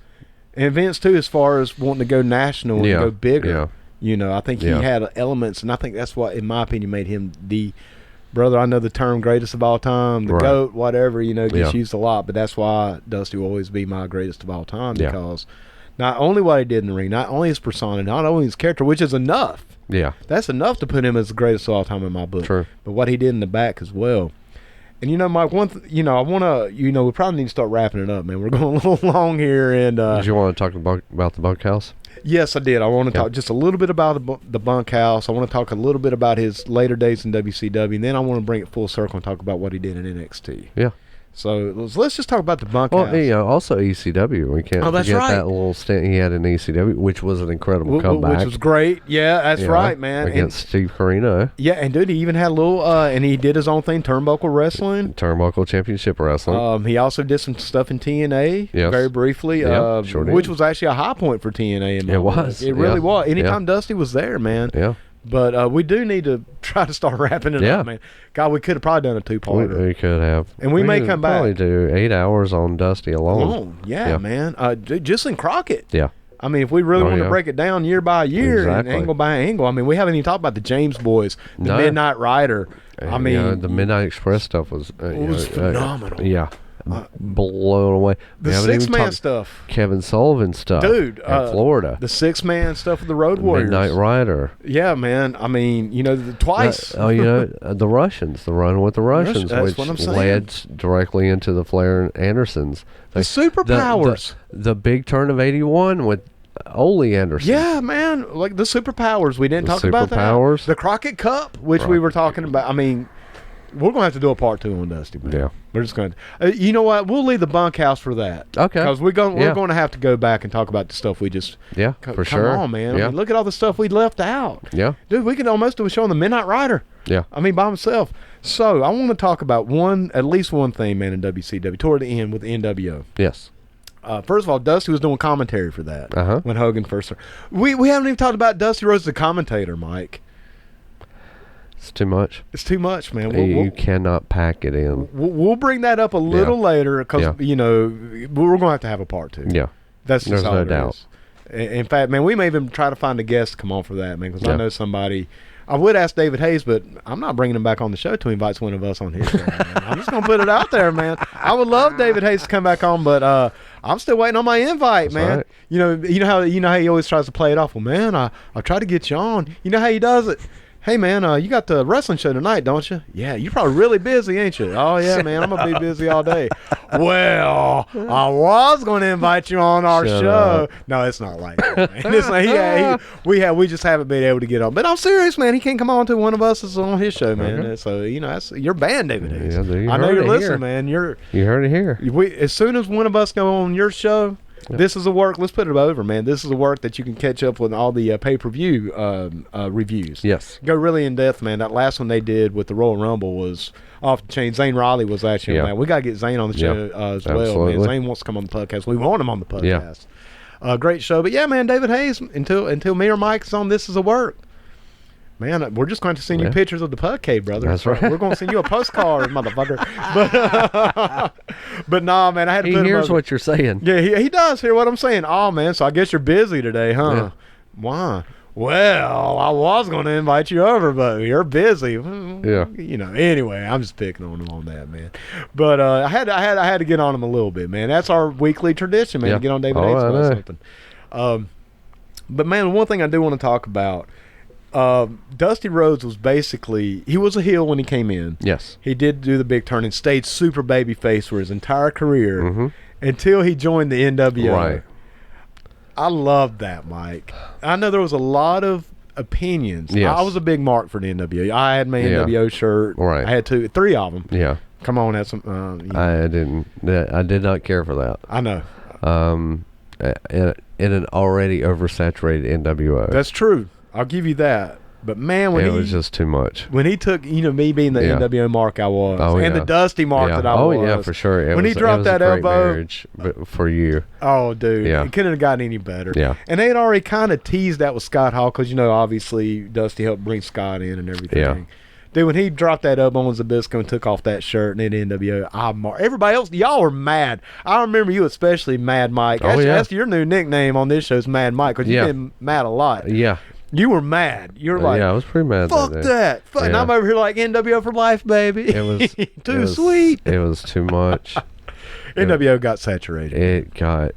B: And Vince, too, as far as wanting to go national and go bigger.
A: Yeah.
B: You know, I think he had elements, and I think that's what, in my opinion, made him the brother. I know the term greatest of all time, the GOAT, whatever, you know, gets used a lot, but that's why Dusty will always be my greatest of all time because not only what he did in the ring, not only his persona, not only his character, which is enough.
A: Yeah.
B: That's enough to put him as the greatest of all time in my book.
A: True.
B: But what he did in the back as well. And Mike, I want to, we probably need to start wrapping it up, man. We're going a little long here. And
A: did you want to talk about the bunkhouse?
B: Yes, I did. I want to talk just a little bit about the bunkhouse. I want to talk a little bit about his later days in WCW, and then I want to bring it full circle and talk about what he did in NXT.
A: Yeah.
B: So let's just talk about the bunkhouse.
A: Well, also ECW. We can't forget that little stint he had in ECW, which was an incredible comeback.
B: Which was great. Yeah, that's right, man.
A: Against Steve Corino.
B: Yeah, and dude, he even had a little, and he did his own thing, turnbuckle wrestling.
A: Turnbuckle Championship Wrestling.
B: He also did some stuff in TNA, very briefly,
A: sure did.
B: which was actually a high point for TNA.
A: It was.
B: It really was. Anytime Dusty was there, man.
A: Yeah.
B: But we do need to try to start wrapping it up, man. God, we could have probably done a two-parter.
A: We could have.
B: And we may come back.
A: Probably do 8 hours on Dusty alone.
B: Yeah, man. Just in Crockett.
A: Yeah.
B: I mean, if we really want to break it down year by year and angle by angle, I mean, we haven't even talked about the James Boys, the Midnight Rider. I mean,
A: the Midnight Express stuff was
B: phenomenal.
A: Yeah. Blown away.
B: The six-man stuff.
A: Kevin Sullivan stuff.
B: Dude.
A: In Florida.
B: The six-man stuff with the Road Warriors.
A: Midnight Rider.
B: Yeah, man. I mean, twice.
A: The Russians. The run with the Russians,
B: that's
A: which
B: what I'm saying.
A: led directly into the Flair and Andersons.
B: The Superpowers.
A: The big turn of 81 with Ole Anderson.
B: Yeah, man. Like the Superpowers. We didn't talk about that. The Crockett Cup, which we were talking about. I mean, we're going to have to do a part 2 on Dusty, man. Yeah. We're just going to. You know what? We'll leave the bunkhouse for that.
A: Okay.
B: Because we're going to have to go back and talk about the stuff we just.
A: Yeah, for sure.
B: Come on, man.
A: Yeah.
B: I mean, look at all the stuff we left out.
A: Yeah.
B: Dude, we could almost do a show on the Midnight Rider.
A: Yeah.
B: I mean, by himself. So, I want to talk about at least one thing, man, in WCW, toward the end with the NWO.
A: Yes.
B: First of all, Dusty was doing commentary for that when Hogan first started. We haven't even talked about Dusty Rhodes the commentator, Mike.
A: It's too much.
B: It's too much, man.
A: You cannot pack it in.
B: We'll bring that up a little later because, we're going to have a part 2.
A: Yeah.
B: That's just
A: There's
B: all
A: no
B: it
A: doubt.
B: is. In fact, man, we may even try to find a guest to come on for that, man, because I know somebody. I would ask David Hayes, but I'm not bringing him back on the show to invite one of us on his show. Man. I'm just going to put it out there, man. I would love David Hayes to come back on, but I'm still waiting on my invite, man. Right. You know how he always tries to play it off. Well, man, I try to get you on. You know how he does it. Hey, man, you got the wrestling show tonight, don't you? Yeah, you're probably really busy, ain't you? Oh, yeah, man, I'm going to be busy all day. Well, I was going to invite you on our show. No, it's not like that, man. It's like, we just haven't been able to get on. But I'm serious, man. He can't come on to one of us is on his show, man. Okay. So, that's your band, David Hayes.
A: Yeah,
B: I know you're listening, man. You
A: heard it here.
B: As soon as one of us go on your show, this is a work. Let's put it over, man. This is a work that you can catch up with all the pay-per-view reviews.
A: Yes.
B: Go really in depth, man. That last one they did with the Royal Rumble was off the chain. Zane Riley was actually on that. We got to get Zane on the show as well, man. Zane wants to come on the podcast. We want him on the podcast. Great show. But, yeah, man, David Hayes, until me or Mike's on This Is a Work. Man, we're just going to send you pictures of the Pudcast, brother.
A: That's right.
B: We're going to send you a postcard, motherfucker. But nah, man, I had to put him
A: hears
B: over.
A: what you're saying.
B: Yeah, he does hear what I'm saying. Oh, man, so I guess you're busy today, huh?
A: Yeah.
B: Why? Well, I was going to invite you over, but you're busy.
A: Yeah.
B: Anyway, I'm just picking on him on that, man. But I had to get on him a little bit, man. That's our weekly tradition, man, to get on David Hayes about something. But, man, one thing I do want to talk about, Dusty Rhodes was basically, he was a heel when he came in.
A: Yes.
B: He did do the big turn and stayed super baby face for his entire career until he joined the NWO.
A: Right.
B: I loved that, Mike. I know there was a lot of opinions.
A: Yes.
B: I was a big mark for the NWO. I had my NWO shirt.
A: Right.
B: I had 3 of them.
A: Yeah.
B: Come on, that's some.
A: I did not care for that.
B: I know.
A: In an already oversaturated NWO.
B: That's true. I'll give you that. But man, when
A: it was just too much.
B: When he took, me being the NWO mark I was, the Dusty mark that I was.
A: Oh yeah, for sure.
B: When he dropped that elbow,
A: marriage for you.
B: Oh, dude, it couldn't have gotten any better.
A: Yeah.
B: And they had already kind of teased that with Scott Hall because obviously Dusty helped bring Scott in and everything.
A: Yeah.
B: Dude, when he dropped that elbow on Zabisco and took off that shirt and then NWO, everybody else, y'all were mad. I remember you especially mad, Mike. That's your new nickname on this show is Mad Mike because you've been mad a lot.
A: Yeah.
B: You were mad. You were like,
A: I was pretty mad.
B: Fuck that. Fuck. And I'm over here like NWO for life, baby.
A: It was
B: too sweet.
A: It was too much.
B: NWO got saturated.
A: It got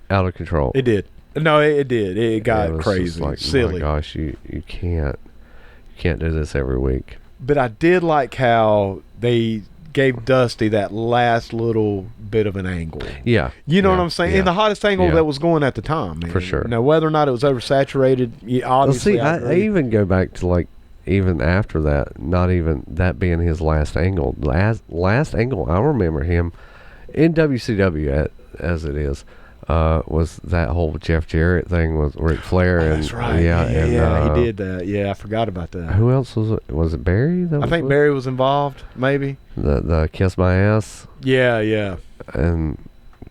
A: out of control.
B: It did. No, it did. It got crazy, silly.
A: Oh my gosh, you can't do this every week.
B: But I did like how they gave Dusty that last little bit of an angle.
A: Yeah.
B: You know what I'm saying?
A: Yeah.
B: And the hottest angle that was going at the time, man.
A: For sure.
B: Now, whether or not it was oversaturated, obviously.
A: Well, see, I even go back to like, even after that, not even that being his last angle. Last angle, I remember him in WCW as it is. Was that whole Jeff Jarrett thing with Ric Flair? And
B: that's right.
A: Yeah,
B: he did that. Yeah, I forgot about that.
A: Who else was it? Was it Barry?
B: I think Barry was involved, maybe.
A: The Kiss My Ass.
B: Yeah.
A: And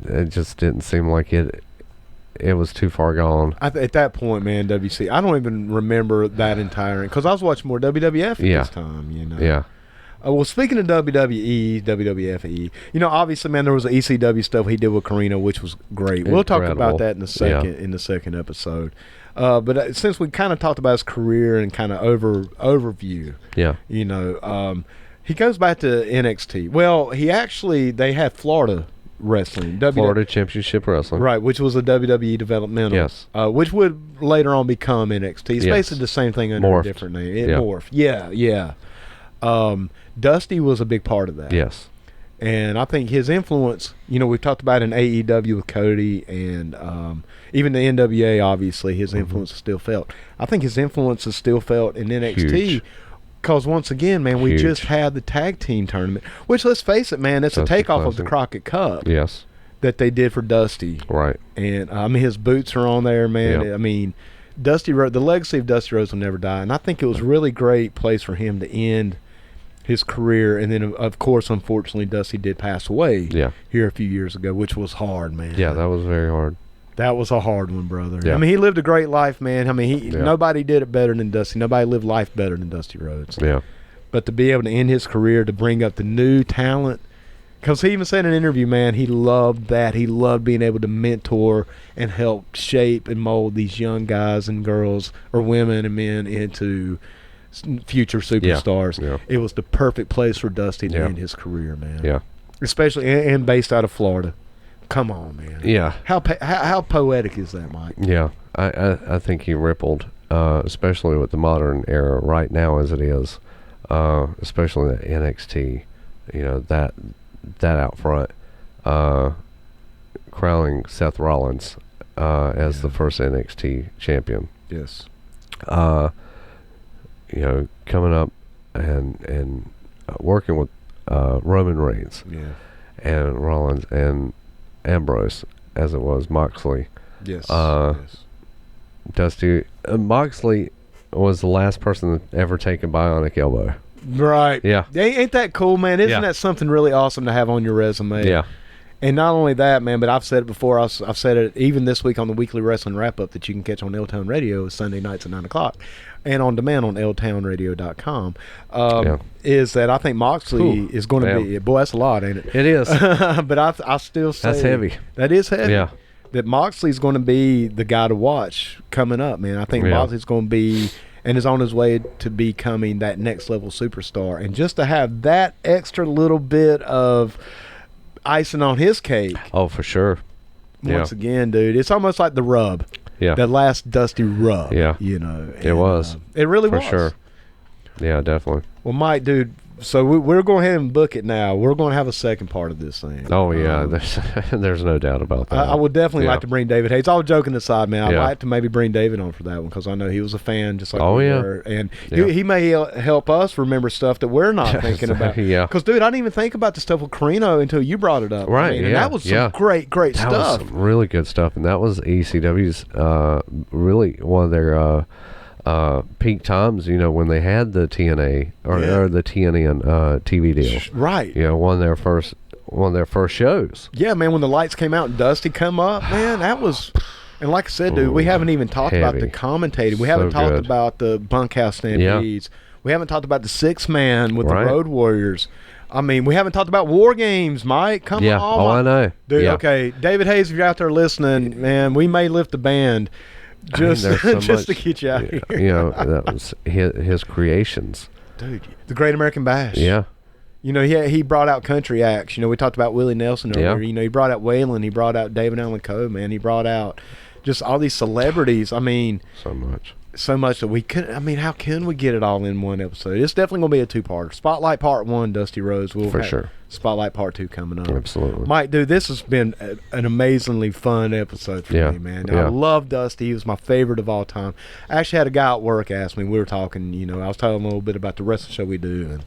A: it just didn't seem like it was too far gone.
B: At that point, man, WC, I don't even remember that entire, because I was watching more WWF at this time, you know.
A: Yeah.
B: Well, speaking of WWE, WWFE, you know, obviously, man, there was the ECW stuff he did with Carino, which was great. We'll talk about that in the second episode. But since we kind of talked about his career and kind of overview, you know, he goes back to NXT. Well, they had Florida Wrestling,
A: Florida Championship Wrestling,
B: right, which was a WWE developmental,
A: yes,
B: which would later on become NXT. It's basically the same thing under a different name. It morphed, yeah. Dusty was a big part of that.
A: Yes.
B: And I think his influence, you know, we've talked about in AEW with Cody and even the NWA, obviously, his influence is still felt. I think his influence is still felt in NXT because, once again, man, we just had the tag team tournament, which, let's face it, man, it's a takeoff of the Crockett Cup.
A: Yes. That
B: they did for Dusty.
A: Right.
B: And, I mean, his boots are on there, man.
A: Yep.
B: I mean, the legacy of Dusty Rhodes will never die. And I think it was a really great place for him to end his career. And then, of course, unfortunately, Dusty did pass away here a few years ago, which was hard, man.
A: Yeah, that was very hard.
B: That was a hard one, brother.
A: Yeah.
B: I mean, he lived a great life, man. I mean, nobody did it better than Dusty. Nobody lived life better than Dusty Rhodes.
A: Yeah.
B: But to be able to end his career, to bring up the new talent, because he even said in an interview, man, he loved that. He loved being able to mentor and help shape and mold these young guys and girls, or women and men, into future superstars.
A: Yeah.
B: It was the perfect place for Dusty to end his career, man.
A: Yeah.
B: Especially and based out of Florida. Come on, man.
A: Yeah.
B: How poetic is that, Mike?
A: Yeah. I think he rippled, especially with the modern era right now as it is, especially the NXT, you know, that out front, crowning Seth Rollins as the first NXT champion.
B: Yes.
A: You know, coming up and working with Roman Reigns, and Rollins and Ambrose, as it was Moxley.
B: Yes.
A: Dusty Moxley was the last person to ever take a bionic elbow.
B: Right.
A: Yeah.
B: Ain't that cool, man? Isn't that something really awesome to have on your resume?
A: Yeah. And
B: not only that, man, but I've said it before. I've said it even this week on the weekly wrestling wrap-up that you can catch on L-Town Radio Sunday nights at 9 o'clock and on demand on ltownradio.com, is that I think Moxley is going to be – boy, that's a lot, ain't it?
A: It is.
B: But I still say –
A: that's heavy.
B: That is heavy.
A: Yeah.
B: That Moxley's going to be the guy to watch coming up, man. I think Moxley's going to be – and is on his way to becoming that next-level superstar. And just to have that extra little bit of – icing on his cake.
A: Oh, for sure.
B: Once again, dude, it's almost like the rub.
A: Yeah.
B: That last Dusty rub.
A: Yeah.
B: You know.
A: It was.
B: It really was.
A: For sure. Yeah, definitely.
B: Well, Mike, dude, so we're going ahead and book it now. We're going to have a second part of this thing.
A: Oh, yeah. There's no doubt about that.
B: I would definitely like to bring David Hayes. All joking aside, man, I'd
A: Yeah.
B: like to maybe bring David on for that one because I know he was a fan just like we were. And
A: Yeah.
B: he may help us remember stuff that we're not thinking about.
A: Yeah.
B: Because, dude, I didn't even think about the stuff with Carino until you brought it up.
A: Right,
B: And that was some great
A: that
B: stuff.
A: was some really good stuff. And that was ECW's really one of their peak times, you know, when they had the TNA or the TNN TV deal.
B: Right.
A: You know, one of their first shows.
B: Yeah, man, when the lights came out and Dusty come up, man, that was... And like I said, dude, we haven't even talked about the commentating. We haven't talked about the bunkhouse stampedes. We haven't talked about the six-man with the Road Warriors. I mean, we haven't talked about War Games, Mike. Come on.
A: Yeah, I know.
B: Dude, okay. David Hayes, if you're out there listening, man, we may lift the band just to get you out of here.
A: You know, that was his creations.
B: Dude, the Great American Bash.
A: Yeah.
B: You know, he brought out country acts. You know, we talked about Willie Nelson earlier.
A: Yeah.
B: You know, he brought out Waylon. He brought out David Allen Coe, man. He brought out just all these celebrities. I mean,
A: so
B: much that we couldn't. I mean, how can we get it all in one episode? It's definitely going to be a two-parter. Spotlight Part 1, Dusty Rhodes. We'll
A: for
B: have
A: sure.
B: Spotlight Part 2 coming up.
A: Absolutely.
B: Mike, dude, this has been an amazingly fun episode for me, man. I love Dusty. He was my favorite of all time. I actually had a guy at work ask me, we were talking, I was telling him a little bit about the wrestling show we do, and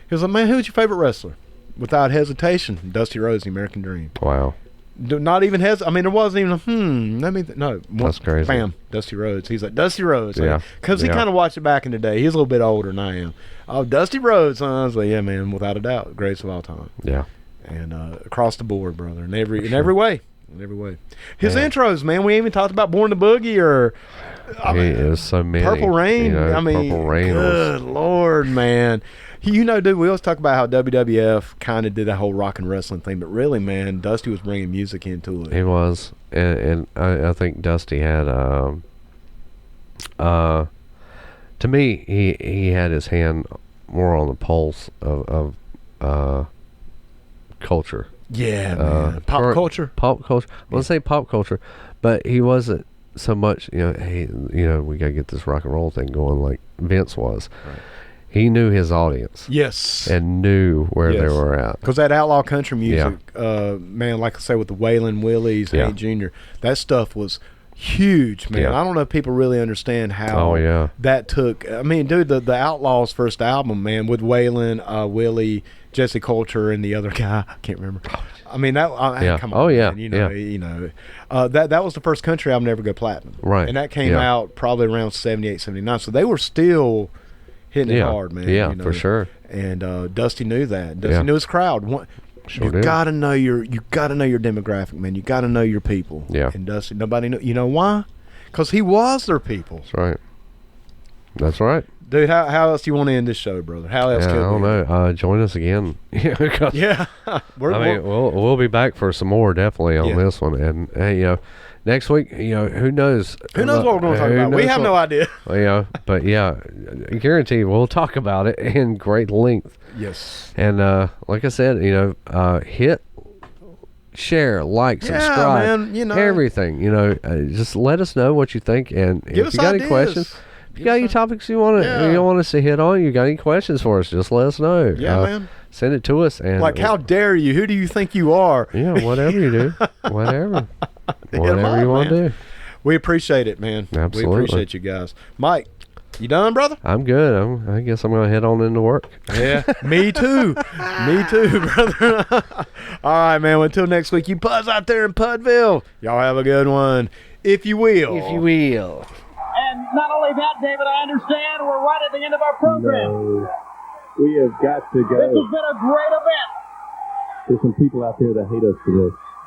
B: he was like, man, who's your favorite wrestler? Without hesitation, Dusty Rhodes, The American Dream.
A: Wow.
B: Not even I mean, there wasn't even no.
A: That's crazy.
B: Bam, Dusty Rhodes. He's like, Dusty Rhodes.
A: Yeah.
B: Because he kind of watched it back in the day. He's a little bit older than I am. Oh, Dusty Rhodes. I was like, yeah, man, without a doubt, greatest of all time.
A: Yeah.
B: And across the board, brother, in every way. His intros, man. We ain't even talked about Born to Boogie or.
A: He is so many.
B: Purple Rain.
A: Purple Rain.
B: Good Lord, man. Dude, we always talk about how WWF kind of did that whole rock and wrestling thing, but really, man, Dusty was bringing music into it.
A: He was, and I think Dusty had, to me, he had his hand more on the pulse of culture.
B: Yeah, man. Pop culture.
A: Let's say pop culture, but he wasn't so much, hey, we got to get this rock and roll thing going like Vince was. Right. He knew his audience.
B: Yes.
A: And knew where they were at.
B: Because that outlaw country music, man, like I say, with the Waylon Willies, Hank Jr., that stuff was huge, man. I don't know if people really understand how that took. I mean, dude, the Outlaws' first album, man, with Waylon, Willie, Jesse Coulter, and the other guy, I can't remember. I mean, that. Come on, man, that was the first country album to ever go platinum.
A: Right.
B: And that came out probably around 78, 79. So they were still hitting it hard, man.
A: Yeah, for sure.
B: And Dusty knew that. Dusty knew his crowd. You gotta know your demographic, man. You gotta know your people.
A: Yeah.
B: And Dusty, nobody knew. You know why? Because he was their people.
A: That's right.
B: Dude, how else do you want to end this show, brother? How else?
A: I don't know. Join us again. We'll be back for some more definitely on this one. And hey, next week, who knows?
B: Who knows what we're going to talk about? We have no idea.
A: But I guarantee we'll talk about it in great length.
B: Yes.
A: And like I said, hit, share, like, subscribe,
B: man,
A: everything. Just let us know what you think, and if you got any questions. If you got any topics you want us to hit on, you got any questions for us, just let us know.
B: Man.
A: Send it to us. And
B: how dare you? Who do you think you are?
A: Whatever you do. Whatever you want to do.
B: We appreciate it, man.
A: Absolutely.
B: We appreciate you guys. Mike, you done, brother?
A: I'm good. I guess I'm going to head on into work.
B: Yeah, me too. Me too, brother. All right, man. Well, until next week, you puds out there in Pudville, y'all have a good one. If you will.
C: And not only that, David, I understand we're right at the end of our program.
D: No, we have got to go.
C: This has been a great event.
D: There's some people out there that hate us for this.